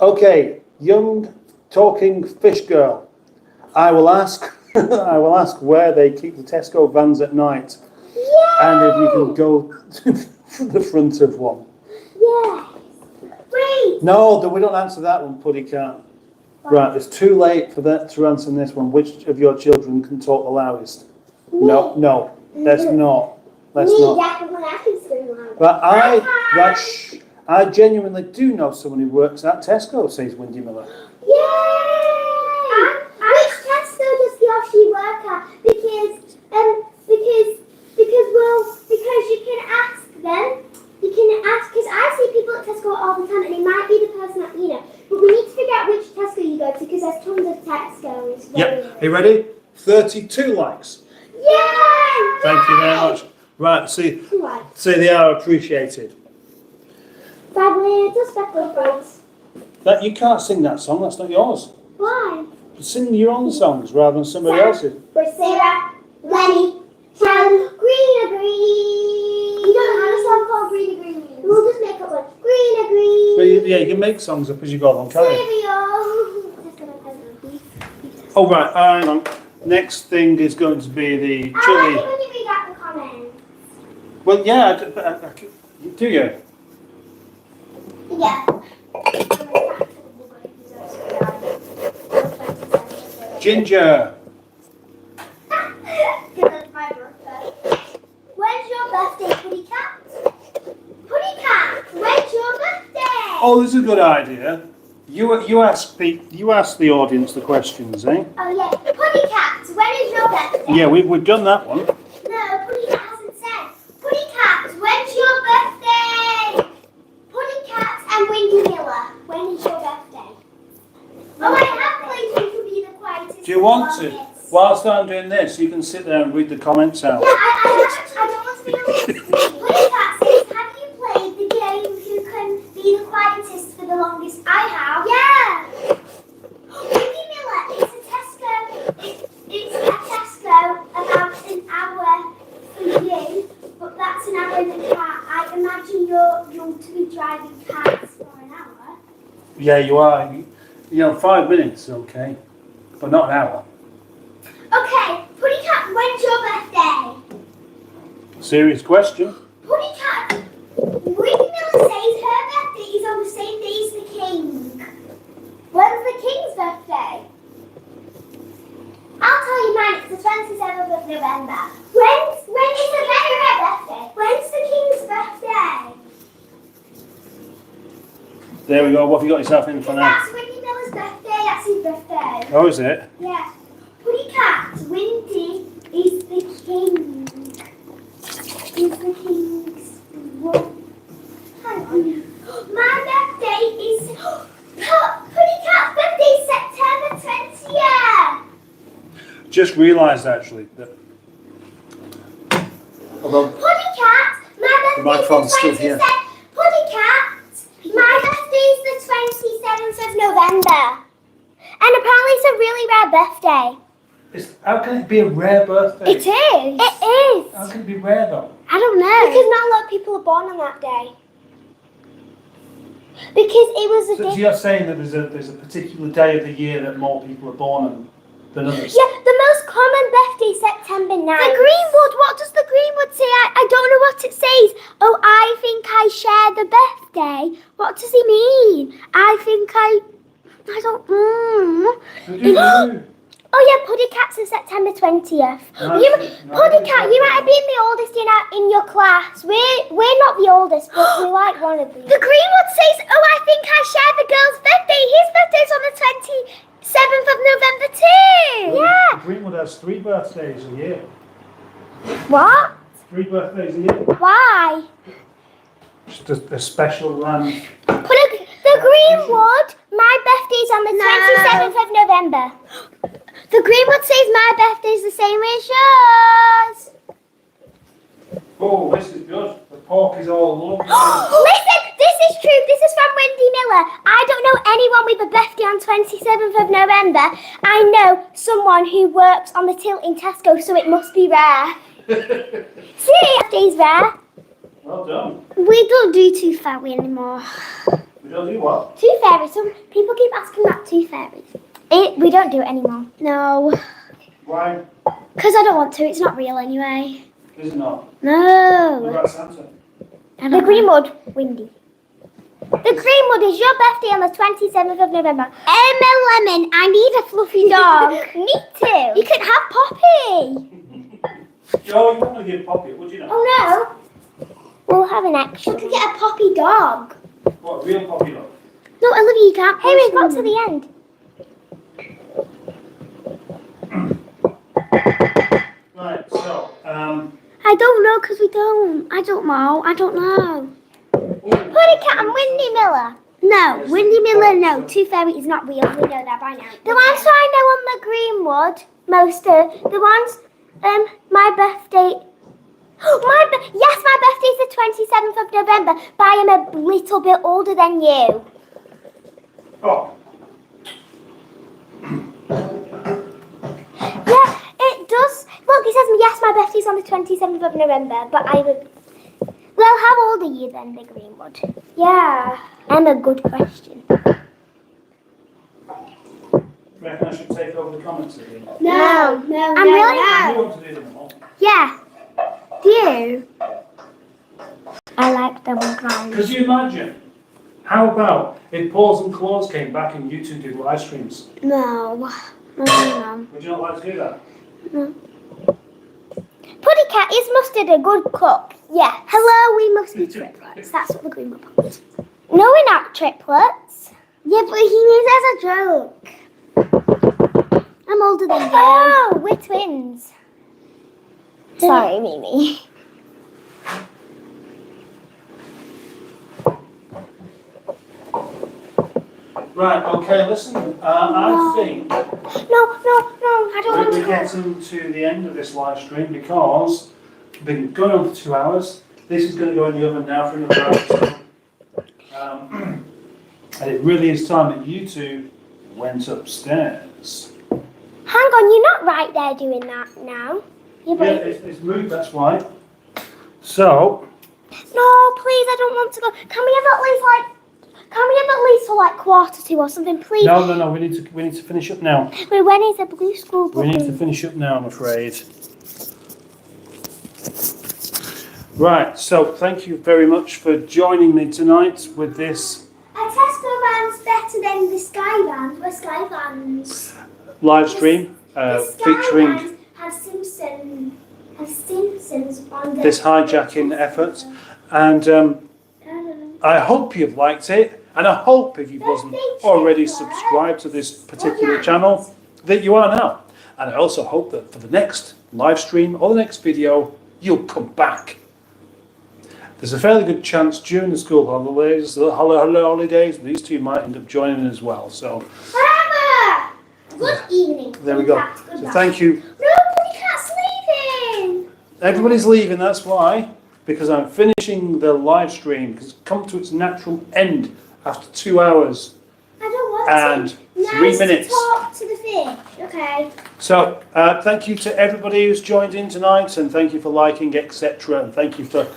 Speaker 1: Okay, young talking fish girl. I will ask where they keep the Tesco vans at night.
Speaker 2: Yeah.
Speaker 1: And if you can go to the front of one.
Speaker 2: Yes. Wait.
Speaker 1: No, we don't answer that one, Puddy can't. Right, it's too late for that to answer this one. Which of your children can talk the loudest?
Speaker 2: Me.
Speaker 1: No, let's not. Let's
Speaker 2: Me,
Speaker 1: not.
Speaker 2: definitely. I can scream loud.
Speaker 1: But I genuinely do know someone who works at Tesco, says Wendy Miller.
Speaker 2: Yay! Which Tesco does he or she work at? Because you can ask them. You can ask, because I see people at Tesco all the time, and it might be the person at but we need to figure out which Tesco you go to, because there's tons of Tesco's.
Speaker 1: Yep. Are you ready? 32 likes.
Speaker 2: Yay!
Speaker 1: Thank you very much. Right, see they are appreciated.
Speaker 2: Badly, just special friends.
Speaker 1: That you can't sing that song. That's not yours.
Speaker 2: Why?
Speaker 1: Sing your own songs rather than somebody else's.
Speaker 2: We're Sarah, Lenny, Shannon, Green. You don't have a song called Green. We'll just make up one. Green.
Speaker 1: Well, yeah, you can make songs up as you go along, can't you? Oh right, hang on. Next thing is going to be the chili.
Speaker 2: I like it when you read out the comments.
Speaker 1: Well, yeah, do you?
Speaker 2: Yeah.
Speaker 1: Ginger.
Speaker 2: It's my birthday. When's your birthday, Puddy Cat? Puddy Cat, when's your birthday?
Speaker 1: Oh, this is a good idea. You ask the audience the questions, eh?
Speaker 2: Oh yeah, Puddy Cat, when is your birthday?
Speaker 1: Yeah, we've done that one.
Speaker 2: No, Puddy Cat hasn't said. Puddy Cat, when's your birthday? Puddy Cat and Wendy Miller, when is your birthday? Oh, I have played you to be the quietest.
Speaker 1: Do you want to? Whilst I'm doing this, you can sit there and read the comments out.
Speaker 2: Yeah, I don't want to be on this. Puddy Cat says, have you played the game Who Can Be the Quietest for the Longest? I have. Yeah. Wendy Miller, it's a Tesco. It's a Tesco about an hour for you, but that's an hour in the car. I imagine you're going to be driving cars for an hour.
Speaker 1: Yeah, you are. 5 minutes, okay, but not an hour.
Speaker 2: Okay, Puddy Cat, when's your birthday?
Speaker 1: Serious question.
Speaker 2: Puddy Cat, Wendy Miller says her birthday is on the same day as the king. When's the king's birthday? I'll tell you mine, it's the 27th of November. When is the birthday? When's the king's birthday?
Speaker 1: There we go. What have you got yourself in for now?
Speaker 2: That's Wendy Miller's birthday, that's his birthday.
Speaker 1: Oh, is it?
Speaker 2: Yeah. Puddy Cat, Wendy is the king. He's the king's one. My birthday is... Puddy Cat's birthday is September 20th.
Speaker 1: Just realised actually that although
Speaker 2: Puddy Cat, my
Speaker 1: the
Speaker 2: birthday
Speaker 1: microphone's
Speaker 2: is the
Speaker 1: still here.
Speaker 2: 27th. Puddy Cat, my birthday is the 27th of November. And apparently it's a really rare birthday.
Speaker 1: How can it be a rare birthday?
Speaker 2: It is. It is.
Speaker 1: How can it be rare though?
Speaker 2: I don't know. Because not a lot of people are born on that day. Because it was a
Speaker 1: So
Speaker 2: day.
Speaker 1: you're saying that there's a particular day of the year that more people are born on than others?
Speaker 2: Yeah, the most common birthday is September 9th. The Greenwood, what does the Greenwood say? I don't know what it says. Oh, I think I share the birthday. What does he mean? I don't. Oh yeah, Puddy Cat's on September 20th. Puddy Cat, you might have been the oldest in your class. We're not the oldest, but we like one of these. The Greenwood says, oh, I think I share the girl's birthday. His birthday's on the 27th of November too. Yeah.
Speaker 1: Greenwood has 3 birthdays a year.
Speaker 2: What?
Speaker 1: 3 birthdays a year.
Speaker 2: Why?
Speaker 1: Just a special
Speaker 2: The Greenwood, my birthday's on the 27th of November. The Greenwood says my birthday's the same way as yours.
Speaker 1: Oh, this is good. The pork is all lovely.
Speaker 2: Listen, this is true. This is from Wendy Miller. I don't know anyone with a birthday on 27th of November. I know someone who works on the till in Tesco, so it must be rare. See, birthday's rare.
Speaker 1: Well done.
Speaker 2: We don't do tooth fairy anymore.
Speaker 1: We don't do what?
Speaker 2: Tooth fairy. Some people keep asking about tooth fairies. We don't do it anymore. No.
Speaker 1: Why?
Speaker 2: Because I don't want to. It's not real anyway.
Speaker 1: Is it not? What
Speaker 2: No.
Speaker 1: about Santa?
Speaker 2: The Greenwood, Windy. The Greenwood is your birthday on the 27th of November. Emma Lemon, I need a fluffy dog. Me too. You can have Poppy.
Speaker 1: Oh, you want to give Poppy it, would you know?
Speaker 2: Oh no. We'll have an extra. We could get a Poppy dog.
Speaker 1: What, a real Poppy dog?
Speaker 2: No, Olivia, you can't. Hey, we've got to the end.
Speaker 1: Right, so,
Speaker 2: I don't know because we don't. I don't know. Puddycat and Windy Miller. No, Windy Miller, no. Tooth Fairy is not real. We know that by now. The ones who I know on the Greenwood, most of the ones, my birthday. Yes, my birthday is the 27th of November, but I am a little bit older than you.
Speaker 1: oh,
Speaker 2: Yeah, it does. Look, it says, yes, my birthday's on the 27th of November, but I would. Well, how old are you then, the Greenwood? Yeah. And a good question.
Speaker 1: reckon I should take over the comments again?
Speaker 2: No. I'm really
Speaker 1: You want to do them all?
Speaker 2: Yeah. Do you? I like them on
Speaker 1: Could you imagine? How about if Paws and Claws came back and you two did live streams?
Speaker 2: No. No.
Speaker 1: Would you not like to do that?
Speaker 2: No. Puddycat, is Mustard a good cook? Yeah. Hello, we must be triplets. That's what the Greenwood put. No, we're not triplets. Yeah, but he means as a joke. I'm older than you. Oh, we're twins. Sorry, Mimi.
Speaker 1: Right, okay, listen, I think
Speaker 2: No, I don't want
Speaker 1: we're
Speaker 2: to.
Speaker 1: getting to the end of this live stream because we've been going on for 2 hours. This is going to go in the oven now for another hour. And it really is time that you two went upstairs.
Speaker 2: Hang on, you're not right there doing that now. You're
Speaker 1: Yeah,
Speaker 2: right.
Speaker 1: it's moved, that's why. So,
Speaker 2: No, please, I don't want to go. Can we have at least till like 1:45 or something, please?
Speaker 1: no, we need to finish up now.
Speaker 2: Wait, when is the blue school
Speaker 1: We need to
Speaker 2: booking?
Speaker 1: finish up now, I'm afraid. Right, so thank you very much for joining me tonight with this
Speaker 2: A Tesco van's better than the Sky van. We're Sky vans.
Speaker 1: live stream
Speaker 2: The Sky
Speaker 1: featuring
Speaker 2: vans have Simpsons on them.
Speaker 1: this hijacking effort. And I hope you've liked it. And I hope if you wasn't already subscribed to this particular channel, that you are now. And I also hope that for the next live stream or the next video, you'll come back. There's a fairly good chance during the school holidays, these two might end up joining as well. So
Speaker 2: Forever! Good evening.
Speaker 1: there we go.
Speaker 2: Goodbye.
Speaker 1: So thank you.
Speaker 2: Nobody cat's leaving.
Speaker 1: Everybody's leaving, that's why. Because I'm finishing the live stream. Because it's come to its natural end after 2 hours.
Speaker 2: I don't want
Speaker 1: And
Speaker 2: to.
Speaker 1: 3 minutes.
Speaker 2: To talk to the fish. Okay.
Speaker 1: So thank you to everybody who's joined in tonight. And thank you for liking, etc. And thank you for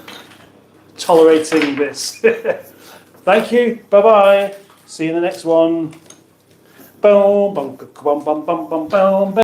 Speaker 1: tolerating this. Thank you. Bye-bye. See you in the next one. Boom, boom, boom, boom, boom, boom, boom.